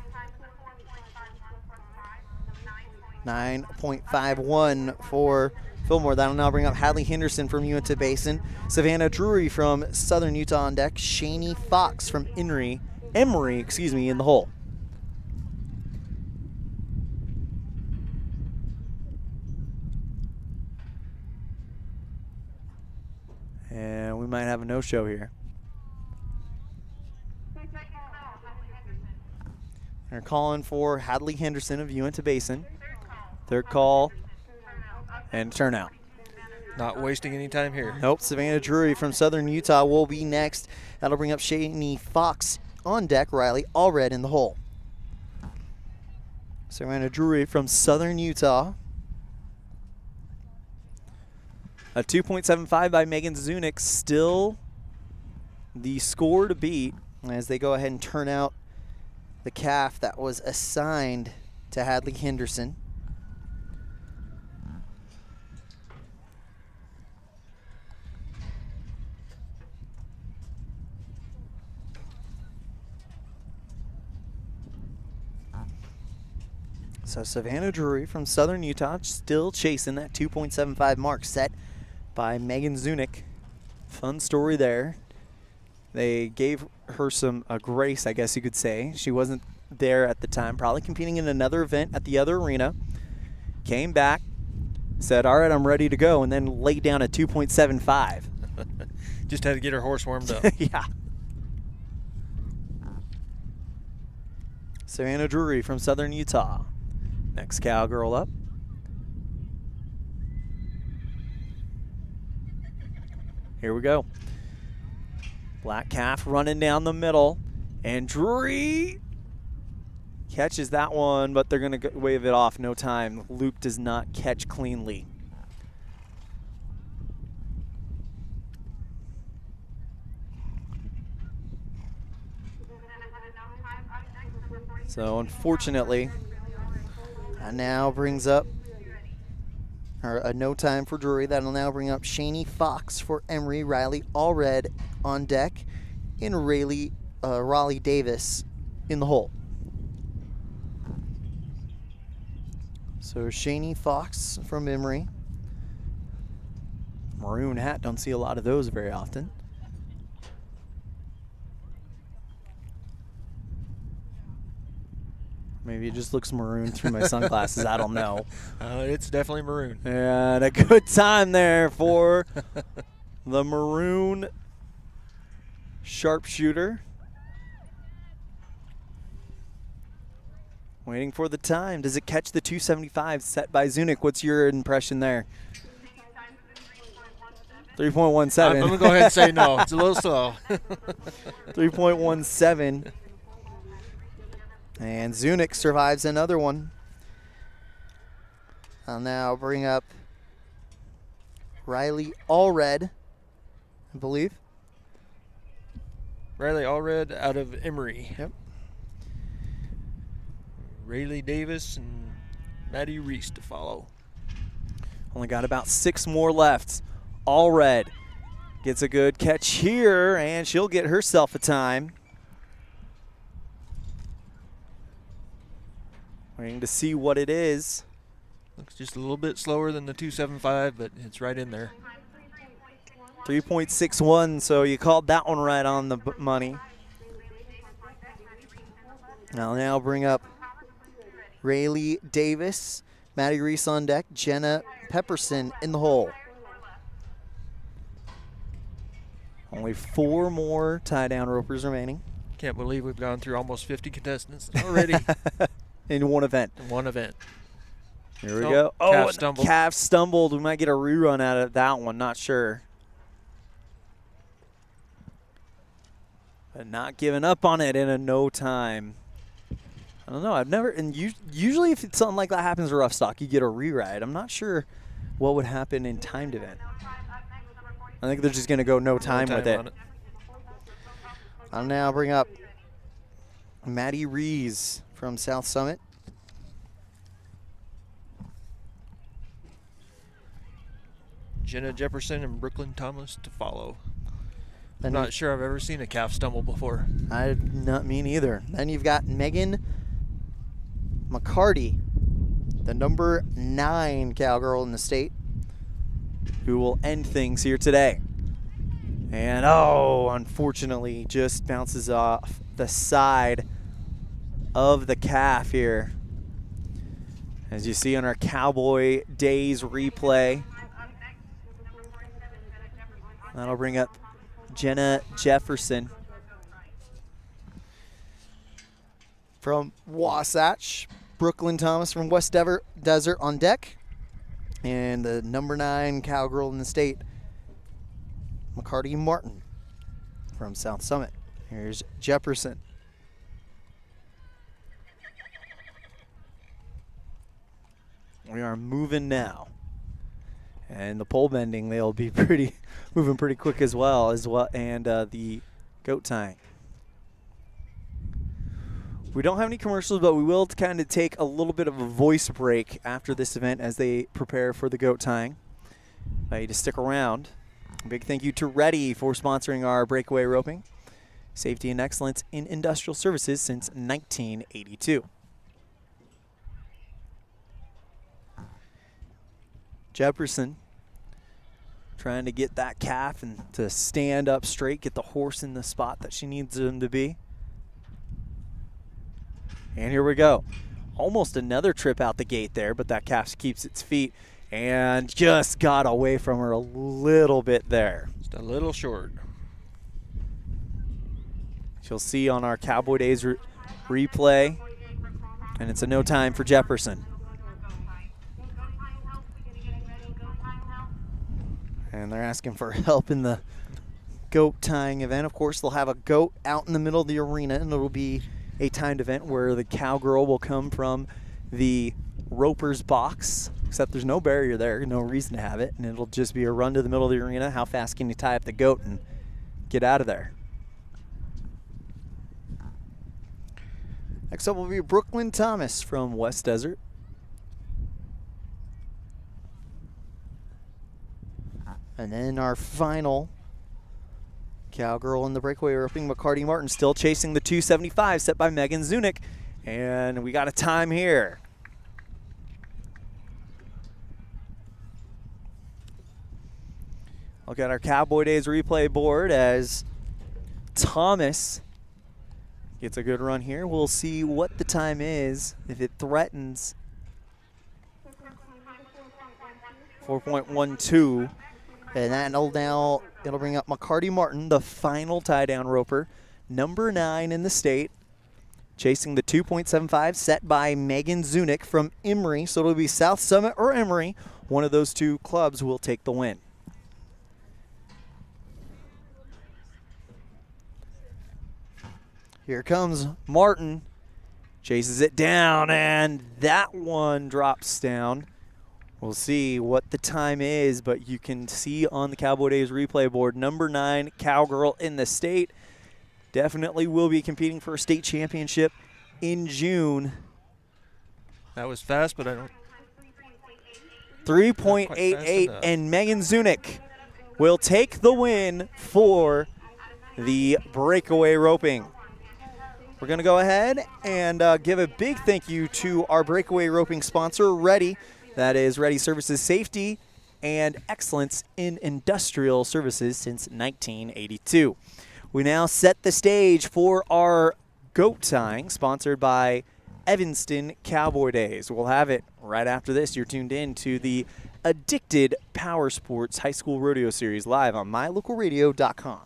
9.51 for Fillmore. That'll now bring up Hadley Henderson from Uinta Basin, Savannah Drury from Southern Utah on deck, Shani Fox from Emory, in the hole. And we might have a no-show here. They're calling for Hadley Henderson of Uinta Basin. Third call and turnout. Not wasting any time here. Nope, Savannah Drury from Southern Utah will be next. That'll bring up Shani Fox on deck, Riley Allred in the hole. Savannah Drury from Southern Utah. A 2.75 by Megan Zunick, still the score to beat as they go ahead and turn out the calf that was assigned to Hadley Henderson. So Savannah Drury from Southern Utah still chasing that 2.75 mark set by Megan Zunick. Fun story there. They gave her a grace, I guess you could say. She wasn't there at the time, probably competing in another event at the other arena. Came back, said, all right, I'm ready to go, and then laid down a 2.75. Just had to get her horse warmed up. Yeah. Savannah Drury from Southern Utah. Next cowgirl up. Here we go. Black calf running down the middle. And Drury catches that one, but they're going to wave it off. No time. Luke does not catch cleanly. So unfortunately, that now brings up or a no time for Drury. That'll now bring up Shaney Fox for Emory, Riley Allred on deck, and Raleigh Davis in the hole. So Shaney Fox from Emory. Maroon hat, don't see a lot of those very often. Maybe it just looks maroon through my sunglasses. I don't know. It's definitely maroon. And a good time there for the maroon sharpshooter. Waiting for the time. Does it catch the 275 set by Zunic? What's your impression there? 3.17. I'm going to go ahead and say no. It's a little slow. 3.17. And Zunic survives another one. I'll now bring up Riley Allred, I believe. Riley Allred out of Emory. Yep. Rayleigh Davis and Maddie Reese to follow. Only got about 6 more left. Allred gets a good catch here, and she'll get herself a time. Waiting to see what it is. Looks just a little bit slower than the 275, but it's right in there. 3.61, so you called that one right on the money. I'll now bring up Rayleigh Davis, Maddie Reese on deck, Jenna Pepperson in the hole. Only 4 more tie-down ropers remaining. Can't believe we've gone through almost 50 contestants already. In one event. In one event. Here we go. Oh, calf stumbled. Calf stumbled. We might get a rerun out of that one. Not sure. But not giving up on it in a no time. I don't know. I've never, and usually if something like that happens to rough stock, you get a reride. I'm not sure what would happen in timed event. I think they're just going to go no time with it. I'll now bring up Maddie Reese from South Summit. Jenna Jefferson and Brooklyn Thomas to follow. Then I'm not sure I've ever seen a calf stumble before. Not me neither. Then you've got Megan McCarty, the number 9 cowgirl in the state, who will end things here today. And unfortunately, just bounces off the side of the calf here. As you see on our Cowboy Days replay. That'll bring up Jenna Jefferson. From Wasatch, Brooklyn Thomas from West Desert on deck. And the number 9 cowgirl in the state, McCarty Martin from South Summit. Here's Jefferson. We are moving now. And the pole bending, they'll be moving pretty quick as well, and the goat tying. We don't have any commercials, but we will kind of take a little bit of a voice break after this event as they prepare for the goat tying. Invite you to stick around. A big thank you to Ready for sponsoring our breakaway roping. Safety and excellence in industrial services since 1982. Jefferson trying to get that calf and to stand up straight, get the horse in the spot that she needs him to be. And here we go. Almost another trip out the gate there, but that calf keeps its feet and just got away from her a little bit there. Just a little short. You'll see on our Cowboy Days replay, and it's a no time for Jefferson. And they're asking for help in the goat tying event. Of course, they'll have a goat out in the middle of the arena, and it'll be a timed event where the cowgirl will come from the roper's box, except there's no barrier there, no reason to have it, and it'll just be a run to the middle of the arena. How fast can you tie up the goat and get out of there? Next up will be Brooklyn Thomas from West Desert. And then our final cowgirl in the breakaway roping, McCarty Martin, Still chasing the 275 set by Megan Zunick. And we got a time here. Look at our Cowboy Days replay board as Thomas gets a good run here. We'll see what the time is, if it threatens 4.12. And that'll it'll bring up McCarty Martin, the final tie-down roper, number 9 in the state, chasing the 2.75 set by Megan Zunick from Emory. So it'll be South Summit or Emory. One of those two clubs will take the win. Here comes Martin, chases it down, and that one drops down. We'll see what the time is, but you can see on the Cowboy Days replay board, number 9 cowgirl in the state. Definitely will be competing for a state championship in June. That was fast, but I don't. 3.88, and Megan Zunick will take the win for the breakaway roping. We're going to go ahead and give a big thank you to our breakaway roping sponsor, Ready. That is Ready Services, safety and excellence in industrial services since 1982. We now set the stage for our goat tying, sponsored by Evanston Cowboy Days. We'll have it right after this. You're tuned in to the Addicted Power Sports High School Rodeo Series live on mylocalradio.com.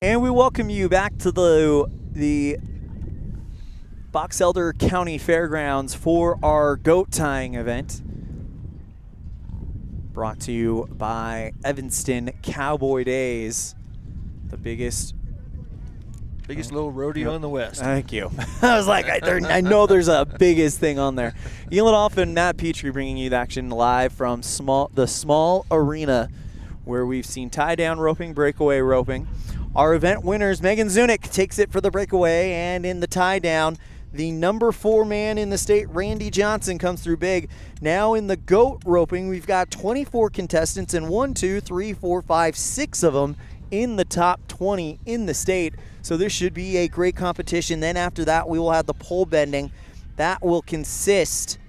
And we welcome you back to the Box Elder County Fairgrounds for our goat tying event. Brought to you by Evanston Cowboy Days, the biggest little rodeo in the West. Thank you. I was like, I know there's a biggest thing on there. Elan Olliff and Matt Petrie bringing you the action live from the small arena where we've seen tie-down roping, breakaway roping. Our event winners, Megan Zunick takes it for the breakaway, and in the tie-down, the number 4 man in the state, Randy Johnson, comes through big. Now in the goat roping, we've got 24 contestants, and 6 of them in the top 20 in the state. So this should be a great competition. Then after that, we will have the pole bending. That will consist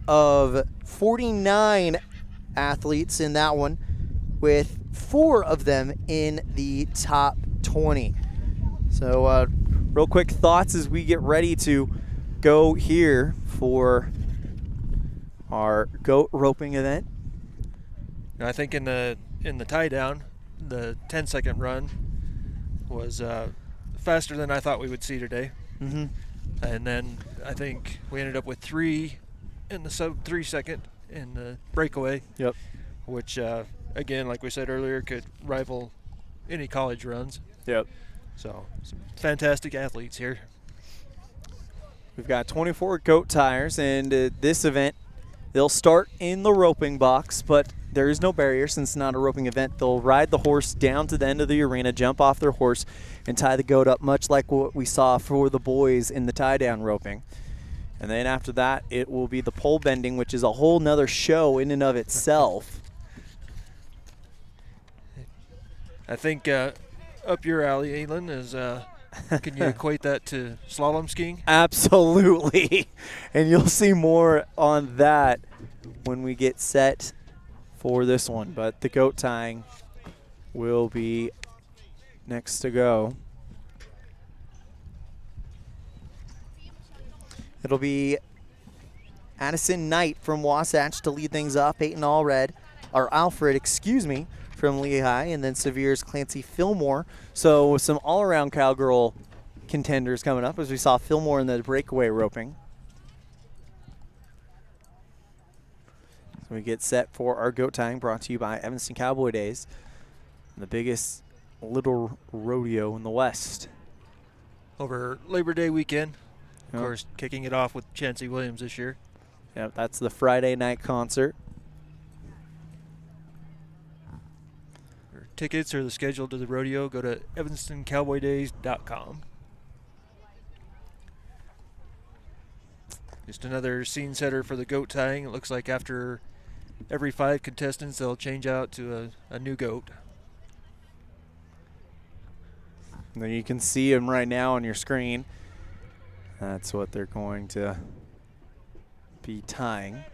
of 49 athletes in that one, with 4 of them in the top 20. So real quick thoughts as we get ready to go here for our goat roping event. I think in the tie down, the 10-second run was faster than I thought we would see today. Mm-hmm. And then I think we ended up with 3 in the sub-3 second in the breakaway. Yep. Which, again, like we said earlier, could rival any college runs. Yep. So, some fantastic athletes here. We've got 24 goat tires, and this event, they'll start in the roping box, but there is no barrier since it's not a roping event. They'll ride the horse down to the end of the arena, jump off their horse, and tie the goat up, much like what we saw for the boys in the tie-down roping. And then after that, it will be the pole bending, which is a whole nother show in and of itself. I think up your alley, Elan, is can you equate that to slalom skiing? Absolutely. And you'll see more on that when we get set for this one. But the goat tying will be next to go. It'll be Addison Knight from Wasatch to lead things off. Peyton Alfred, from Lehigh, and then Severe's Clancy Fillmore. So some all-around cowgirl contenders coming up, as we saw Fillmore in the breakaway roping. So we get set for our goat tying, brought to you by Evanston Cowboy Days, the biggest little rodeo in the West. Over Labor Day weekend. Of Yep. course, kicking it off with Chancey Williams this year. Yep, that's the Friday night concert. For tickets or the schedule to the rodeo, go to evanstoncowboydays.com. Just another scene setter for the goat tying. It looks like after every 5 contestants, they'll change out to a new goat. And then you can see them right now on your screen. That's what they're going to be tying.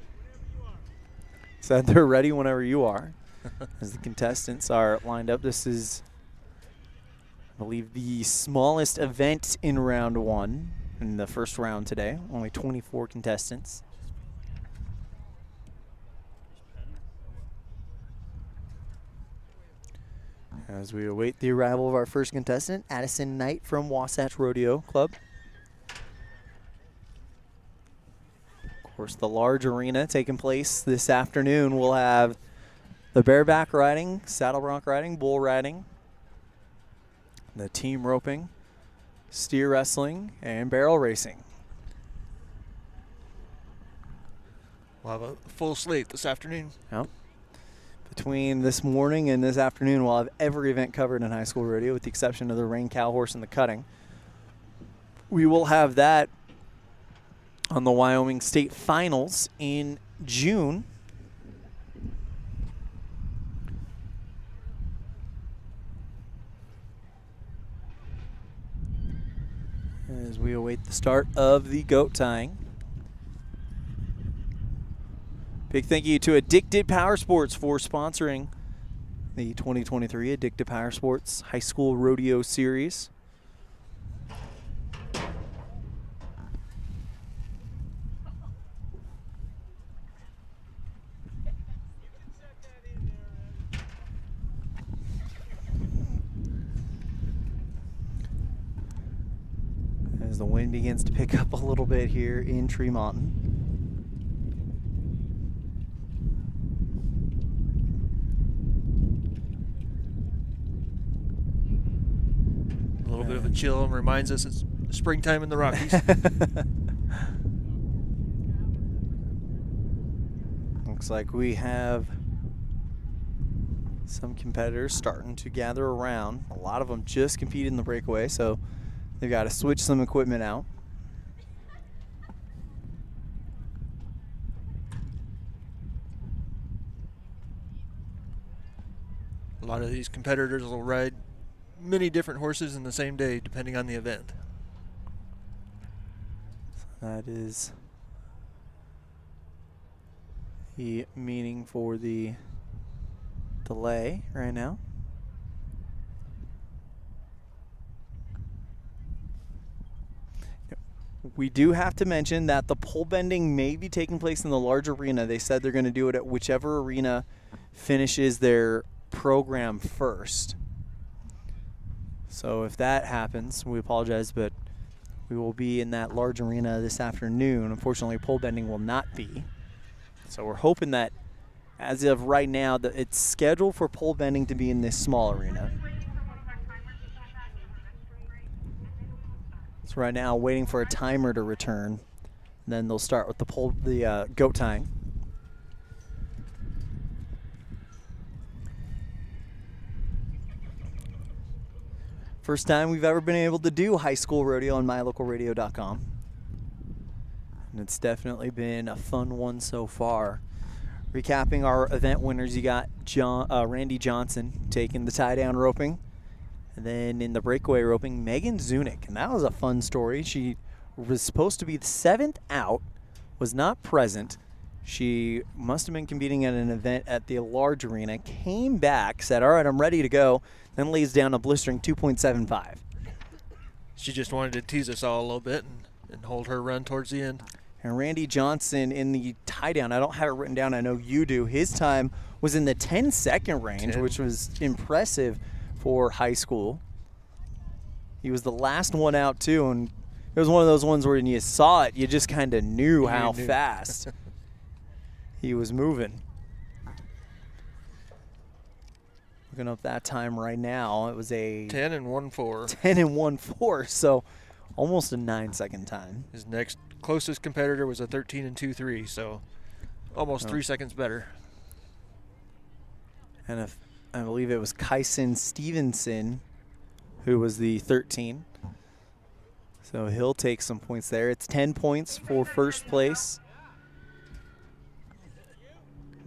Said they're ready whenever you are. As the contestants are lined up. This is, I believe, the smallest event in round 1 in the first round today. Only 24 contestants. As we await the arrival of our first contestant, Addison Knight from Wasatch Rodeo Club. Of course, the large arena taking place this afternoon. We'll have the bareback riding, saddle bronc riding, bull riding, the team roping, steer wrestling, and barrel racing. We'll have a full slate this afternoon. Yep. Between this morning and this afternoon, we'll have every event covered in high school rodeo with the exception of the rein cow horse and the cutting. We will have that on the Wyoming State Finals in June. As we await the start of the goat tying. Big thank you to Addicted Power Sports for sponsoring the 2023 Addicted Power Sports High School Rodeo Series. As the wind begins to pick up a little bit here in Tremonton. A little bit of a chill and reminds us it's springtime in the Rockies. Looks like we have some competitors starting to gather around. A lot of them just competed in the breakaway, so they've got to switch some equipment out. A lot of these competitors will ride many different horses in the same day, depending on the event. That is the meaning for the delay right now. We do have to mention that the pole bending may be taking place in the large arena. They said they're going to do it at whichever arena finishes their program first. So if that happens, we apologize, but We will be in that large arena this afternoon. Unfortunately, pole bending will not be. So we're hoping that, as of right now, that it's scheduled for pole bending to be in this small arena. So right now, waiting for a timer to return. Then they'll start with the goat tying. First time we've ever been able to do high school rodeo on mylocalradio.com. And it's definitely been a fun one so far. Recapping our event winners, you got Randy Johnson taking the tie-down roping. And then in the breakaway roping, Megan Zunick. And that was a fun story. She was supposed to be the 7th out, was not present. She must have been competing at an event at the large arena, came back, said, all right, I'm ready to go, then lays down a blistering 2.75. She just wanted to tease us all a little bit and hold her run towards the end. And Randy Johnson in the tie down, I don't have it written down, I know you do. His time was in the 10-second range, which was impressive for high school. He was the last one out too, and it was one of those ones where when you saw it, you just kind of knew how fast he was moving. Looking up that time right now, it was a 10 and 1-4. 10 and 1-4, so almost a 9-second time. His next closest competitor was a 13 and 2-3, so almost 3 seconds better. And if I believe it was Kyson Stevenson who was the 13. So he'll take some points there. It's 10 points for first place.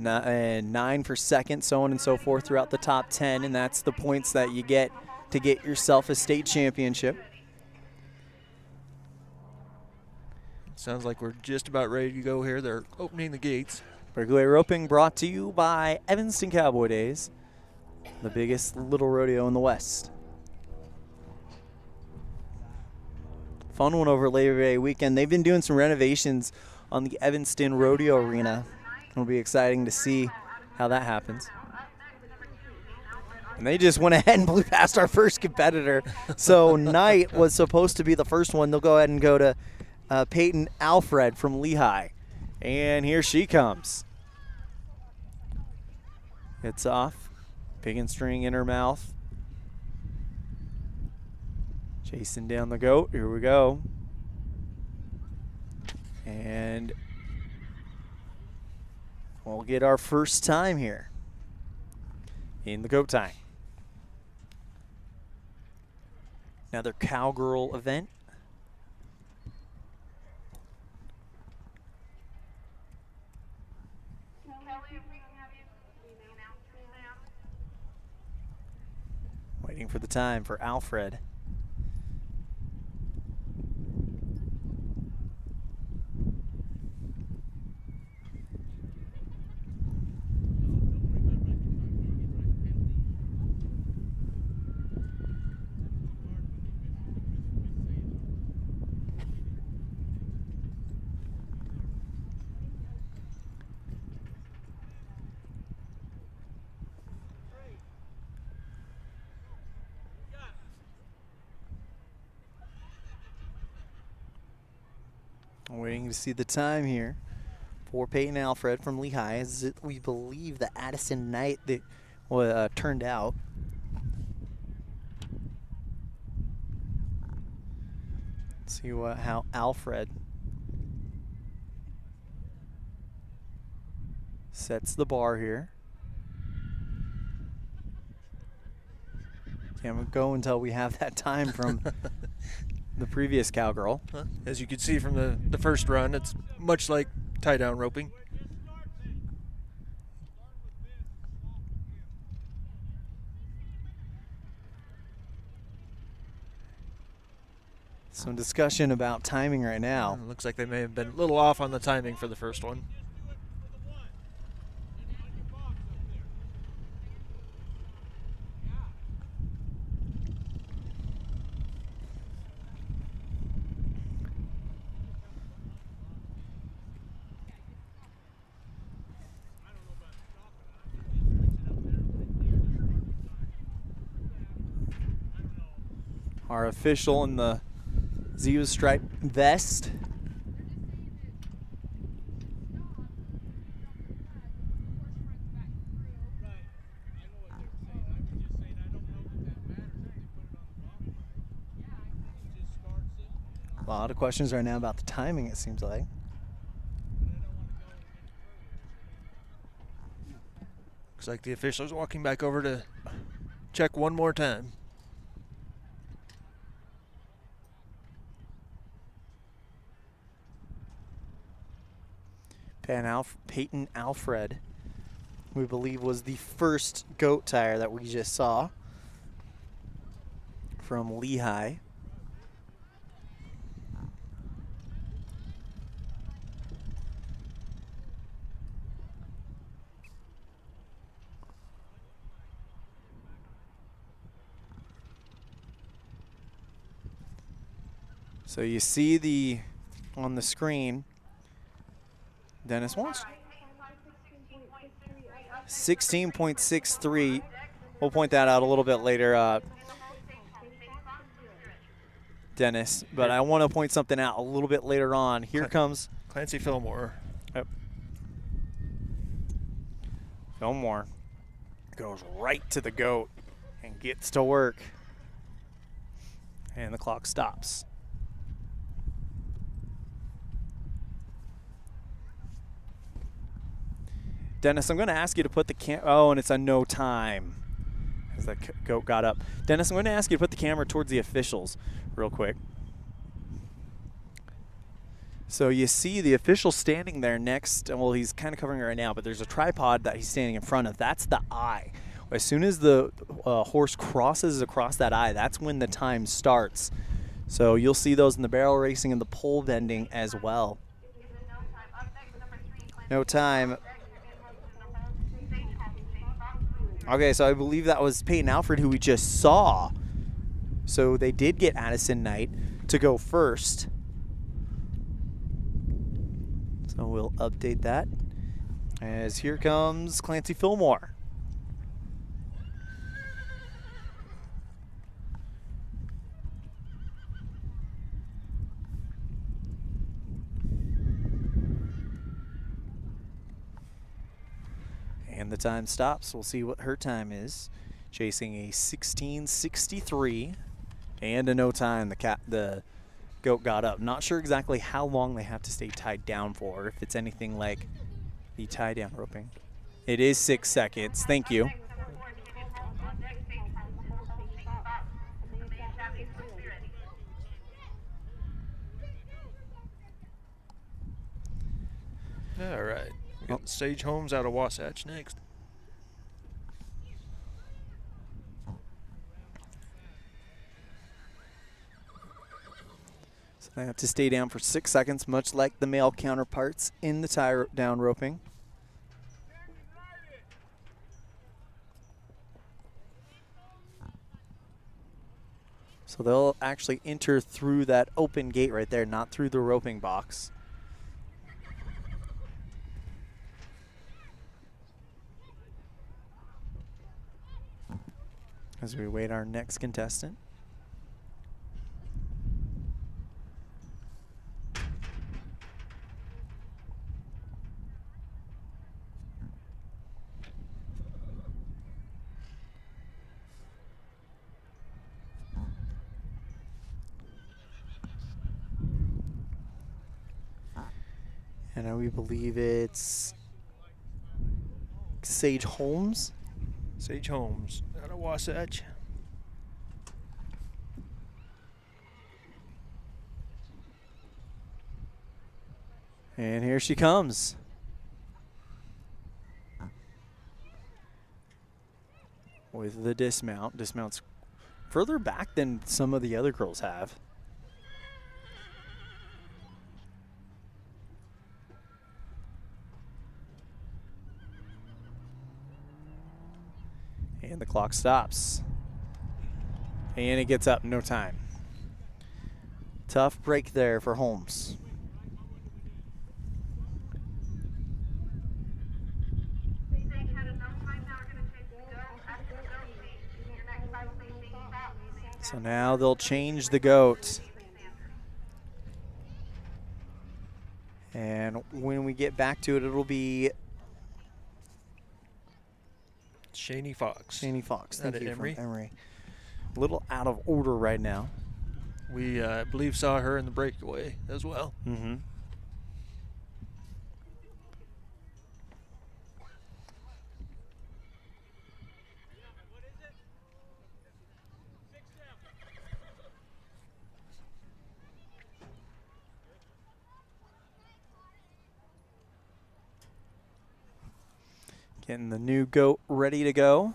And 9 for second, so on and so forth throughout the top 10. And that's the points that you get to get yourself a state championship. Sounds like we're just about ready to go here. They're opening the gates. Breakaway roping brought to you by Evanston Cowboy Days, the biggest little rodeo in the West. Fun one over Labor Day weekend. They've been doing some renovations on the Evanston Rodeo Arena. It'll be exciting to see how that happens. And they just went ahead and blew past our first competitor. So Knight was supposed to be the first one. They'll go ahead and go to Peyton Alfred from Lehigh. And here she comes. It's off. Picking string in her mouth. Chasing down the goat. Here we go. And we'll get our first time here in the goat tying. Another cowgirl event. Waiting for the time for Alfred. Waiting to see the time here for Peyton Alfred from Lehigh. As it, we believe the Addison Knight that turned out. Let's see how Alfred sets the bar here. Can't go until we have that time from the previous cowgirl. As you can see from the first run, it's much like tie-down roping. Some discussion about timing right now. Looks like they may have been a little off on the timing for the first one. Our official in the zebra stripe vest. A lot of questions right now about the timing, it seems like. Looks like the official's walking back over to check one more time. Peyton Alfred, we believe, was the first goat tire that we just saw from Lehigh. So you see on the screen, Dennis wants 16.63. We'll point that out a little bit later, Dennis. But I want to point something out a little bit later on. Here comes Clancy Fillmore. Yep. Fillmore goes right to the goat and gets to work. And the clock stops. Dennis, I'm going to ask you to put the oh, and it's a no time as the goat got up. Dennis, I'm going to ask you to put the camera towards the officials real quick. So you see the official standing there next, well, he's kind of covering it right now, but there's a tripod that he's standing in front of. That's the eye. As soon as the horse crosses across that eye, that's when the time starts. So you'll see those in the barrel racing and the pole bending as well. No time. Okay, so I believe that was Peyton Alfred who we just saw. So they did get Addison Knight to go first. So we'll update that as here comes Clancy Fillmore. And the time stops. We'll see what her time is. Chasing a 16:63 and a no time. The goat got up. Not sure exactly how long they have to stay tied down for, if it's anything like the tie down roping. It is 6 seconds. Thank you. All right. We got Sage Holmes out of Wasatch next. So they have to stay down for 6 seconds, much like the male counterparts in the tie down roping. So they'll actually enter through that open gate right there, not through the roping box. As we wait our next contestant. And we believe it's Sage Holmes. Sage Holmes out of Wasatch. And here she comes. With the dismount. Dismounts further back than some of the other girls have. And the clock stops. And it gets up, no time. Tough break there for Holmes. So now they'll change the goat. And when we get back to it, it'll be Shaney Fox. Shaney Fox. Thank Out of you, Emory. from Emory. A little out of order right now. We, I believe, saw her in the breakaway as well. Mm-hmm. Getting the new goat ready to go.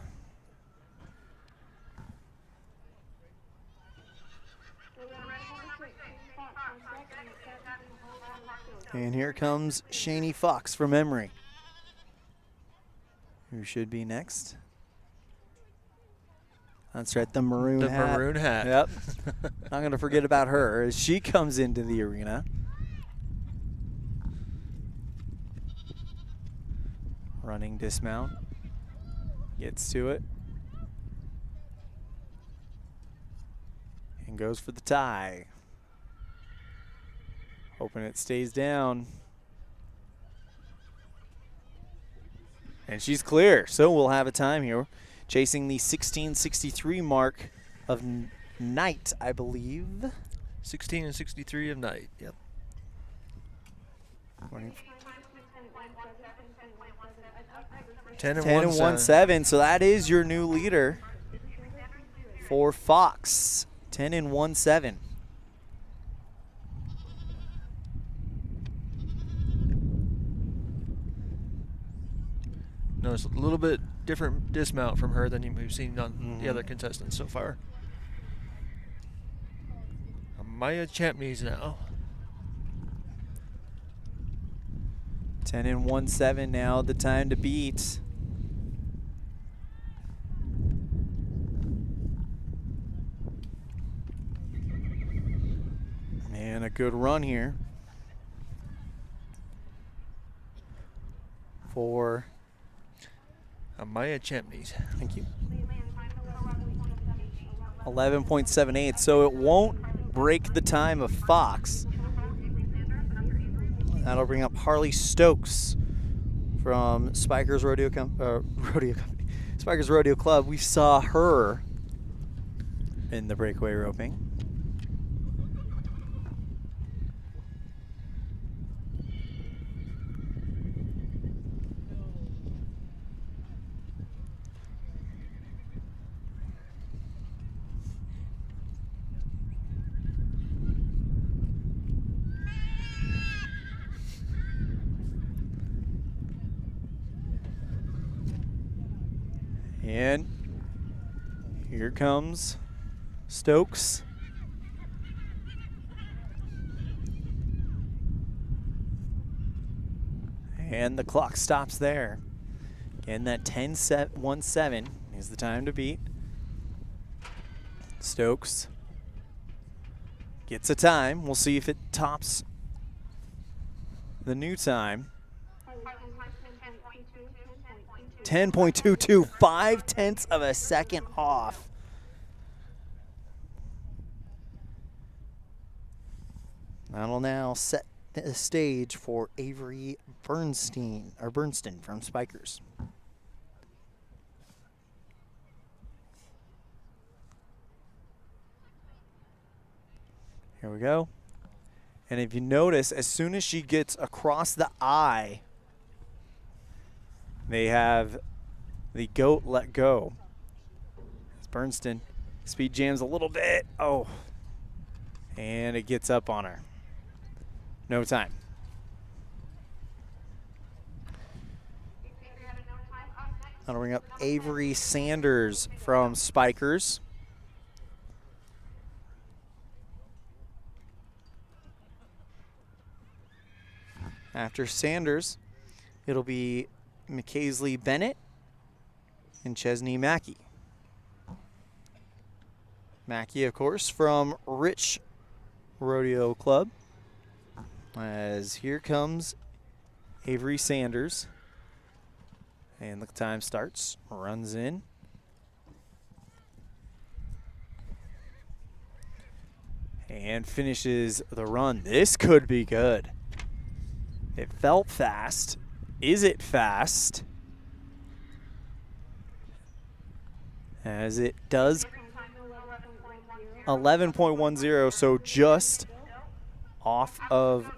And here comes Shaney Fox from Emory, who should be next. That's right, the maroon The hat. maroon hat. Yep. Not going to forget about her as she comes into the arena. Running dismount. Gets to it. And goes for the tie. Hoping it stays down. And she's clear, so we'll have a time here. Chasing the 16:63 mark of Knight, I believe. 16 and 63 of Knight. Yep. 10 and 1-7, so that is your new leader for Fox. 10 and 1-7. Notice a little bit different dismount from her than we've seen on the other contestants so far. Maya Champneys now. 10 and 1-7 now, the time to beat. And a good run here for Maya Champneys. Thank you. 11.78, so it won't break the time of Fox. That'll bring up Harley Stokes from Spikers Rodeo Company. Spikers Rodeo Club. We saw her in the breakaway roping. And here comes Stokes. And the clock stops there. Again, that 10-1-7 is the time to beat. Stokes gets a time. We'll see if it tops the new time. 10.22, 0.5 of a second off. That'll now set the stage for Avery Bernstein from Spikers. Here we go. And if you notice, as soon as she gets across the eye, they have the goat let go. As Bernstein speed jams a little bit. Oh. And it gets up on her. No time. That'll bring up Avery Sanders from Spikers. After Sanders, it'll be McKaysley Bennett and Chesney Mackey. Mackey, of course, from Rich Rodeo Club. As here comes Avery Sanders. And the time starts, runs in. And finishes the run. This could be good. It felt fast. Is it fast? As it does 11.10, so just off of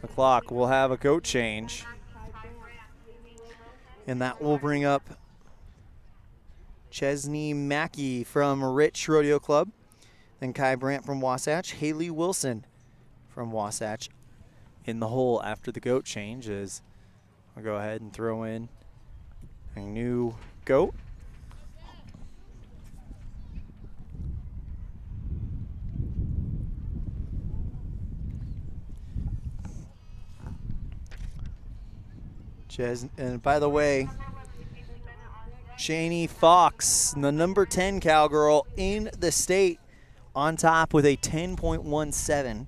the clock. We'll have a goat change. And that will bring up Chesney Mackey from Rich Rodeo Club. Then Kai Brandt from Wasatch. Haley Wilson from Wasatch. In the hole after the goat change is I'll go ahead and throw in a new goat. And by the way, Shani Fox, the number 10 cowgirl in the state, on top with a 10.17.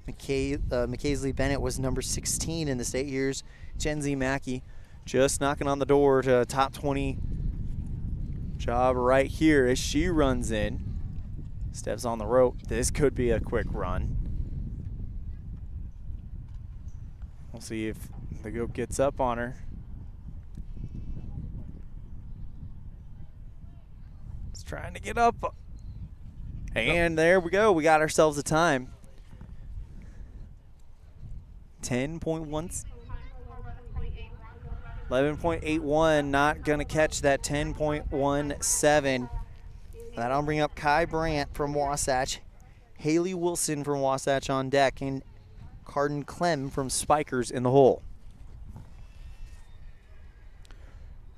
McKaysley Bennett was number 16 in the state years. Chenzi Mackey just knocking on the door to a top 20 job right here as she runs in. Steps on the rope. This could be a quick run. We'll see if the goat gets up on her. It's trying to get up. And there we go. We got ourselves a time. 10.1. 11.81. Not going to catch that 10.17. That'll bring up Kai Brandt from Wasatch. Haley Wilson from Wasatch on deck. And Carden Clem from Spikers in the hole.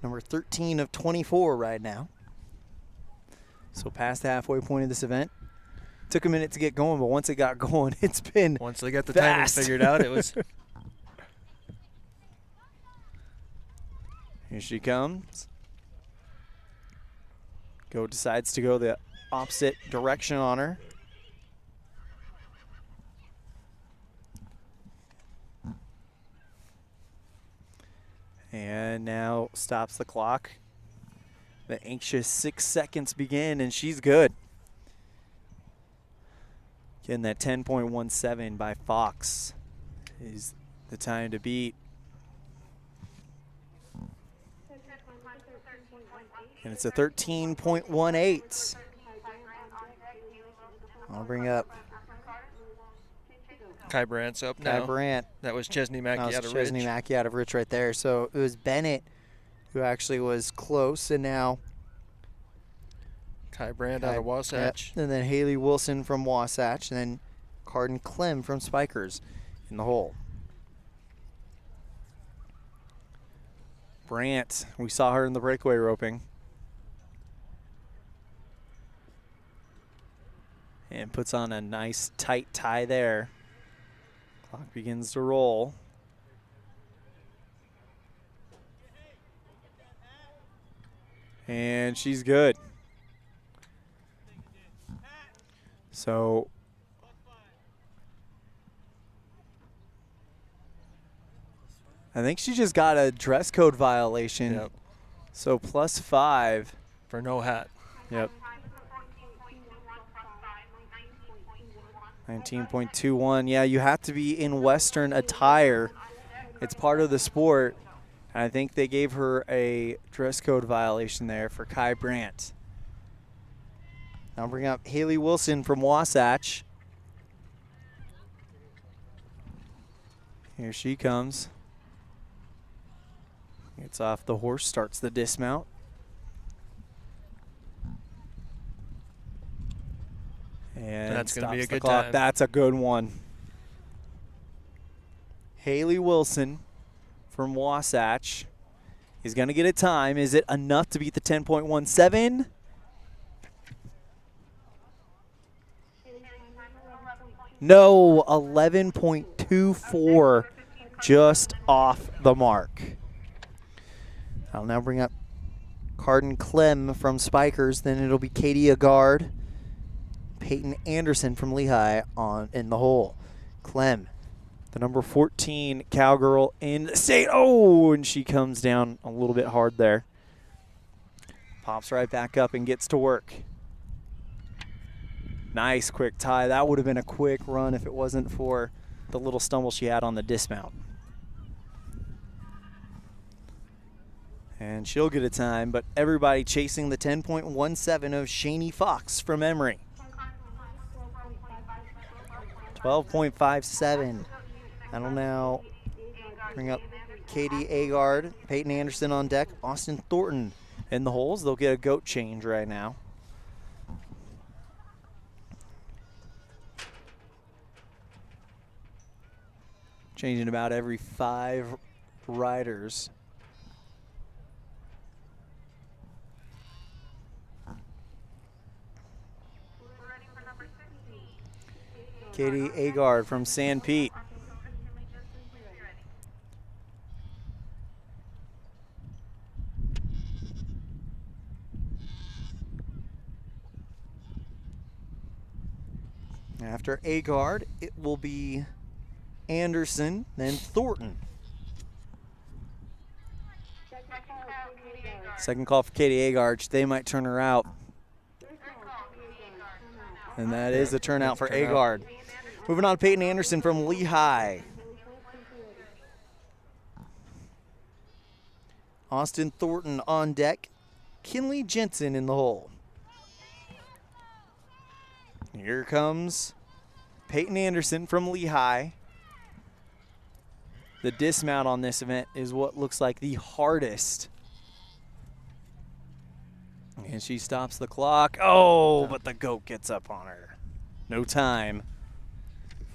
Number 13 of 24 right now. So past the halfway point of this event. Took a minute to get going, but once it got going, it's been Once they got the fast. timing figured out, it was. Here she comes. Goat decides to go the opposite direction on her. And now stops the clock. The anxious 6 seconds begin, and she's good. Getting that 10.17 by Fox is the time to beat. And it's a 13.18. I'll bring up Kai Brandt's up Kai now. Brandt. That was Chesney Mackey out of Chesney Ridge. Mackey out of Rich right there. So it was Bennett who actually was close, and now Kai Brandt out of Wasatch. Yep. And then Haley Wilson from Wasatch, and then Carden Clem from Spikers in the hole. Brandt, we saw her in the breakaway roping. And puts on a nice tight tie there. Clock begins to roll. And she's good. So I think she just got a dress code violation. Yep. So +5. For no hat. Yep. 19.21. Yeah, you have to be in Western attire. It's part of the sport. And I think they gave her a dress code violation there for Kai Brandt. I'll bring up Haley Wilson from Wasatch. Here she comes. Gets off the horse, starts the dismount. And that's going to be a stops the good clock. time. That's a good one. Haley Wilson from Wasatch is going to get a time. Is it enough to beat the 10.17? No, 11.24, just off the mark. I'll now bring up Carden Clem from Spikers. Then it'll be Katie Agard, Peyton Anderson from Lehigh in the hole. Clem, the number 14 cowgirl in the state. Oh, and she comes down a little bit hard there. Pops right back up and gets to work. Nice quick tie. That would have been a quick run if it wasn't for the little stumble she had on the dismount. And she'll get a time, but everybody chasing the 10.17 of Shani Fox from Emory. 12.57. That'll now bring up Katie Agard, Peyton Anderson on deck, Austin Thornton in the holes. They'll get a goat change right now. Changing about every 5 riders. Katie Agard from San Pete. After Agard, it will be Anderson, then Thornton. Second call for Katie Agard. They might turn her out. And that is a turnout for Agard. Moving on, Peyton Anderson from Lehigh. Austin Thornton on deck. Kinley Jensen in the hole. Here comes Peyton Anderson from Lehigh. The dismount on this event is what looks like the hardest. And she stops the clock. Oh, but the goat gets up on her. No time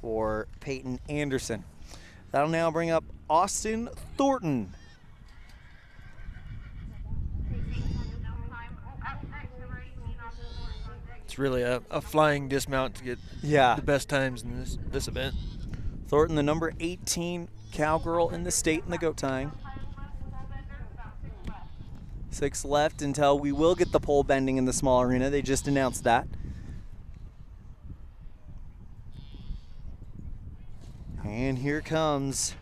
for Peyton Anderson. That'll now bring up Austin Thornton. It's really a flying dismount to get the best times in this event. Thornton, the number 18 cowgirl in the state in the goat tying. 6 left until we will get the pole bending in the small arena. They just announced that. And here comes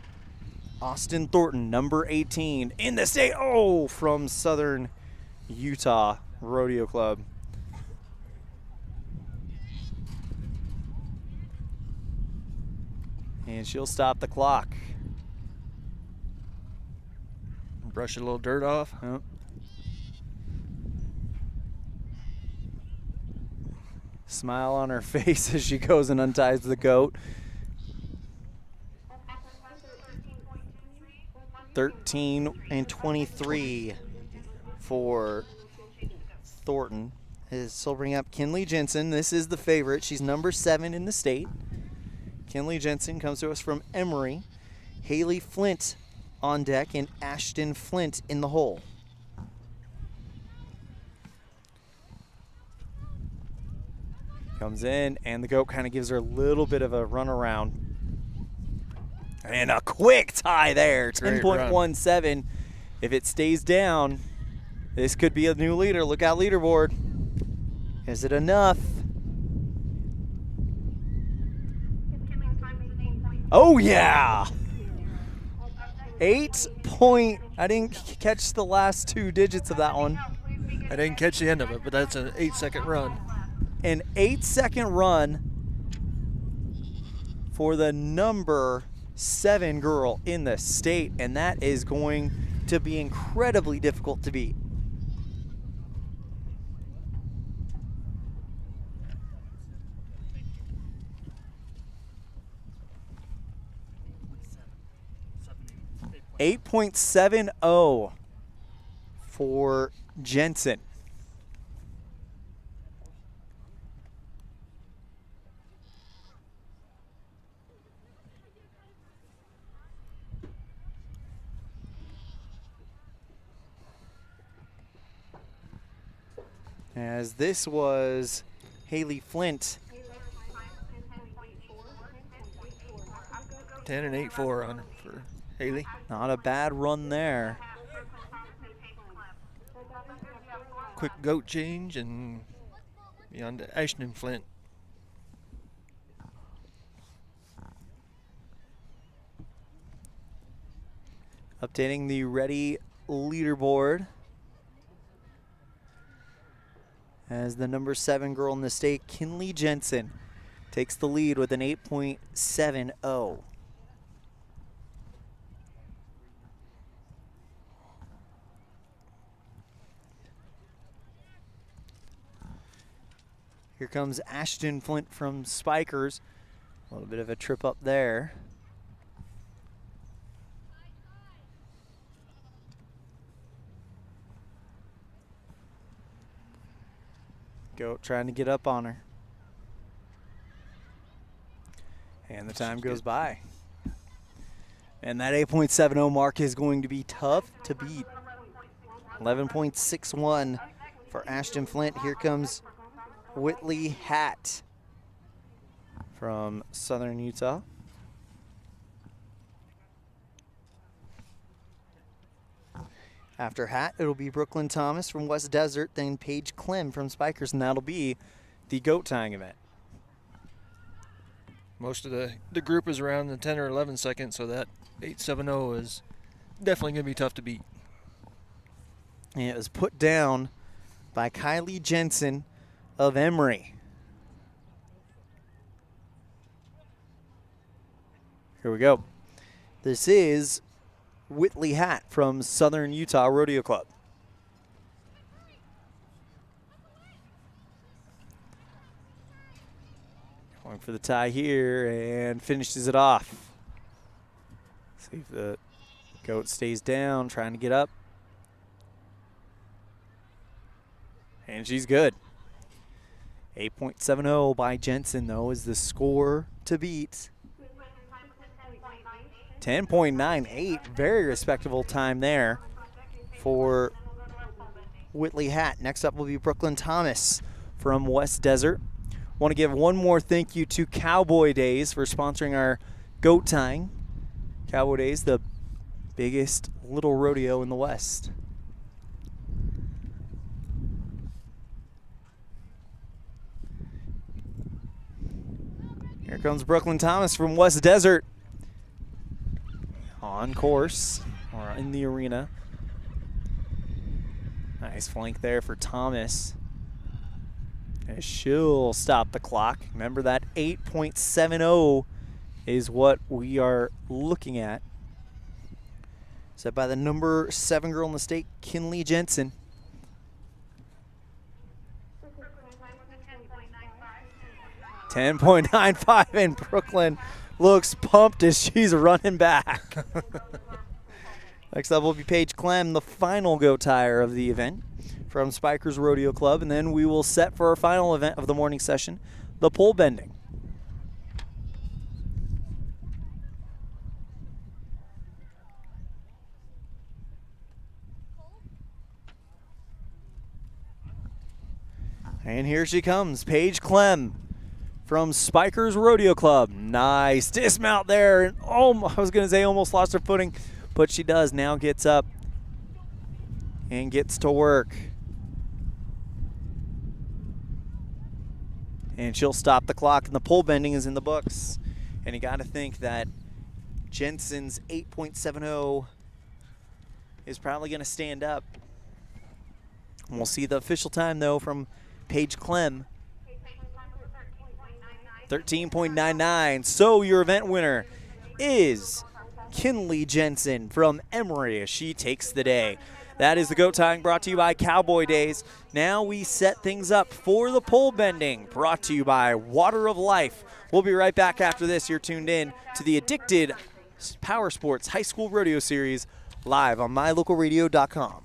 Austin Thornton, number 18 in the state. Oh, from Southern Utah Rodeo Club. And she'll stop the clock. Brush a little dirt off. Oh. Smile on her face as she goes and unties the goat. 13 and 23 for Thornton. She'll bring up Kinley Jensen. This is the favorite. She's number 7 in the state. Kinley Jensen comes to us from Emory. Haley Flint on deck and Ashton Flint in the hole. Comes in, and the goat kind of gives her a little bit of a run around. And a quick tie there, 10.17. If it stays down, this could be a new leader. Look out, leaderboard. Is it enough? Oh, yeah. 8 point. I didn't catch the last 2 digits of that one. I didn't catch the end of it, but that's an 8-second run. An 8-second run for the number 7 girl in the state, and that is going to be incredibly difficult to beat. .70 for Jensen. As this was Haley Flint. 10 and 8-4 on for Haley. Not a bad run there. Quick goat change and beyond to Ashton Flint. Updating the ready leaderboard. as the number 7 girl in the state, Kinley Jensen, takes the lead with an 8.70. Here comes Ashton Flint from Spikers. A little bit of a trip up there. Goat trying to get up on her. And the time goes by. And that 8.70 mark is going to be tough to beat. 11.61 for Ashton Flint. Here comes Whitley Hatt from Southern Utah. After Hatt, it'll be Brooklyn Thomas from West Desert, then Paige Clem from Spikers, and that'll be the goat tying event. Most of the group is around the 10 or 11 seconds, so that 8.70 is definitely going to be tough to beat. And it was put down by Kylie Jensen of Emory. Here we go. This is Whitley Hatt from Southern Utah Rodeo Club. Going for the tie here and finishes it off. See if the goat stays down, trying to get up. And she's good. 8.70 by Jensen, though, is the score to beat. 10.98, very respectable time there for Whitley Hatt. Next up will be Brooklyn Thomas from West Desert. Want to give one more thank you to Cowboy Days for sponsoring our goat tying. Cowboy Days, the biggest little rodeo in the West. Here comes Brooklyn Thomas from West Desert. On course, or in the arena. Nice flank there for Thomas. And she'll stop the clock. Remember that 8.70 is what we are looking at. Set by the number 7 girl in the state, Kinley Jensen. .95, and Brooklyn looks pumped as she's running back. Next up will be Paige Clem, the final goat tire of the event from Spikers Rodeo Club, and then we will set for our final event of the morning session, the pole bending. And here she comes, Paige Clem from Spikers Rodeo Club. Nice dismount there. And I was going to say almost lost her footing, but she does. Now gets up and gets to work. And she'll stop the clock, and the pole bending is in the books. And you got to think that Jensen's 8.70 is probably going to stand up. And we'll see the official time, though, from Paige Clem. 13.99. So your event winner is Kinley Jensen from Emory. She takes the day. That is the goat tying brought to you by Cowboy Days. Now we set things up for the pole bending brought to you by Water of Life. We'll be right back after this. You're tuned in to the Addicted Power Sports High School Rodeo Series live on mylocalradio.com.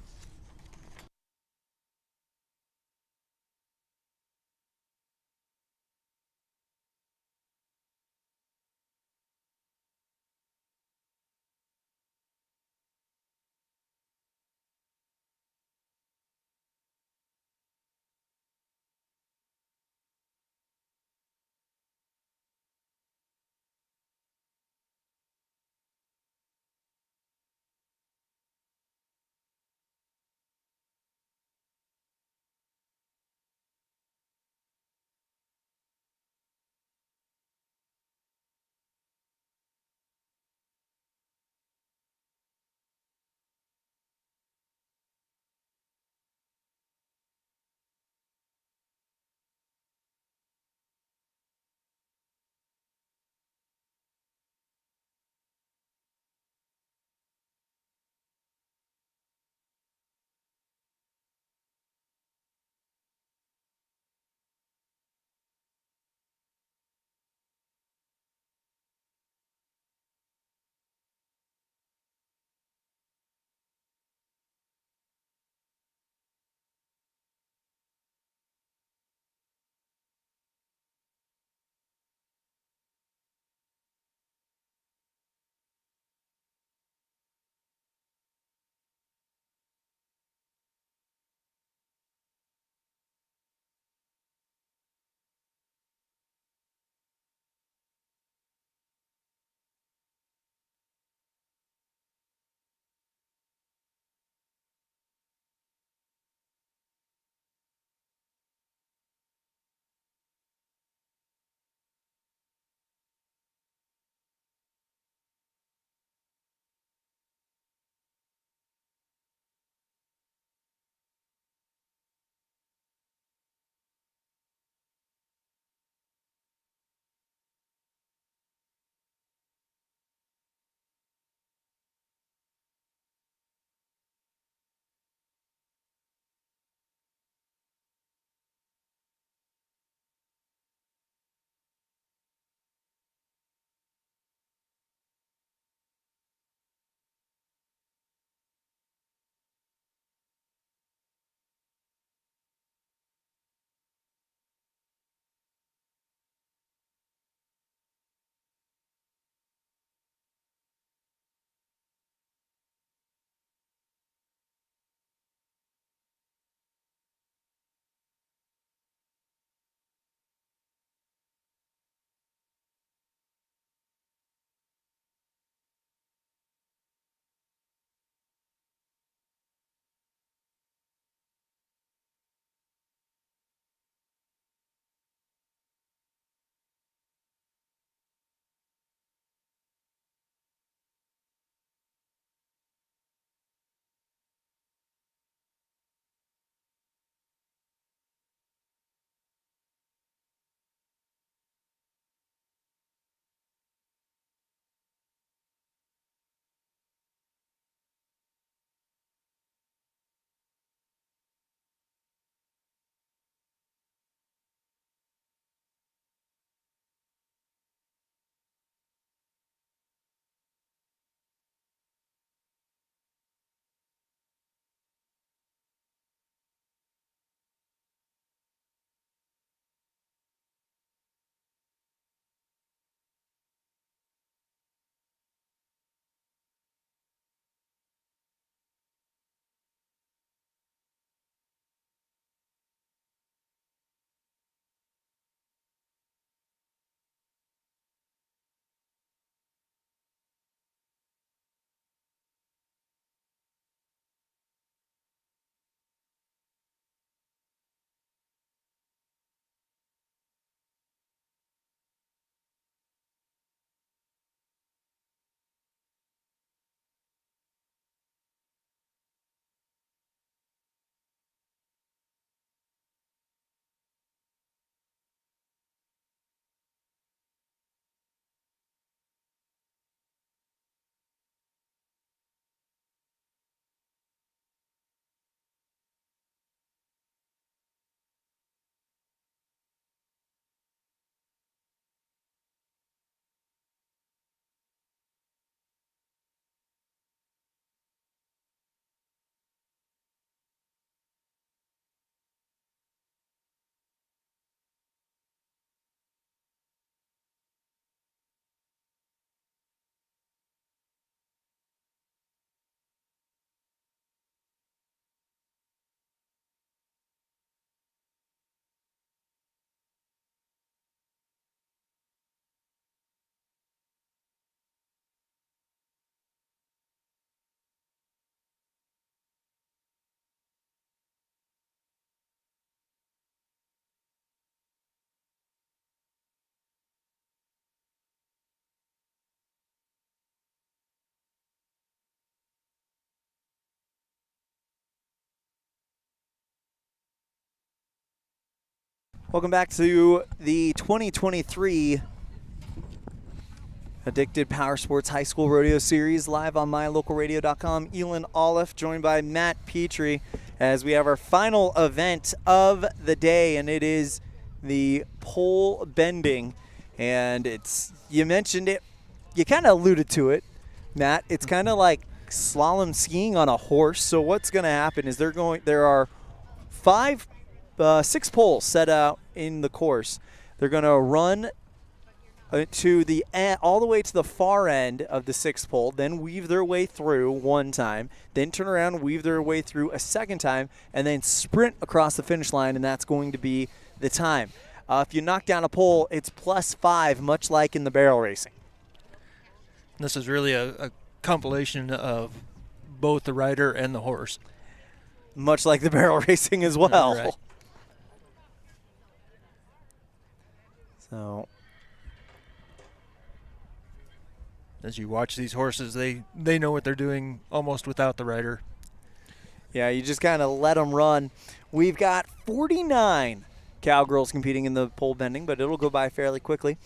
Welcome back to the 2023 Addicted Power Sports High School Rodeo Series, live on mylocalradio.com. Elan, Olliff, joined by Matt Petrie, as we have our final event of the day, and it is the pole bending. And it's, you mentioned it, you kind of alluded to it, Matt. It's kind of like slalom skiing on a horse. So what's going to happen is there are 6 poles set out in the course. They're going to run to the all the way to the far end of the 6th pole, then weave their way through one time, then turn around, weave their way through a second time, and then sprint across the finish line, and that's going to be the time. If you knock down a pole, it's +5, much like in the barrel racing. This is really a compilation of both the rider and the horse. Much like the barrel racing as well. Right. So, as you watch these horses, they know what they're doing almost without the rider. yeah, you just kind of let them run. We've got 49 cowgirls competing in the pole bending, but it'll go by fairly quickly.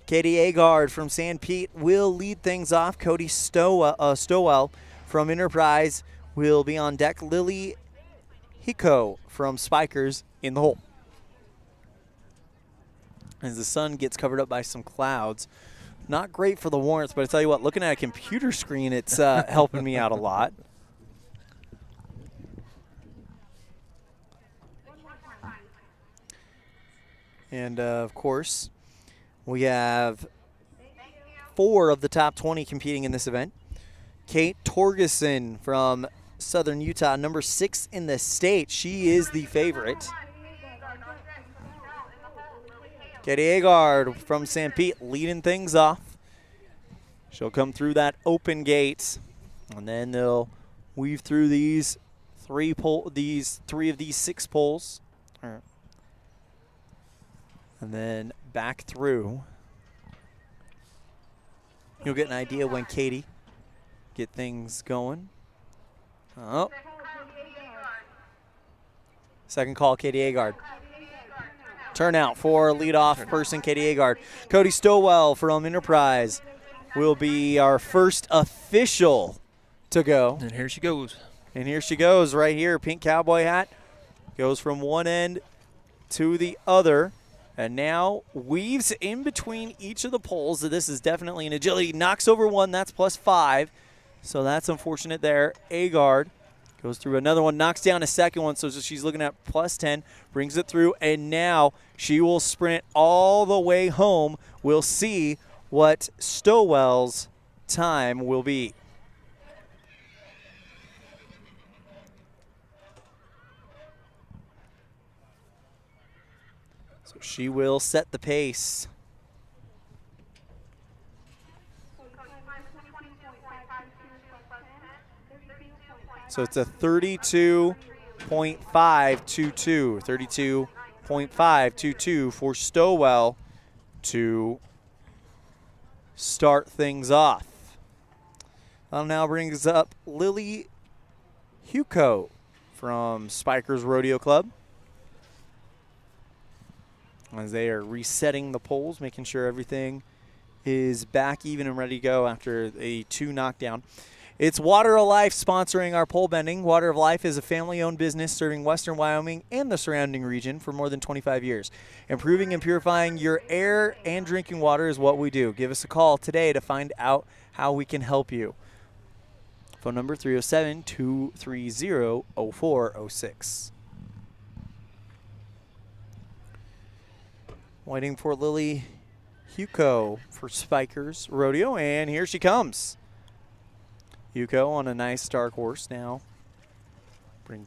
Katie Agard from San Pete will lead things off. Cody Stowell from Enterprise will be on deck. Lily Hiko from Spikers in the hole. As the sun gets covered up by some clouds. Not great for the warrants, but I tell you what, looking at a computer screen, it's helping me out a lot. And, of course, we have 4 of the top 20 competing in this event. Kate Torgeson from Southern Utah, number 6 in the state. She is the favorite. Katie Agard from San Pete leading things off. She'll come through that open gate, and then they'll weave through these 3 of these 6 poles, and then back through. You'll get an idea when Katie get things going. Oh, second call, Katie Agard. Turnout for leadoff person, Katie Agard. Cody Stowell from Enterprise will be our first official to go. And here she goes. And here she goes right here. Pink cowboy hat. Goes from one end to the other. And now weaves in between each of the poles. So this is definitely an agility. Knocks over one. That's +5. So that's unfortunate there. Agard goes through another one, knocks down a second one, so she's looking at +10, brings it through, and now she will sprint all the way home. We'll see what Stowell's time will be. So she will set the pace. So it's a 32.522. 32.522 for Stowell to start things off. That now brings up Lily Huco from Spikers Rodeo Club, as they are resetting the poles, making sure everything is back even and ready to go after a 2 knockdown. It's Water of Life sponsoring our pole bending. Water of Life is a family-owned business serving western Wyoming and the surrounding region for more than 25 years. Improving and purifying your air and drinking water is what we do. Give us a call today to find out how we can help you. Phone number 307-230-0406. Waiting for Lily Huco for Spikers Rodeo, and here she comes. Huco on a nice dark horse now.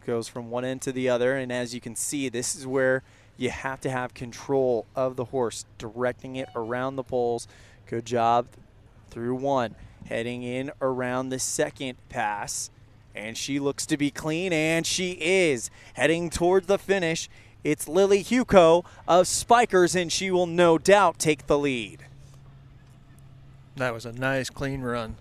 Goes from one end to the other, and as you can see, this is where you have to have control of the horse, directing it around the poles. Good job through one. Heading in around the second pass, and she looks to be clean, and she is. Heading towards the finish, it's Lily Huco of Spikers, and she will no doubt take the lead. That was a nice, clean run.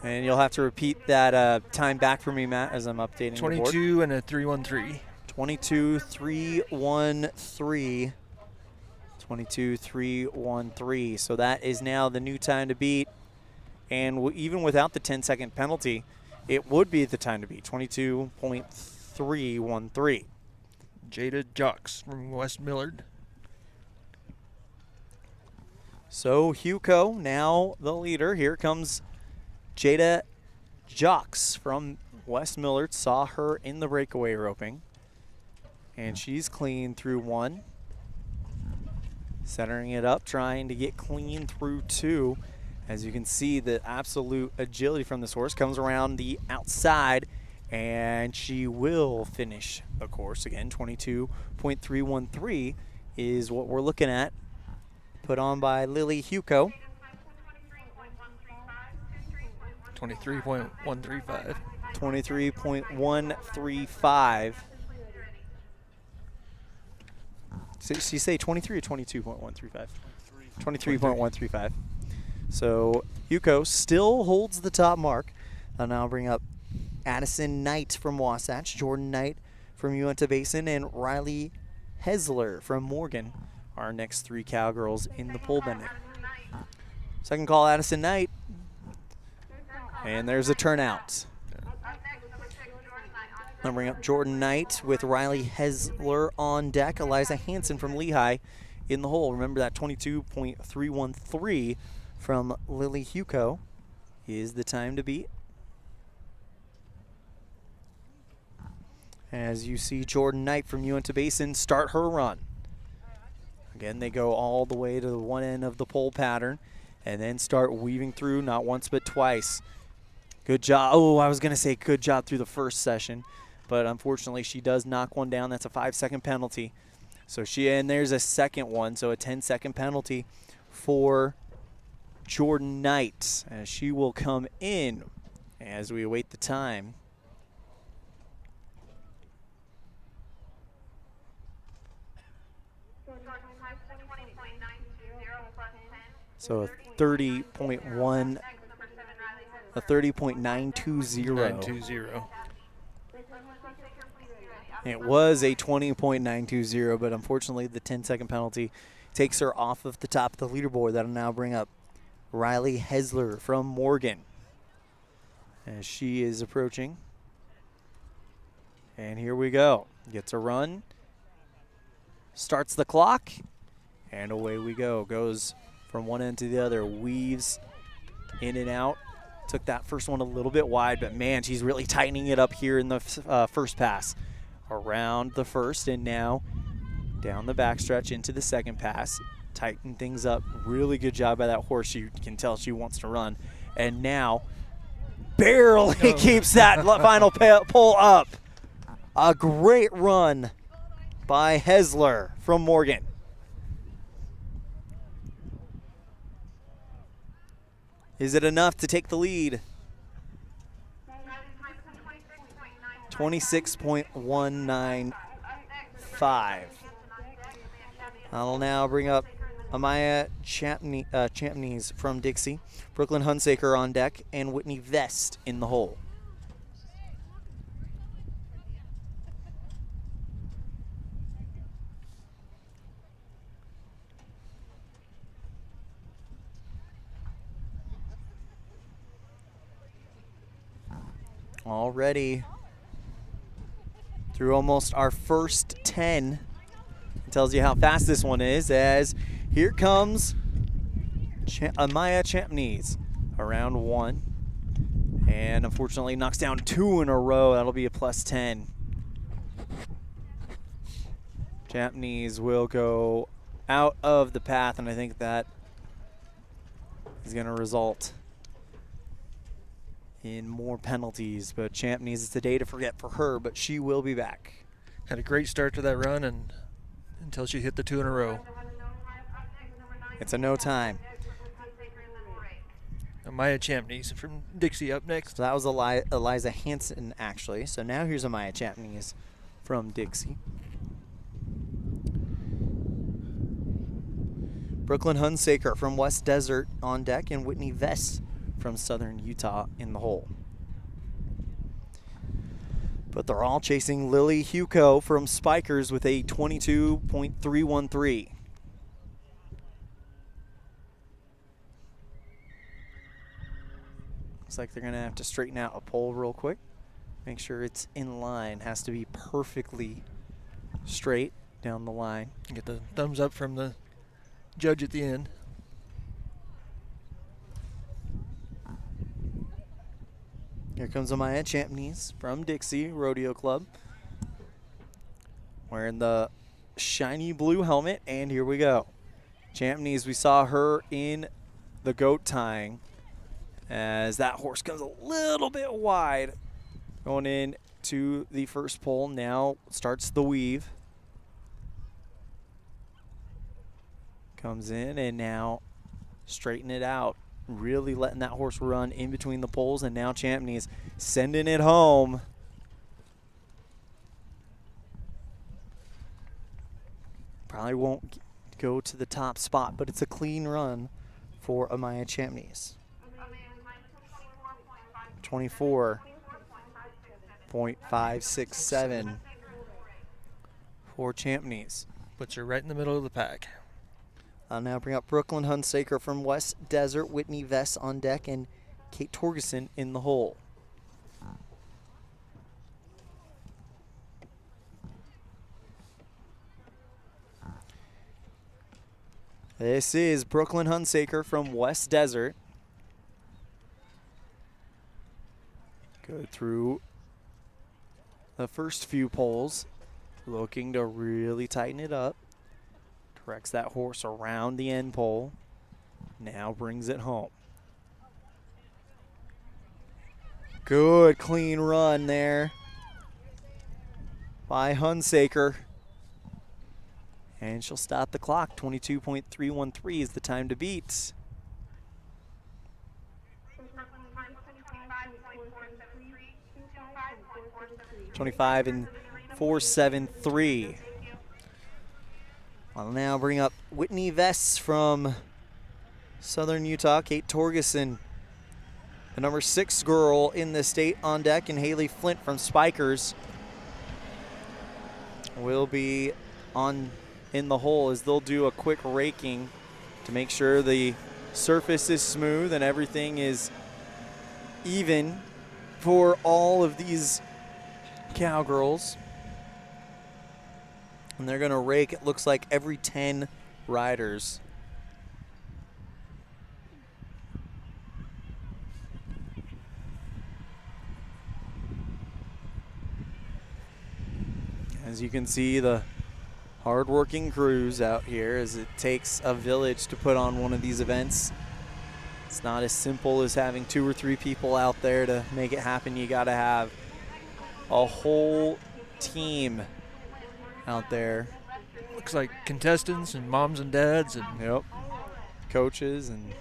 And you'll have to repeat that time back for me, Matt, as I'm updating the board. 22 and a 313. 22-3-1-3. 22-3-1-3. So that is now the new time to beat. And even without the 10-second penalty, it would be the time to beat. 22.313. Jada Jocks from West Millard. So Hugo, now the leader. Here comes Jada Jocks from West Millard. Saw her in the breakaway roping. And she's clean through 1. Centering it up, trying to get clean through 2. As you can see, the absolute agility from this horse comes around the outside, and she will finish the course. Again, 22.313 is what we're looking at. Put on by Lily Hugo. 23.135. 23.135. Did she say 23 or 22.135? 23.135. So Hugo still holds the top mark. I'll now bring up Addison Knight from Wasatch, Jordan Knight from Uinta Basin, and Riley Hesler from Morgan, our next 3 cowgirls in the pole bending. Second call, Addison Knight. And there's a turnout. I'll bring up Jordan Knight with Riley Hesler on deck. Eliza Hansen from Lehigh in the hole. Remember that 22.313 from Lily Hugo is the time to beat. As you see Jordan Knight from Uinta Basin start her run. Again, they go all the way to the one end of the pole pattern and then start weaving through not once but twice. Good job. Oh, I was going to say good job through the first session, but unfortunately she does knock one down. That's a 5-second penalty. So and there's a second one, so a 10-second penalty for Jordan Knight, as she will come in as we await the time. So a 30.920. It was a 20.920, but unfortunately the 10-second penalty takes her off of the top of the leaderboard. That'll now bring up Riley Hesler from Morgan as she is approaching. And here we go. Gets a run. Starts the clock. And away we go. Goes from one end to the other. Weaves in and out. Took that first one a little bit wide, but man, she's really tightening it up here in the first pass. Around the first and now down the backstretch into the second pass. Tighten things up. Really good job by that horse. You can tell she wants to run. And now barely keeps that final pull up. A great run by Hesler from Morgan. Is it enough to take the lead? 26.195. I'll now bring up Amaya Champneys from Dixie, Brooklyn Hunsaker on deck, and Whitney Vest in the hole. Already through almost our first 10. It tells you how fast this one is, as here comes Amaya Champneys around 1. And unfortunately knocks down 2 in a row. That'll be a +10. Champneys will go out of the path, and I think that is going to result in more penalties, but Champneys, it's a day to forget for her, but she will be back. Had a great start to that run and until she hit the 2 in a row. It's a no time. Amaya Champneys from Dixie up next. So that was Eliza Hansen, actually. So now here's Amaya Champneys from Dixie. Brooklyn Hunsaker from West Desert on deck, and Whitney Vest from Southern Utah in the hole. But they're all chasing Lily Huco from Spikers with a 22.313. Looks like they're going to have to straighten out a pole real quick. Make sure it's in line. Has to be perfectly straight down the line. Get the thumbs up from the judge at the end. Here comes Amaya Champneys from Dixie Rodeo Club. Wearing the shiny blue helmet, and here we go. Champneys, we saw her in the goat tying as that horse comes a little bit wide. Going in to the first pole, now starts the weave. Comes in and now straighten it out. Really letting that horse run in between the poles, and now Champneys sending it home. Probably won't go to the top spot, but it's a clean run for Amaya Champneys. 24.567 for Champneys. Puts her right in the middle of the pack. I'll now bring up Brooklyn Hunsaker from West Desert, Whitney Vess on deck, and Kate Torgerson in the hole. This is Brooklyn Hunsaker from West Desert. Go through the first few poles, looking to really tighten it up. Directs that horse around the end pole. Now brings it home. Good clean run there by Hunsaker. And she'll stop the clock. 22.313 is the time to beat. .25 and 473. I'll now bring up Whitney Vess from Southern Utah, Kate Torgerson, the number 6 girl in the state on deck, and Haley Flint from Spikers will be on in the hole as they'll do a quick raking to make sure the surface is smooth and everything is even for all of these cowgirls. And they're going to rake, it looks like, every 10 riders. As you can see, the hard-working crews out here, as it takes a village to put on one of these events. It's not as simple as having 2 or 3 people out there to make it happen. You got to have a whole team out there. Looks like contestants and moms and dads and Yep. Coaches and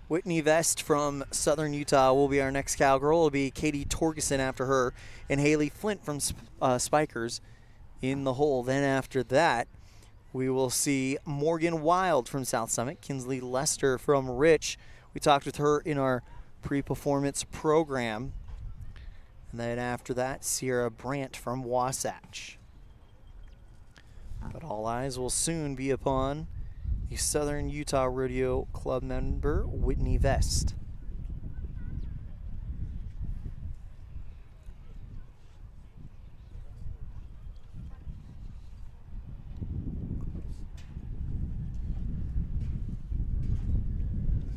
Whitney Vest from Southern Utah will be our next cowgirl. It'll be Katie Torgerson after her, and Haley Flint from Spikers in the hole. Then after that, we will see Morgan Wild from South Summit, Kinsley Lester from Rich. We talked with her in our pre-performance program. And then after that, Sierra Brandt from Wasatch. But all eyes will soon be upon the Southern Utah Rodeo Club member, Whitney Vest.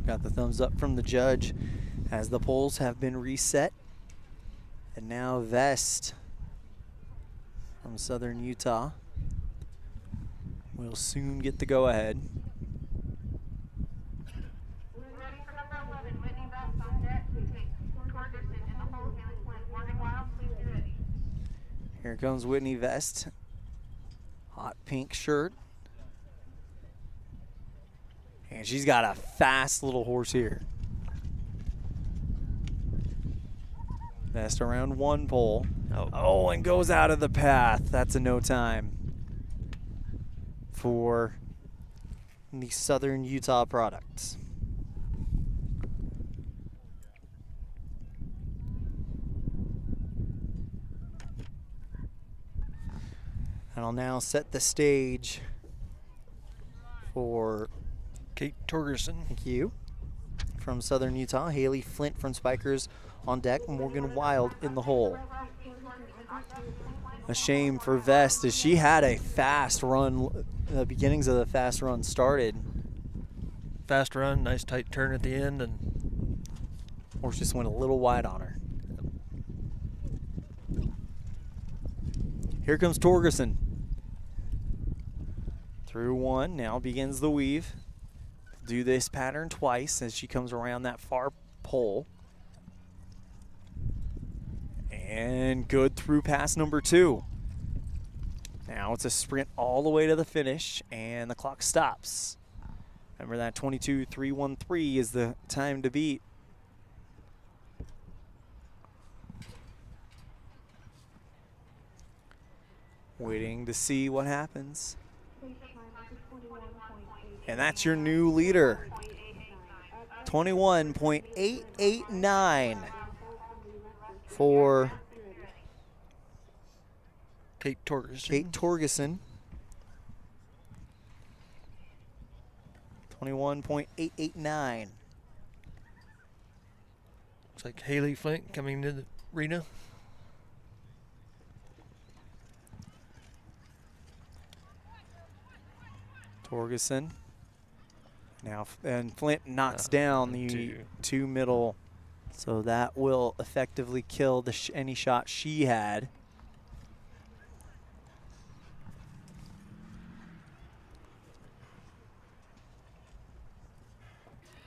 Got the thumbs up from the judge as the polls have been reset. And now Vest from Southern Utah will soon get the go-ahead. Here comes Whitney Vest. Hot pink shirt. And she's got a fast little horse here. Vest around one pole. Oh, and goes out of the path. That's a no time for the Southern Utah products. And I'll now set the stage for Kate Torgerson. Thank you. From Southern Utah, Haley Flint from Spikers on deck, Morgan Wild in the hole. A shame for Vest as she had a fast run, the beginnings of the fast run started. Fast run, nice tight turn at the end, and horse just went a little wide on her. Here comes Torgerson. Through one, now begins the weave. Do this pattern twice as she comes around that far pole. And good through pass number 2. Now it's a sprint all the way to the finish, and the clock stops. Remember that 22.313 is the time to beat. Waiting to see what happens. And that's your new leader. 21.889 for Kate Torgerson. Kate Torgerson. 21.889. Looks like Haley Flint coming to the arena. Torgerson. Now, and Flint knocks down the two middle, so that will effectively kill the any shot she had.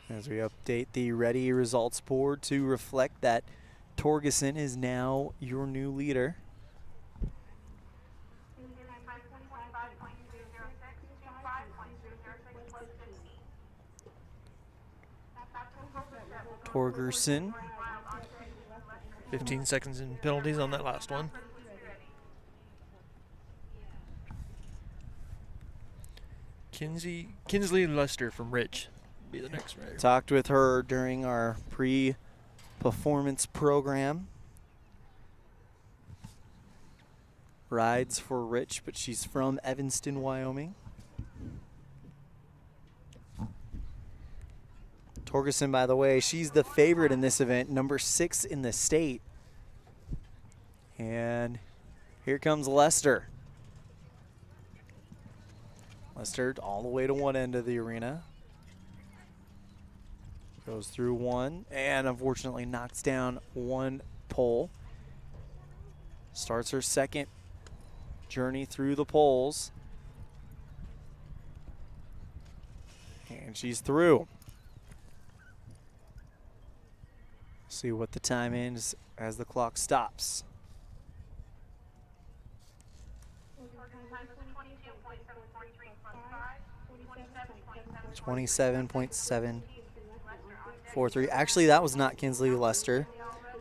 As we update the ready results board to reflect that Torgerson is now your new leader. Torgerson. 15 seconds in penalties on that last one. Kinsley Lester from Rich be the next rider. Talked with her during our pre-performance program. Rides for Rich, but she's from Evanston, Wyoming. Torgerson, by the way, she's the favorite in this event, number 6 in the state. And here comes Lester. Lester all the way to one end of the arena. Goes through one and unfortunately knocks down one pole. Starts her second journey through the poles. And she's through. See what the time is as the clock stops. 27.743. Actually, that was not Kinsley Lester.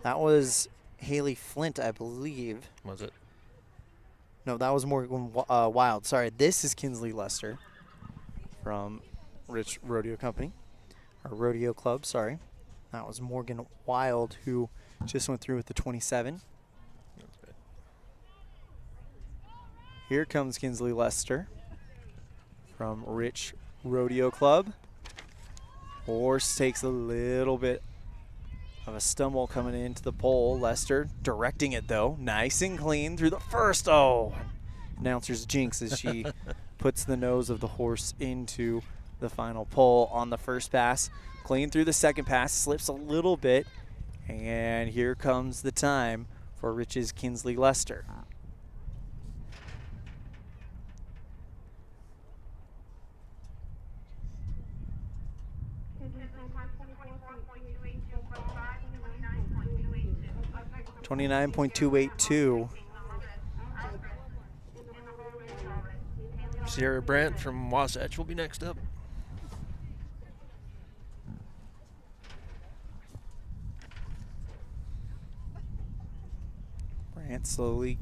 That was Haley Flint, I believe. Was it? No, that was Morgan Wild. Sorry, this is Kinsley Lester from Rich Rodeo Company, or Rodeo Club, sorry. That was Morgan Wild, who just went through with the 27. Okay. Here comes Kinsley Lester from Rich Rodeo Club. Horse takes a little bit of a stumble coming into the pole. Lester directing it, though. Nice and clean through the first. Oh, announcer's jinx as she puts the nose of the horse into the final pole on the first pass. Clean through the second pass, slips a little bit, and here comes the time for Rich's Kinsley Lester. .282. Sierra Brandt from Wasatch will be next up. Brant slowly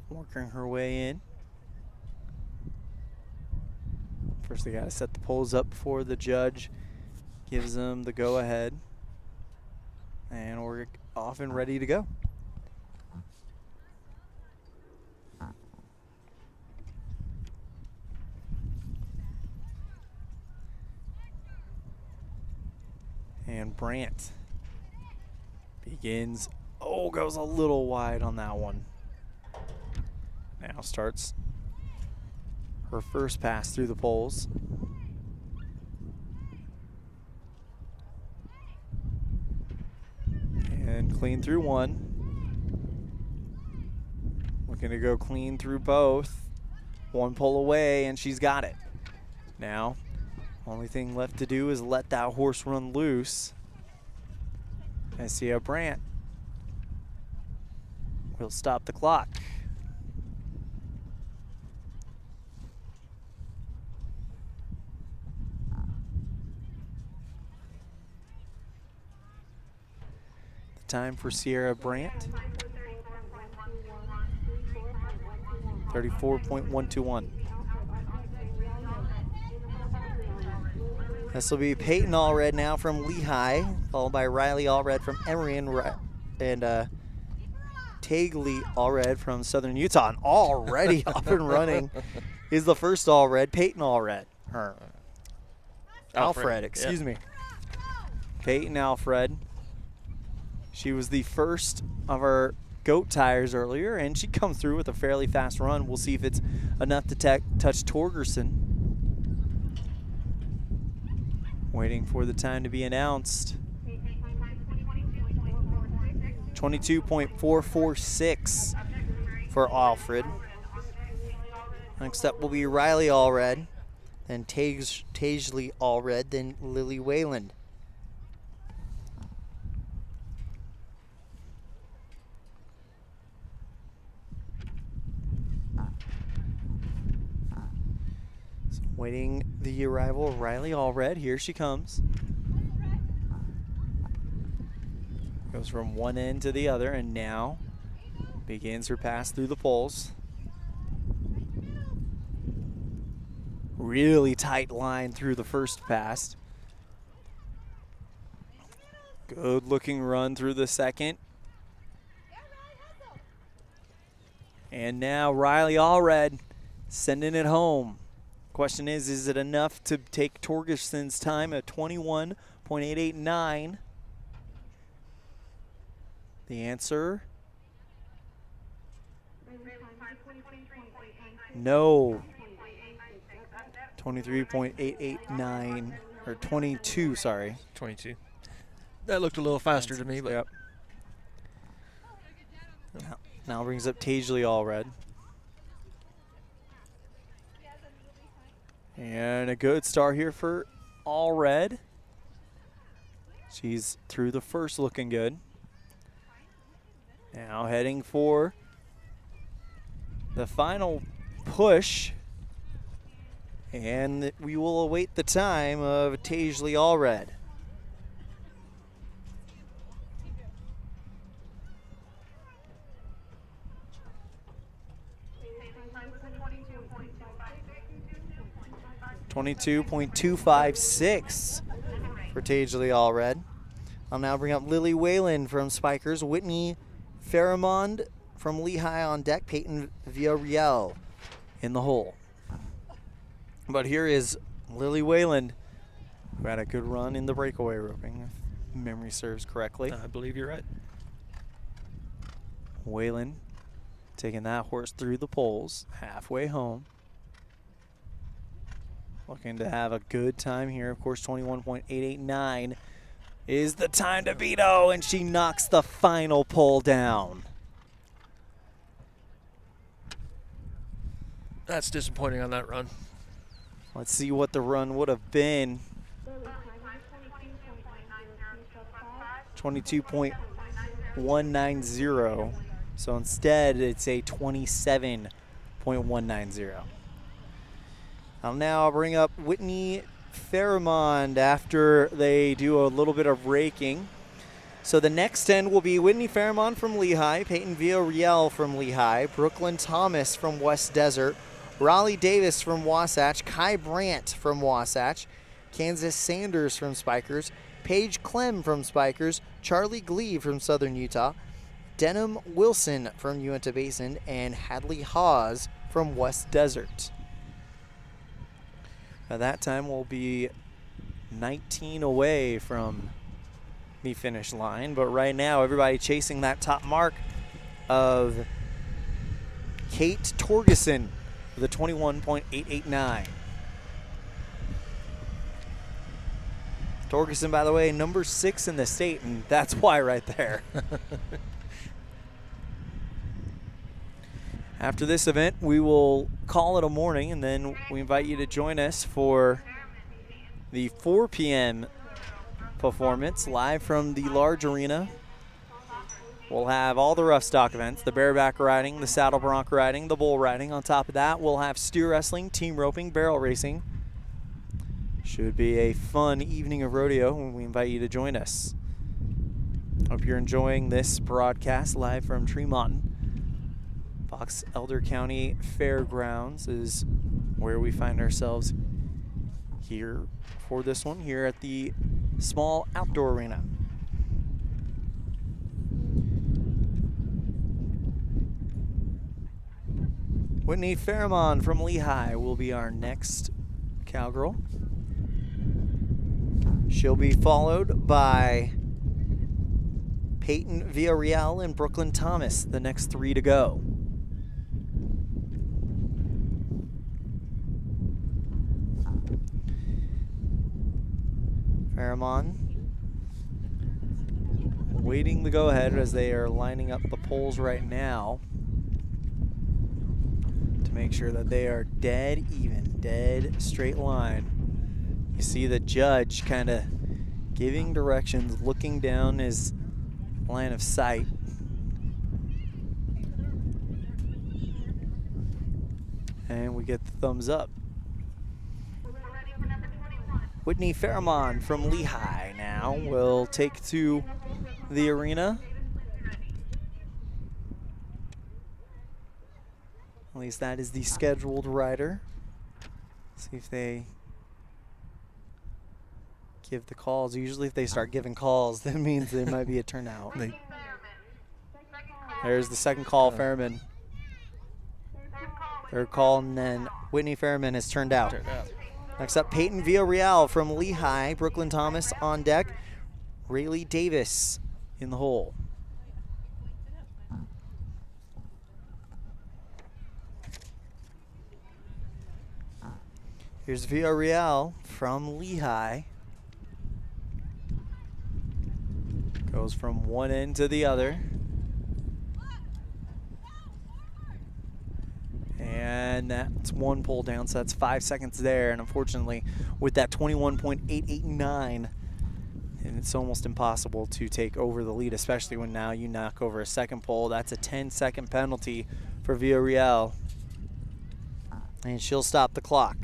working her way in. First, they got to set the poles up before the judge gives them the go-ahead. And we're off and ready to go. And Brant begins, goes a little wide on that one. Now starts her first pass through the poles. And clean through one. Looking to go clean through both. One pull away and she's got it. Now, only thing left to do is let that horse run loose. I see a Brant will stop the clock. The time for Sierra Brant, 34.121. This will be Peyton Allred now from Lehigh, followed by Riley Allred from Emory and Tagley Allred from Southern Utah. And already up and running is the first Allred, Peyton Allred. Alfred, excuse me. Peyton Alfred. She was the first of our goat tires earlier, and she comes through with a fairly fast run. We'll see if it's enough to touch Torgerson. Waiting for the time to be announced. 22.446 for Alfred. Next up will be Riley Allred, then Tagley Allred, then Lily Wayland. Waiting the arrival of Riley Allred. Here she comes. Goes from one end to the other and now begins her pass through the poles. Really tight line through the first pass. Good looking run through the second. And now Riley Allred sending it home. Question is it enough to take Torgerson's time at 21.889? The answer, no. 23.889, or 22, sorry. 22. That looked a little faster to me, but. Yep. Now brings up Tagley Allred. And a good start here for Allred. She's through the first looking good. Now heading for the final push. And we will await the time of Tagley Allred. .256 for Tagley Allred. I'll now bring up Lily Wayland from Spikers, Whitney Faramond from Lehigh on deck, Peyton Villarreal in the hole. But here is Lily Wayland, who had a good run in the breakaway roping, if memory serves correctly. I believe you're right. Wayland taking that horse through the poles, halfway home. Looking to have a good time here. Of course, 21.889 is the time to beat. Oh, and she knocks the final pole down. That's disappointing on that run. Let's see what the run would have been. 22.190. So instead, it's a 27.190. I'll now bring up Whitney Faramond after they do a little bit of raking. So the next 10 will be Whitney Fairmont from Lehigh, Peyton Villarreal from Lehigh, Brooklyn Thomas from West Desert, Raleigh Davis from Wasatch, Kai Brandt from Wasatch, Kansas Sanders from Spikers, Paige Clem from Spikers, Charlie Glee from Southern Utah, Denham Wilson from Uinta Basin, and Hadley Hawes from West Desert. By that time, we'll be 19 away from the finish line, but right now everybody chasing that top mark of Kate Torgeson with a 21.889. Torgeson, by the way, number 6 in the state, and that's why right there. After this event, we will call it a morning, and then we invite you to join us for the 4 p.m. performance live from the large arena. We'll have all the rough stock events, the bareback riding, the saddle bronc riding, the bull riding. On top of that, we'll have steer wrestling, team roping, barrel racing. Should be a fun evening of rodeo, and we invite you to join us. Hope you're enjoying this broadcast live from Tremonton. Fox Elder County Fairgrounds is where we find ourselves here for this one, here at the small outdoor arena. Whitney Fairmont from Lehigh will be our next cowgirl. She'll be followed by Peyton Villarreal and Brooklyn Thomas, the next 3 to go. Fairmont waiting the go-ahead as they are lining up the poles right now to make sure that they are dead even, dead straight line. You see the judge kind of giving directions, looking down his line of sight. And we get the thumbs up. Whitney Fairmont from Lehigh now will take to the arena. At least that is the scheduled rider. See if they give the calls. Usually if they start giving calls, that means there might be a turnout. There's the second call, Fairman. Third call, and then Whitney Fairman has turned out. Next up, Peyton Villarreal from Lehigh, Brooklyn Thomas on deck, Rayleigh Davis in the hole. Here's Villarreal from Lehigh. Goes from one end to the other. And that's one pull down, so that's 5 seconds there. And unfortunately, with that 21.889, and it's almost impossible to take over the lead, especially when now you knock over a second pole. That's a 10-second penalty for Villarreal. And she'll stop the clock.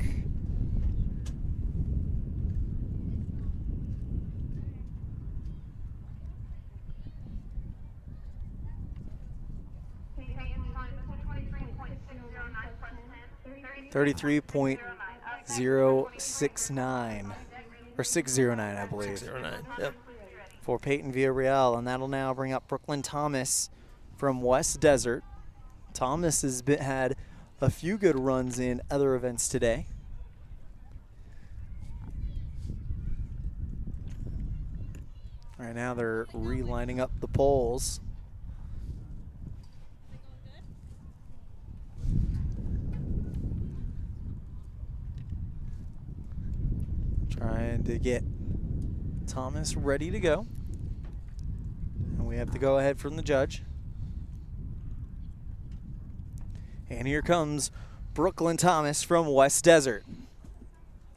.069 or 609, I believe. 609. Yep. For Peyton Villarreal, and that'll now bring up Brooklyn Thomas from West Desert. Thomas has had a few good runs in other events today. Right now they're relining up the poles. Trying to get Thomas ready to go. And we have to go ahead from the judge. And here comes Brooklyn Thomas from West Desert.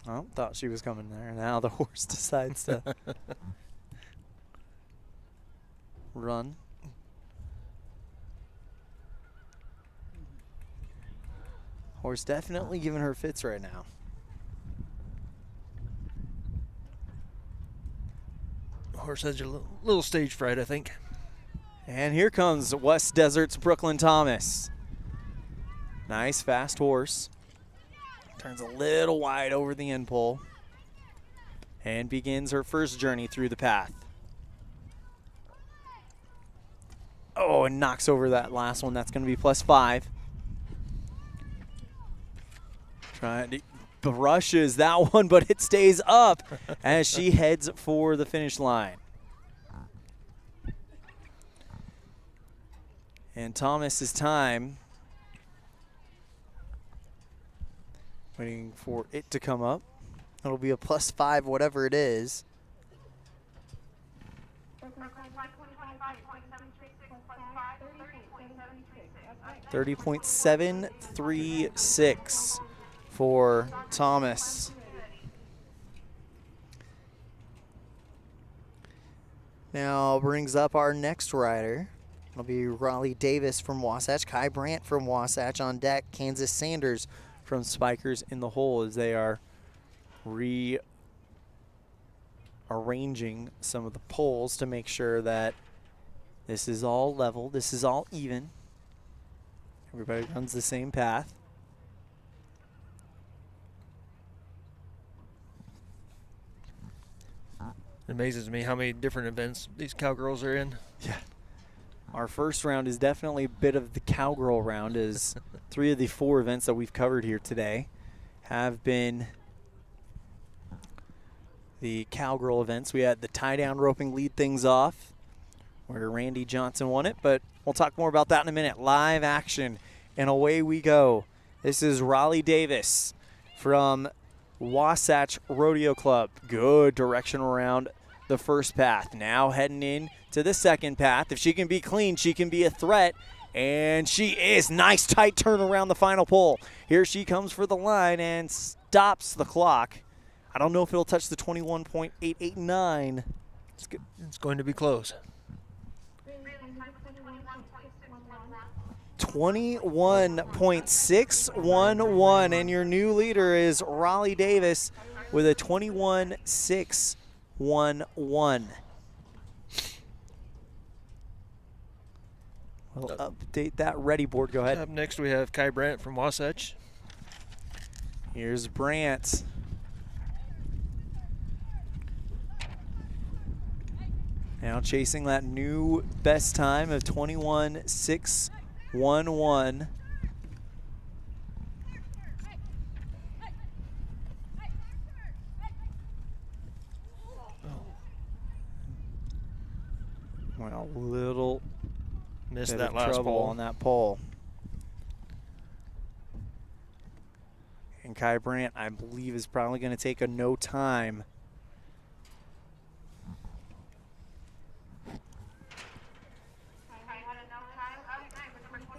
Oh, thought she was coming there. Now the horse decides to run. Horse definitely giving her fits right now. Horse has a little stage fright, I think. And here comes West Desert's Brooklyn Thomas. Nice, fast horse. Turns a little wide over the end pole and begins her first journey through the path. Oh, and knocks over that last one. That's going to be +5. Trying to brushes that one, but it stays up as she heads for the finish line. And Thomas's time, waiting for it to come up. It'll be a +5, whatever it is. 30.736 for Thomas. Now brings up our next rider. It'll be Raleigh Davis from Wasatch, Kai Brandt from Wasatch on deck, Kansas Sanders from Spikers in the hole as they are rearranging some of the poles to make sure that this is all level, this is all even. Everybody runs the same path. It amazes me how many different events these cowgirls are in. Yeah. Our first round is definitely a bit of the cowgirl round, as 3 of the 4 events that we've covered here today have been the cowgirl events. We had the tie-down roping lead things off, where Randy Johnson won it, but we'll talk more about that in a minute. Live action, and away we go. This is Raleigh Davis from Wasatch Rodeo Club. Good direction around the first path. Now heading in to the second path. If she can be clean, she can be a threat. And she is. Nice tight turn around the final pole. Here she comes for the line and stops the clock. I don't know if it'll touch the 21.889. It's going to be close. 21.611, and your new leader is Raleigh Davis with a 21.611. We'll update that ready board. Go ahead. Up next we have Kai Brandt from Wasatch. Here's Brandt. Now chasing that new best time of 21.611. Well, a little missed bit that of last trouble pole on that pole. And Kai Brandt, I believe, is probably going to take a no time.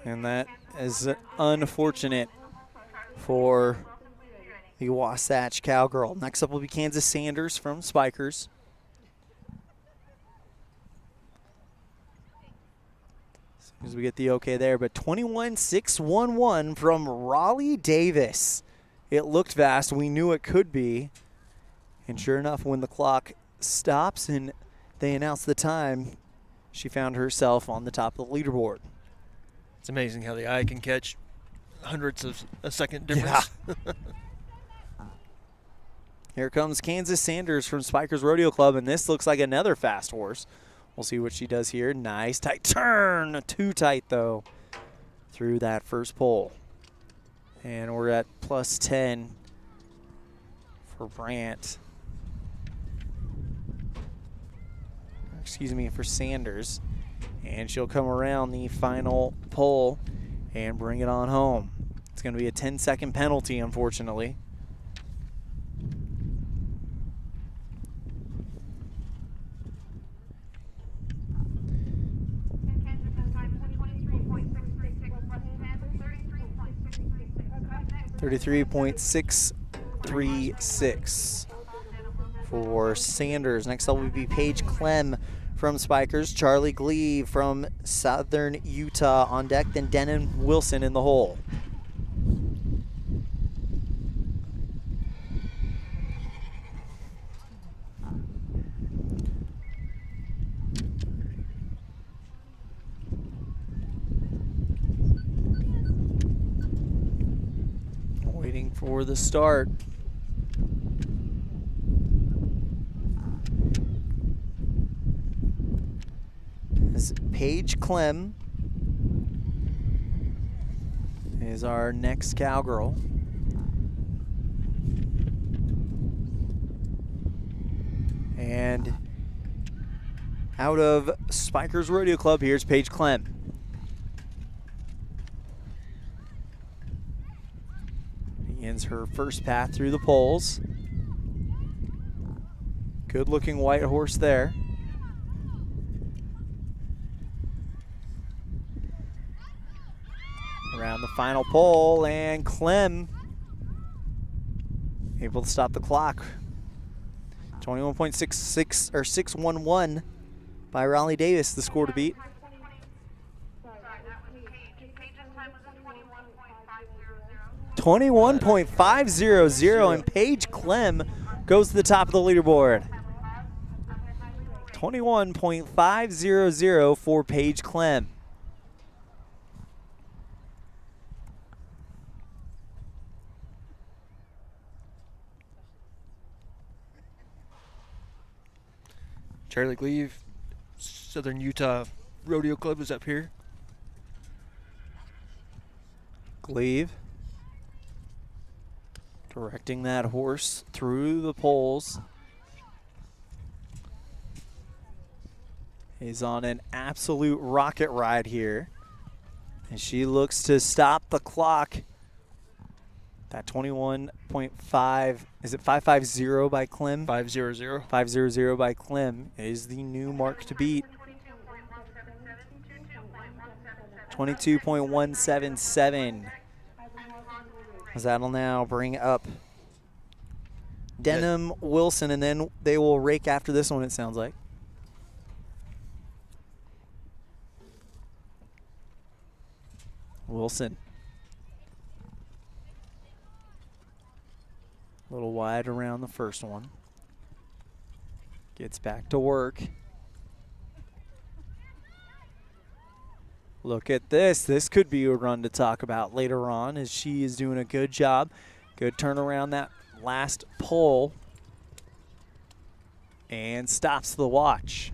And that is unfortunate for the Wasatch Cowgirl. Next up will be Kansas Sanders from Spikers. As soon as we get the okay there, but 21.611 from Raleigh Davis. It looked fast. We knew it could be. And sure enough, when the clock stops and they announce the time, she found herself on the top of the leaderboard. It's amazing how the eye can catch hundredths of a second difference. Yeah. Here comes Kansas Sanders from Spikers Rodeo Club, and this looks like another fast horse. We'll see what she does here. Nice tight turn. Too tight, though, through that first pole. And we're at +10 for Brandt. Excuse me, for Sanders. And she'll come around the final pole and bring it on home. It's going to be a 10-second penalty, unfortunately. .636 for Sanders. Next up will be Paige Clem from Spikers, Charlie Glee from Southern Utah on deck, then Denon Wilson in the hole. for the start. As Paige Clem is our next cowgirl. And out of Spikers Rodeo Club, here's Paige Clem. Begins her first path through the poles. Good looking white horse there. Around the final pole, and Clem able to stop the clock. 21.66 or 611 by Raleigh Davis, the score to beat. .500, and Paige Clem goes to the top of the leaderboard. 21.500 for Paige Clem. Charlie Gleave, Southern Utah Rodeo Club is up here. Gleave directing that horse through the poles. He's on an absolute rocket ride here. And she looks to stop the clock. That 21.5, is it 550 by Clem? 500. 500 by Clem is the new mark to beat. 22.177. As that'll now bring up Denham Wilson, and then they will rake after this one, it sounds like. Wilson. A little wide around the first one. Gets back to work. Look at this. This could be a run to talk about later on, as she is doing a good job. Good turnaround that last pole. And stops the watch.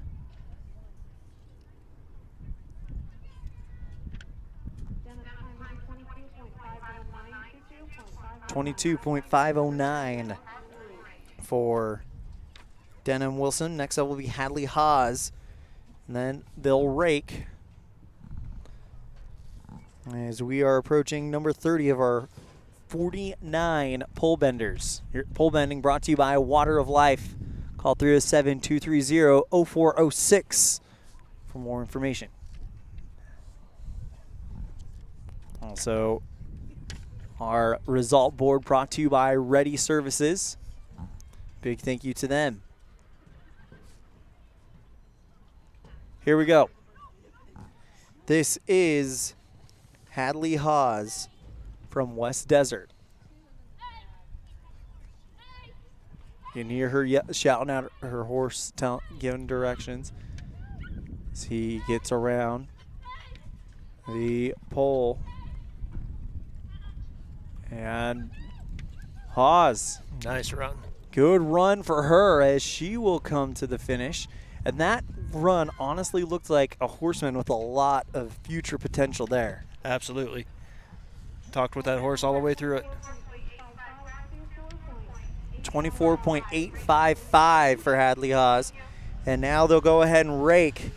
.509 for Denham Wilson. Next up will be Hadley Haas. And then they'll rake as we are approaching number 30 of our 49 pole benders. Your pole bending brought to you by Water of Life. Call 307-230-0406 for more information. Also, our result board brought to you by Ready Services. Big thank you to them. Here we go. This is Hadley Haas from West Desert. You can hear her shouting out her horse, giving directions as he gets around the pole. And Haas. Nice run. Good run for her as she will come to the finish. And that run honestly looked like a horseman with a lot of future potential there. Absolutely. Talked with that horse all the way through it. 24.855 for Hadley Haas. And now they'll go ahead and rake.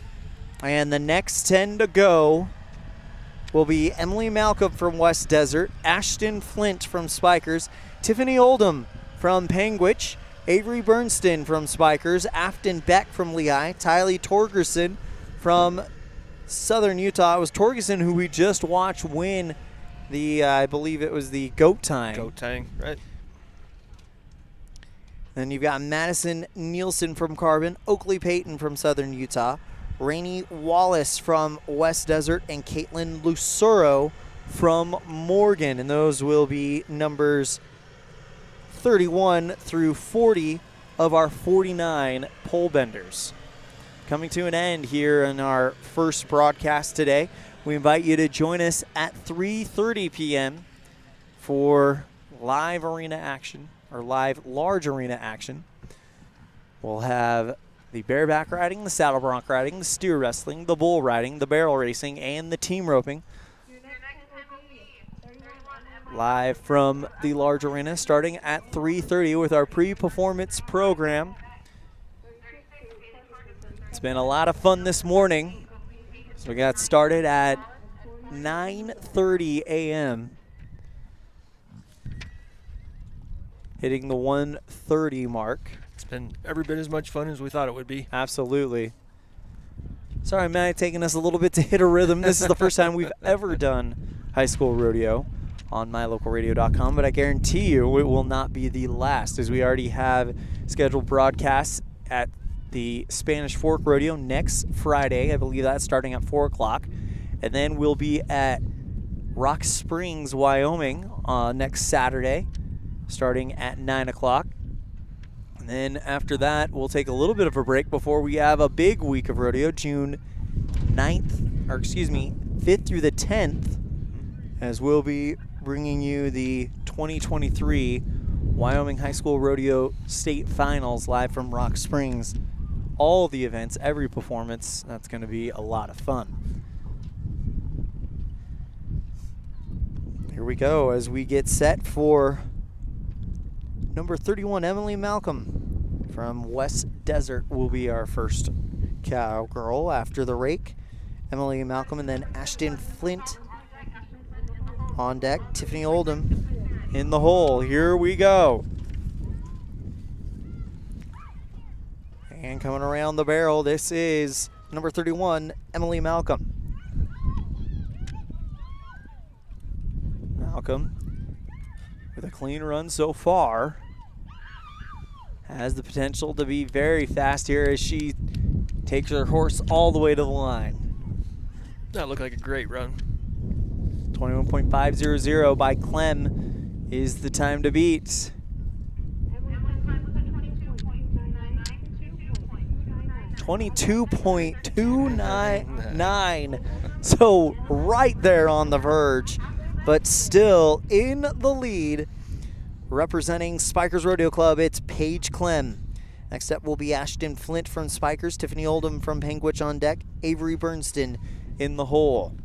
And the next 10 to go will be Emily Malcolm from West Desert, Ashton Flint from Spikers, Tiffany Oldham from Panguitch, Avery Bernstein from Spikers, Afton Beck from Lehigh, Tylee Torgerson from Southern Utah. It was Torgerson who we just watched win the, I believe it was the Goat Time. Goat Time, right. Then you've got Madison Nielsen from Corbin, Oakley Payton from Southern Utah, Rainey Wallace from West Desert, and Caitlin Lucero from Morgan. And those will be numbers 31 through 40 of our 49 pole benders. Coming to an end here in our first broadcast today. We invite you to join us at 3:30 p.m. for live arena action, or live large arena action. We'll have the bareback riding, the saddle bronc riding, the steer wrestling, the bull riding, the barrel racing, and the team roping. Live from the large arena starting at 3:30 with our pre-performance program. It's been a lot of fun this morning. So we got started at 9:30 a.m. hitting the 1:30 mark. It's been every bit as much fun as we thought it would be. Absolutely. Sorry, Matt, taking us a little bit to hit a rhythm. This is the first time we've ever done high school rodeo on mylocalradio.com, but I guarantee you it will not be the last, as we already have scheduled broadcasts at the Spanish Fork Rodeo next Friday. I believe that's starting at 4 o'clock. And then we'll be at Rock Springs, Wyoming next Saturday, starting at 9 o'clock. And then after that, we'll take a little bit of a break before we have a big week of rodeo, June 5th through the 10th, as we'll be bringing you the 2023 Wyoming High School Rodeo State Finals live from Rock Springs. All the events, every performance, that's going to be a lot of fun. Here we go as we get set for number 31, Emily Malcolm from West Desert will be our first cowgirl after the rake. Emily Malcolm, and then Ashton Flint on deck. Tiffany Oldham in the hole. Here we go. And coming around the barrel, this is number 31, Emily Malcolm. Malcolm, with a clean run so far, has the potential to be very fast here as she takes her horse all the way to the line. That looked like a great run. 21.500 by Clem is the time to beat. 22.299. So right there on the verge, but still in the lead. Representing Spikers Rodeo Club, it's Paige Clem. Next up will be Ashton Flint from Spikers, Tiffany Oldham from Panguitch on deck, Avery Bernston in the hole.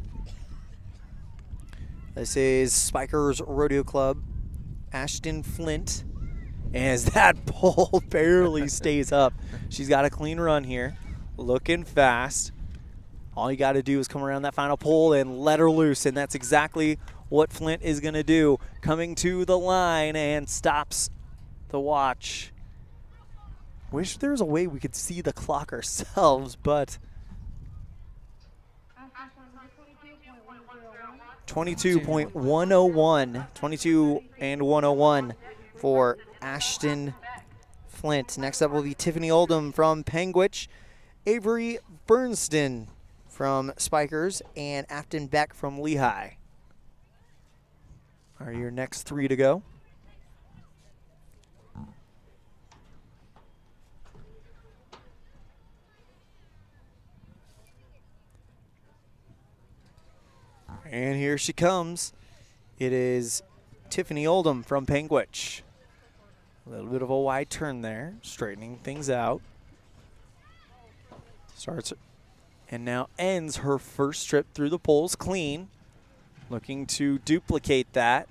This is Spikers Rodeo Club, Ashton Flint. As that pole barely stays up. She's got a clean run here, looking fast. All you got to do is come around that final pole and let her loose, and that's exactly what Flint is going to do. Coming to the line and stops the watch. Wish there was a way we could see the clock ourselves, but 22.101, 22 and 101 for Ashton Flint. Next up will be Tiffany Oldham from Panguitch, Avery Bernston from Spikers, and Afton Beck from Lehigh are your next three to go. And here she comes. It is Tiffany Oldham from Panguitch. A little bit of a wide turn there, straightening things out. Starts and now ends her first trip through the poles clean. Looking to duplicate that.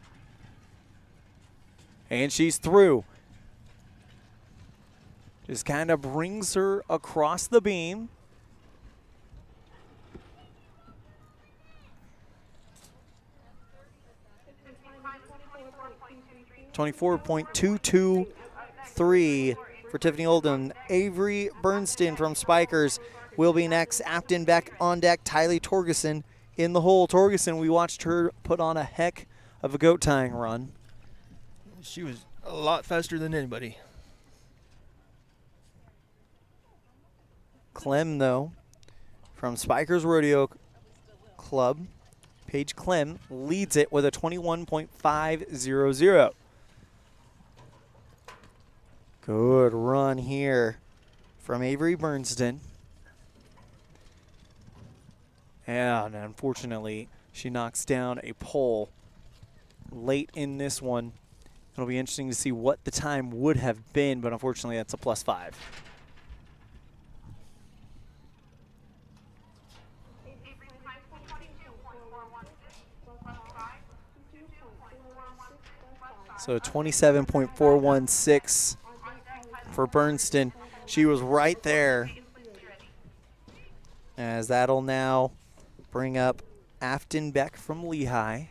And she's through. Just kind of brings her across the beam. .223 for Tiffany Oldham. Avery Bernston from Spikers will be next. Afton Beck on deck. Tylee Torgeson in the hole. Torgeson, we watched her put on a heck of a goat tying run. She was a lot faster than anybody. Clem, though, from Spikers Rodeo Club, Paige Clem leads it with a 21.500. Good run here from Avery Bernston. And unfortunately, she knocks down a pole late in this one It'll be interesting to see what the time would have been, but unfortunately that's a +5. So 27.416 for Bernston. She was right there. As that'll now bring up Afton Beck from Lehigh.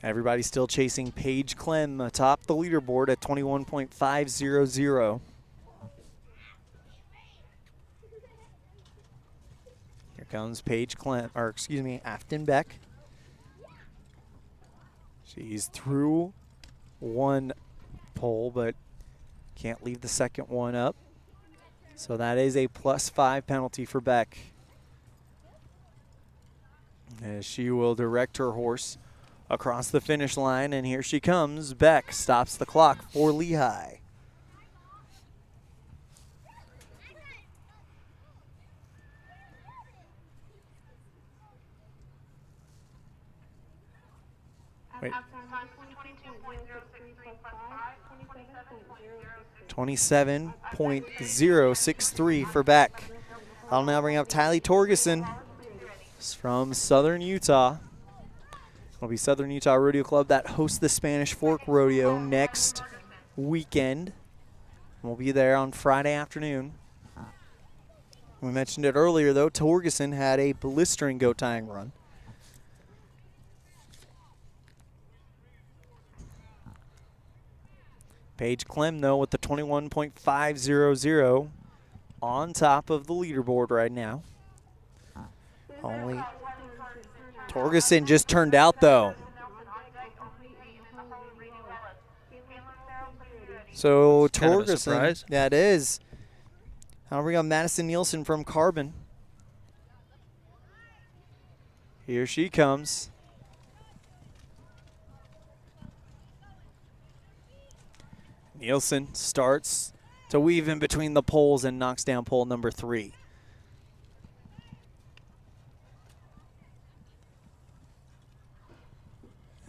Everybody's still chasing Paige Clem atop the leaderboard at 21.500. Here comes Paige Clem, or excuse me, Afton Beck. She's through one pole, but can't leave the second one up. So that is a +5 penalty for Beck, as she will direct her horse across the finish line, and here she comes. Beck stops the clock for Lehigh. Wait. 27.063 for Beck. I'll now bring up Tylee Torgerson from Southern Utah. It'll be Southern Utah Rodeo Club that hosts the Spanish Fork Rodeo next weekend. We'll be there on Friday afternoon. We mentioned it earlier, though. Torgerson had a blistering goat tying run. Paige Clem, though, with the 21.500 on top of the leaderboard right now. Only Torgerson just turned out, though. So Torgerson, that is. I'll bring up Madison Nielsen from Corbin. Here she comes. Nielsen starts to weave in between the poles and knocks down pole number 3.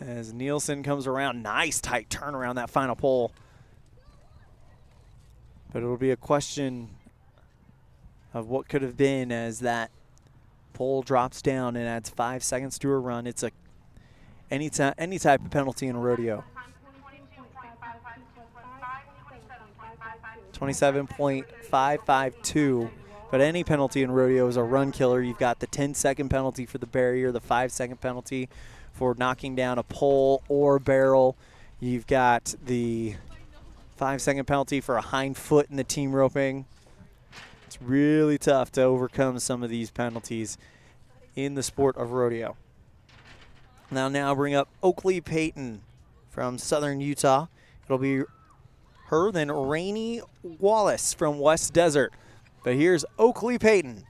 As Nielsen comes around, nice tight turn around that final pole. But it'll be a question of what could have been as that pole drops down and adds 5 seconds to her run. It's a any type of penalty in a rodeo. 27.552, but any penalty in rodeo is a run killer. You've got the 10-second penalty for the barrier, the 5-second penalty for knocking down a pole or barrel. You've got the 5-second penalty for a hind foot in the team roping. It's really tough to overcome some of these penalties in the sport of rodeo. Now bring up Oakley Payton from Southern Utah. It'll be her, then Rainey Wallace from West Desert. But here's Oakley Payton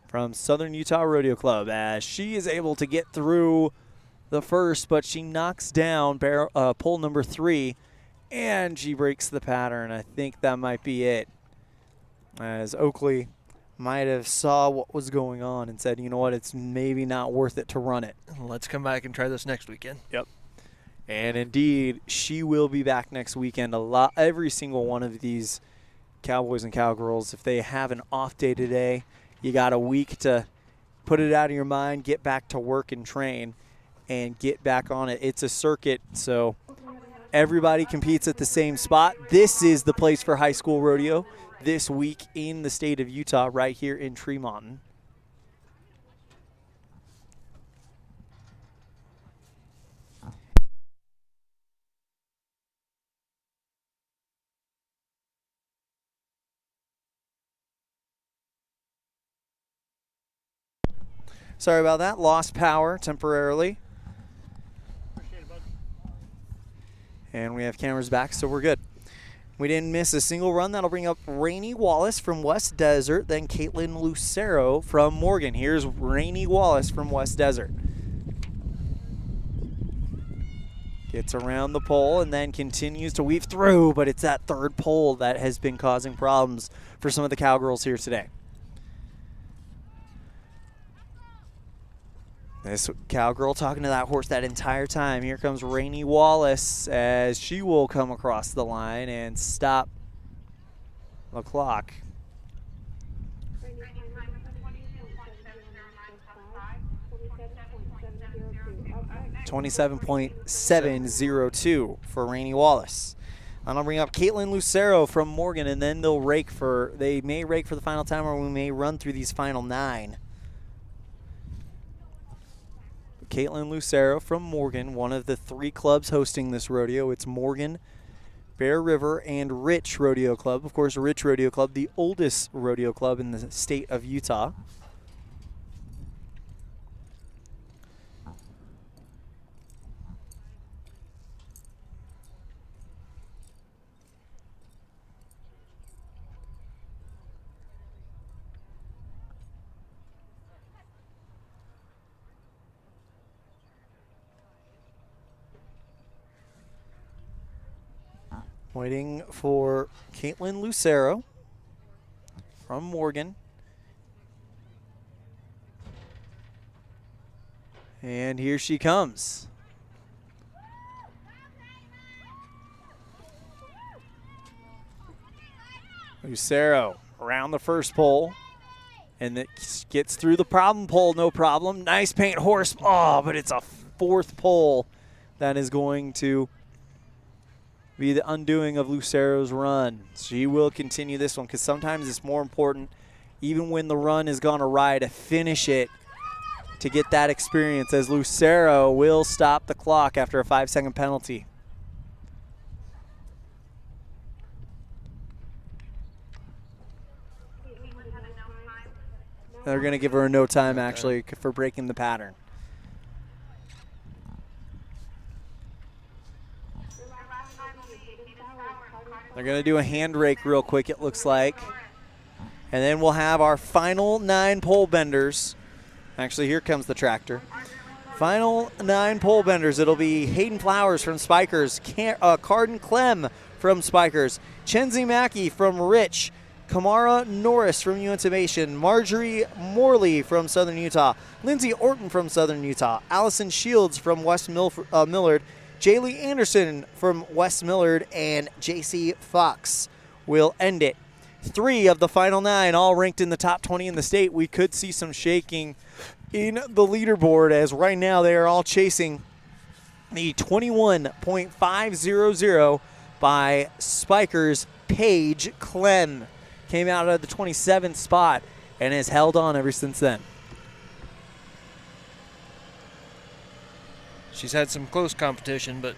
from Southern Utah Rodeo Club, as she is able to get through the first, but she knocks down pole number 3, and she breaks the pattern. I think that might be it, as Oakley might have saw what was going on and said, you know what, it's maybe not worth it to run it. Let's come back and try this next weekend. Yep. And indeed, she will be back next weekend. Every single one of these cowboys and cowgirls, if they have an off day today, you got a week to put it out of your mind, get back to work and train, and get back on it. It's a circuit, so everybody competes at the same spot. This is the place for high school rodeo this week in the state of Utah, right here in Tremonton. Sorry about that. Lost power temporarily. And we have cameras back, so we're good. We didn't miss a single run. That'll bring up Rainey Wallace from West Desert, then Caitlin Lucero from Morgan. Here's Rainey Wallace from West Desert. Gets around the pole and then continues to weave through, but it's that third pole that has been causing problems for some of the cowgirls here today. This cowgirl talking to that horse that entire time. Here comes Rainey Wallace as she will come across the line and stop the clock. 27.702 for Rainey Wallace. And I'll bring up Caitlin Lucero from Morgan, and then they may rake for the final time, or we may run through these final 9. Caitlin Lucero from Morgan, one of the 3 clubs hosting this rodeo. It's Morgan, Bear River, and Rich Rodeo Club. Of course, Rich Rodeo Club, the oldest rodeo club in the state of Utah. Waiting for Caitlin Lucero from Morgan. And here she comes. Lucero around the first pole. And it gets through the problem pole, no problem. Nice paint horse. Oh, but it's a 4th pole that is going to be the undoing of Lucero's run. She will continue this one because sometimes it's more important, even when the run is gone awry, to finish it to get that experience, as Lucero will stop the clock after a 5-second penalty. They're going to give her a no time, actually, for breaking the pattern. They're going to do a hand rake real quick, it looks like. And then we'll have our final 9 pole benders. Actually, here comes the tractor. Final 9 pole benders. It'll be Hayden Flowers from Spikers, Carden Clem from Spikers, Chenzi Mackey from Rich, Kamara Norris from Uintimation, Marjorie Morley from Southern Utah, Lindsay Orton from Southern Utah, Allison Shields from West Millard, Jaylee Anderson from West Millard, and JC Fox will end it. 3 of the final 9 all ranked in the top 20 in the state. We could see some shaking in the leaderboard, as right now they are all chasing the 21.500 by Spikers. Paige Clem came out of the 27th spot and has held on ever since then. She's had some close competition, but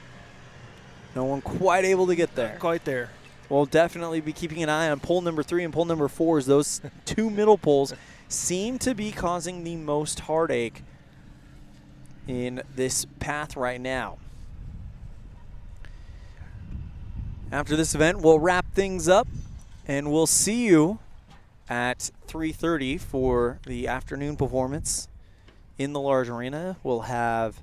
no one quite able to get there. Not quite there. We'll definitely be keeping an eye on pole number 3 and pole number 4, as those 2 middle poles seem to be causing the most heartache in this path right now. After this event, we'll wrap things up, and we'll see you at 3:30 for the afternoon performance in the large arena. We'll have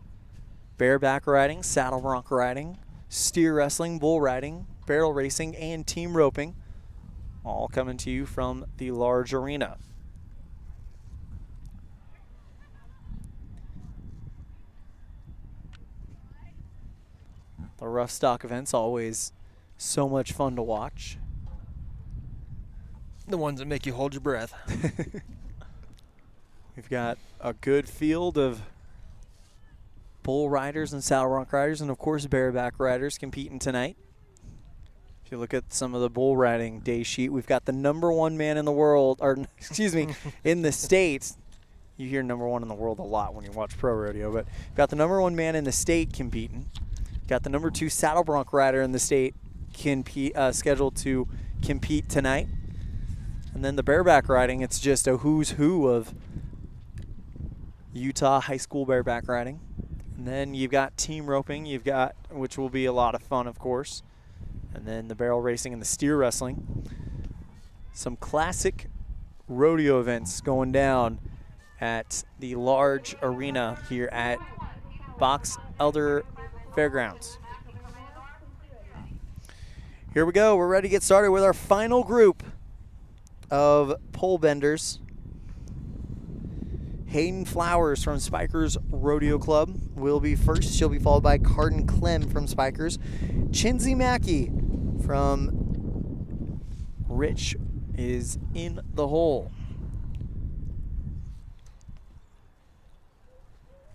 bareback riding, saddle bronc riding, steer wrestling, bull riding, barrel racing, and team roping, all coming to you from the large arena. The rough stock events, always so much fun to watch. The ones that make you hold your breath. We've got a good field of bull riders and saddle bronc riders, and of course bareback riders competing tonight. If you look at some of the bull riding day sheet, we've got the #1 man in the world, or excuse me, in the state. You hear #1 in the world a lot when you watch pro rodeo, but we've got the #1 man in the state competing. Got the #2 saddle bronc rider in the state scheduled to compete tonight. And then the bareback riding, it's just a who's who of Utah high school bareback riding. And then you've got team roping, which will be a lot of fun, of course. And then the barrel racing and the steer wrestling. Some classic rodeo events going down at the large arena here at Box Elder Fairgrounds. Here we go. We're ready to get started with our final group of pole benders. Hayden Flowers from Spikers Rodeo Club will be first. She'll be followed by Carden Clem from Spikers. Chinsey Mackey from Rich is in the hole.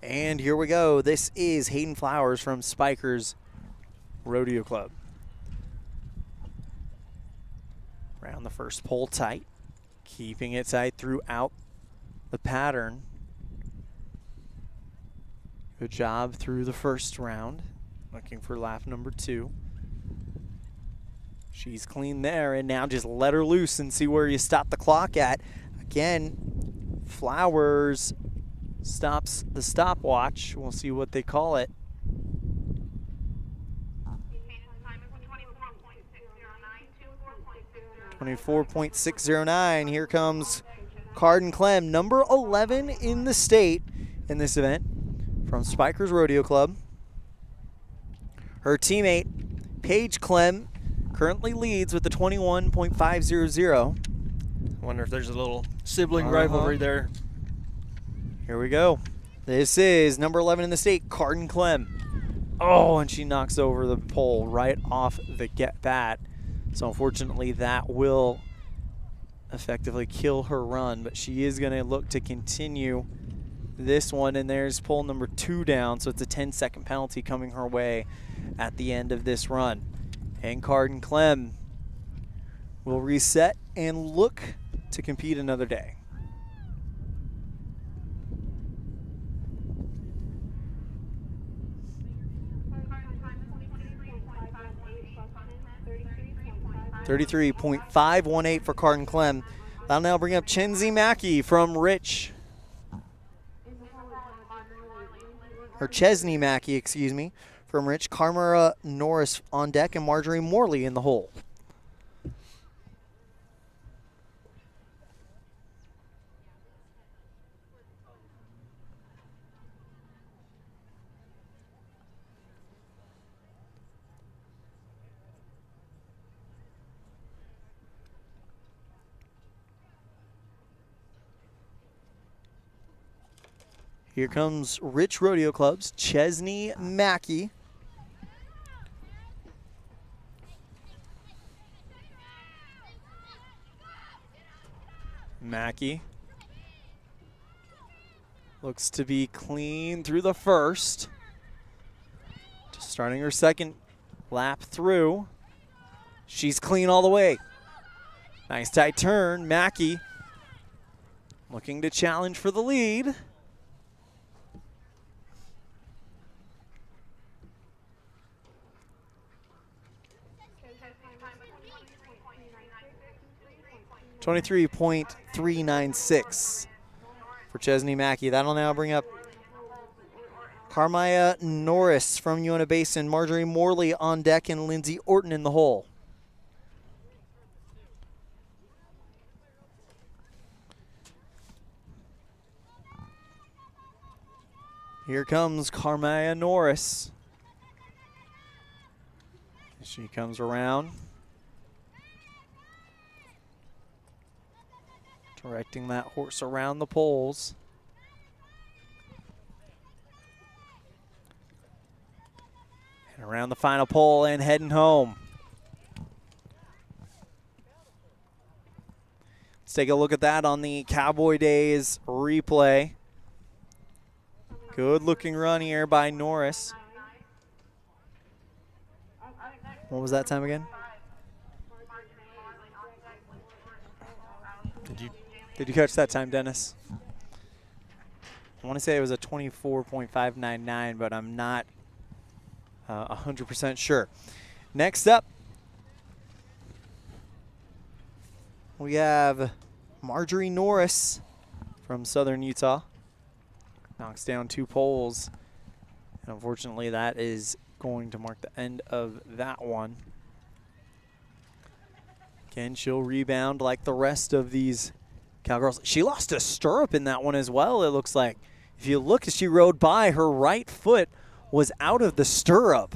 And here we go. This is Hayden Flowers from Spikers Rodeo Club. Around the first pole tight, keeping it tight throughout the pattern. Good job through the first round. Looking for lap number 2. She's clean there, and now just let her loose and see where you stop the clock at. Again, Flowers stops the stopwatch. We'll see what they call it. 24.609. Here comes Carden Clem, number 11 in the state in this event from Spikers Rodeo Club. Her teammate, Paige Clem, currently leads with the 21.500. Wonder if there's a little sibling rivalry there. Here we go. This is number 11 in the state, Carden Clem. Oh, and she knocks over the pole right off the get bat. So unfortunately, that will effectively kill her run, but she is going to look to continue this one, and there's pole number 2 down, so it's a 10-second penalty coming her way at the end of this run. And Carden Clem will reset and look to compete another day. .518 for Carden Clem. That'll now bring up Chinsey Mackey from Rich. Or Chesney Mackey, excuse me, from Rich. Carmara Norris on deck and Marjorie Morley in the hole. Here comes Rich Rodeo Club's Chesney Mackey. Mackey looks to be clean through the first. Just starting her second lap through. She's clean all the way. Nice tight turn. Mackey looking to challenge for the lead. .396 for Chesney Mackey. That'll now bring up Carmaya Norris from Uinta Basin, Marjorie Morley on deck, and Lindsay Orton in the hole. Here comes Carmaya Norris. She comes around. Directing that horse around the poles. And around the final pole and heading home. Let's take a look at that on the Cowboy Days replay. Good looking run here by Norris. What was that time again? Did you catch that time, Dennis? I want to say it was a 24.599, but I'm not 100% sure. Next up, we have Marjorie Norris from Southern Utah. Knocks down 2 poles. And unfortunately, that is going to mark the end of that one. Again, she'll rebound like the rest of these Cowgirls. She lost a stirrup in that one as well, it looks like. If you look as she rode by, her right foot was out of the stirrup.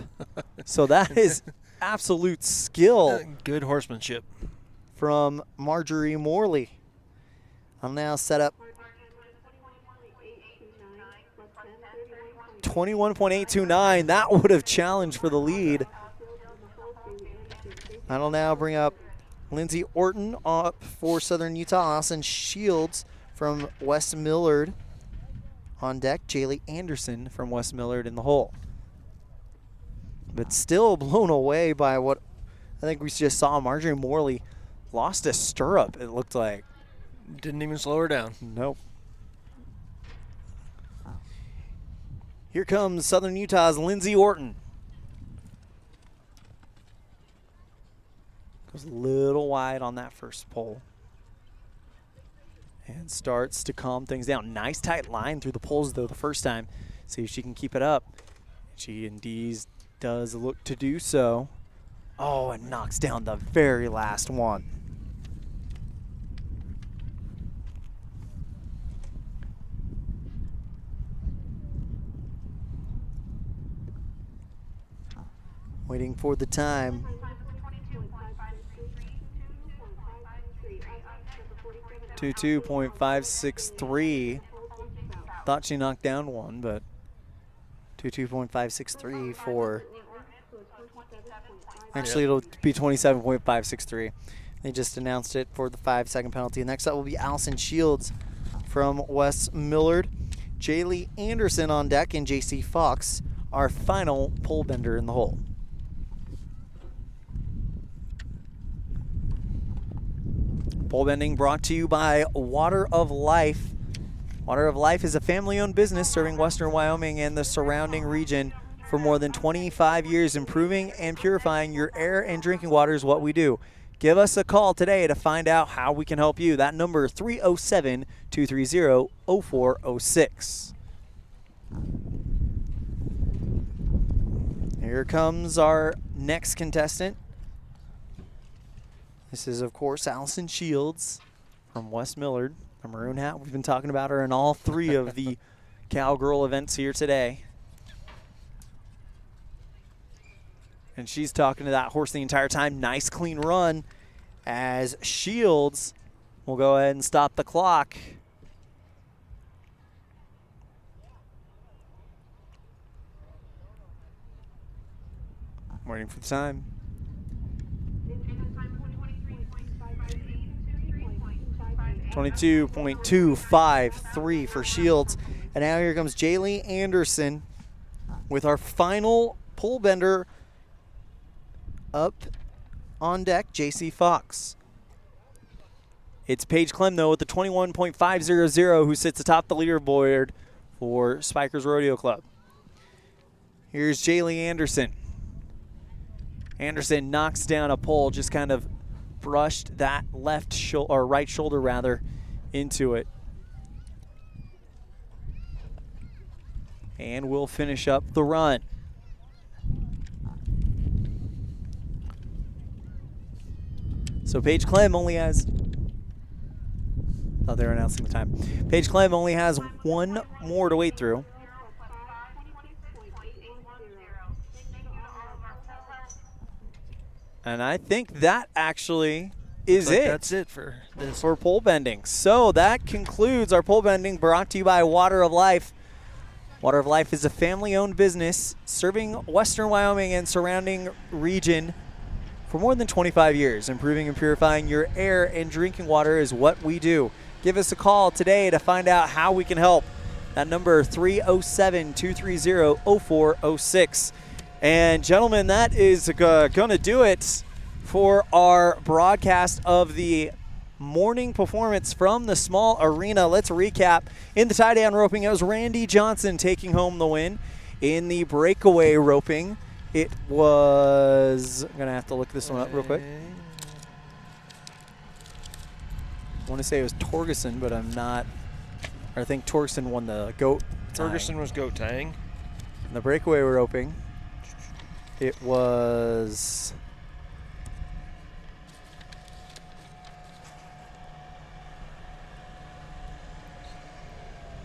So that is absolute skill. Good horsemanship From Marjorie Morley. I'll now set up 21.829. That would have challenged for the lead. That'll now bring up Lindsay Orton up for Southern Utah. Allison Shields from West Millard on deck. Jaylee Anderson from West Millard in the hole. But still blown away by what I think we just saw. Marjorie Morley lost a stirrup, it looked like. Didn't even slow her down. Nope. Here comes Southern Utah's Lindsay Orton. Goes a little wide on that first pole. And starts to calm things down. Nice tight line through the poles, though, the first time. See if she can keep it up. She indeed does look to do so. Oh, and knocks down the very last one. Waiting for the time. 22.563. Thought she knocked down one, but 22.563 for. Actually, it'll be 27.563. They just announced it for the 5-second penalty. Next up will be Allison Shields from West Millard. Jaylee Anderson on deck and JC Fox, our final pole bender in the hole. Pole bending brought to you by Water of Life. Water of Life is a family-owned business serving western Wyoming and the surrounding region for more than 25 years. Improving and purifying your air and drinking water is what we do. Give us a call today to find out how we can help you. That number is 307-230-0406. Here comes our next contestant. This is, of course, Allison Shields from West Millard. The maroon hat. We've been talking about her in all three of the Cowgirl events here today. And she's talking to that horse the entire time. Nice, clean run as Shields will go ahead and stop the clock. Waiting for the time. 22.253 for Shields. And now here comes Jaylee Anderson with our final pole bender up on deck, JC Fox. It's Paige Clem, though, with the 21.500, who sits atop the leaderboard for Spikers Rodeo Club. Here's Jaylee Anderson. Anderson knocks down a pole, just kind of brushed that left shoulder, or right shoulder rather, into it. And we'll finish up the run. So Paige Clem only has, thought they were announcing the time. Paige Clem only has one more to wait through. And I think that actually is it. That's it for this. For pole bending. So that concludes our pole bending, brought to you by Water of Life. Water of Life is a family-owned business serving western Wyoming and surrounding region for more than 25 years. Improving and purifying your air and drinking water is what we do. Give us a call today to find out how we can help. That number 307-230-0406. And gentlemen, that is going to do it for our broadcast of the morning performance from the small arena. Let's recap. In the tie-down roping, it was Randy Johnson taking home the win. In the breakaway roping, it was, I'm going to have to look this one up real quick. I want to say it was Torgerson, but I'm not. I think Torgerson won the goat tying. Ferguson was goat tying. In the breakaway roping, it was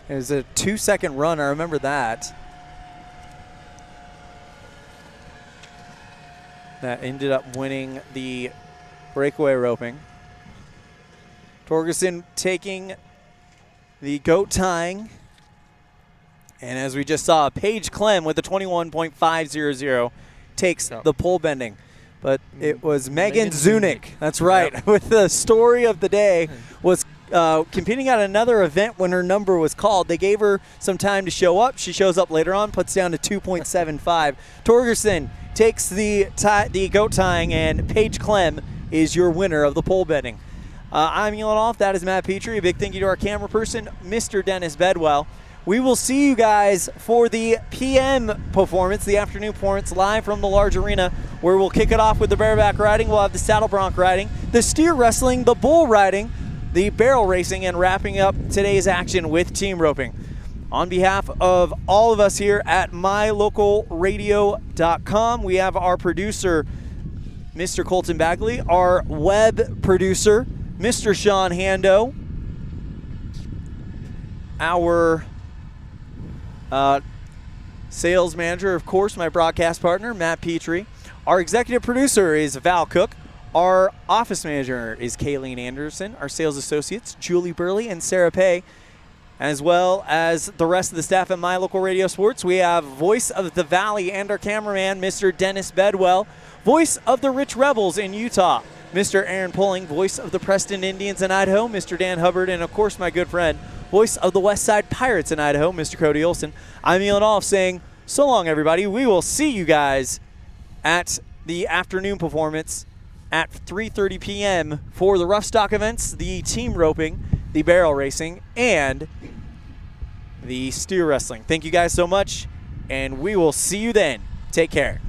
a 2-second run. I remember that. That ended up winning the breakaway roping. Torgerson taking the goat tying. And as we just saw, Paige Clem with the 21.500 takes the pole bending. But it was Megan Zunick. That's right. Yep. With the story of the day, was competing at another event when her number was called. They gave her some time to show up. She shows up later on, puts down to 2.75. Torgerson takes the goat tying, and Paige Clem is your winner of the pole bending. I'm Elan Olliff. That is Matt Petrie. A big thank you to our camera person, Mr. Dennis Bedwell. We will see you guys for the PM performance, the afternoon performance, live from the large arena, where we'll kick it off with the bareback riding. We'll have the saddle bronc riding, the steer wrestling, the bull riding, the barrel racing, and wrapping up today's action with team roping. On behalf of all of us here at mylocalradio.com, we have our producer, Mr. Colton Bagley, our web producer, Mr. Sean Hando, our sales manager, of course, my broadcast partner, Matt Petrie. Our executive producer is Val Cook. Our office manager is Kayleen Anderson. Our sales associates, Julie Burley and Sarah Pay, as well as the rest of the staff at My Local Radio Sports. We have voice of the Valley and our cameraman, Mr. Dennis Bedwell, voice of the Rich Rebels in Utah, Mr. Aaron Pulling, voice of the Preston Indians in Idaho, Mr. Dan Hubbard, and of course my good friend, voice of the West Side Pirates in Idaho, Mr. Cody Olson. I'm Elan Olliff saying so long, everybody. We will see you guys at the afternoon performance at 3:30 p.m. for the rough stock events, the team roping, the barrel racing, and the steer wrestling. Thank you guys so much, and we will see you then. Take care.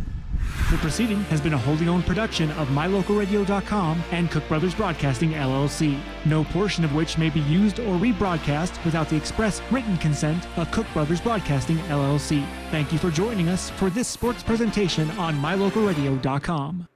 The proceeding has been a wholly owned production of MyLocalRadio.com and Cook Brothers Broadcasting, LLC, no portion of which may be used or rebroadcast without the express written consent of Cook Brothers Broadcasting, LLC. Thank you for joining us for this sports presentation on MyLocalRadio.com.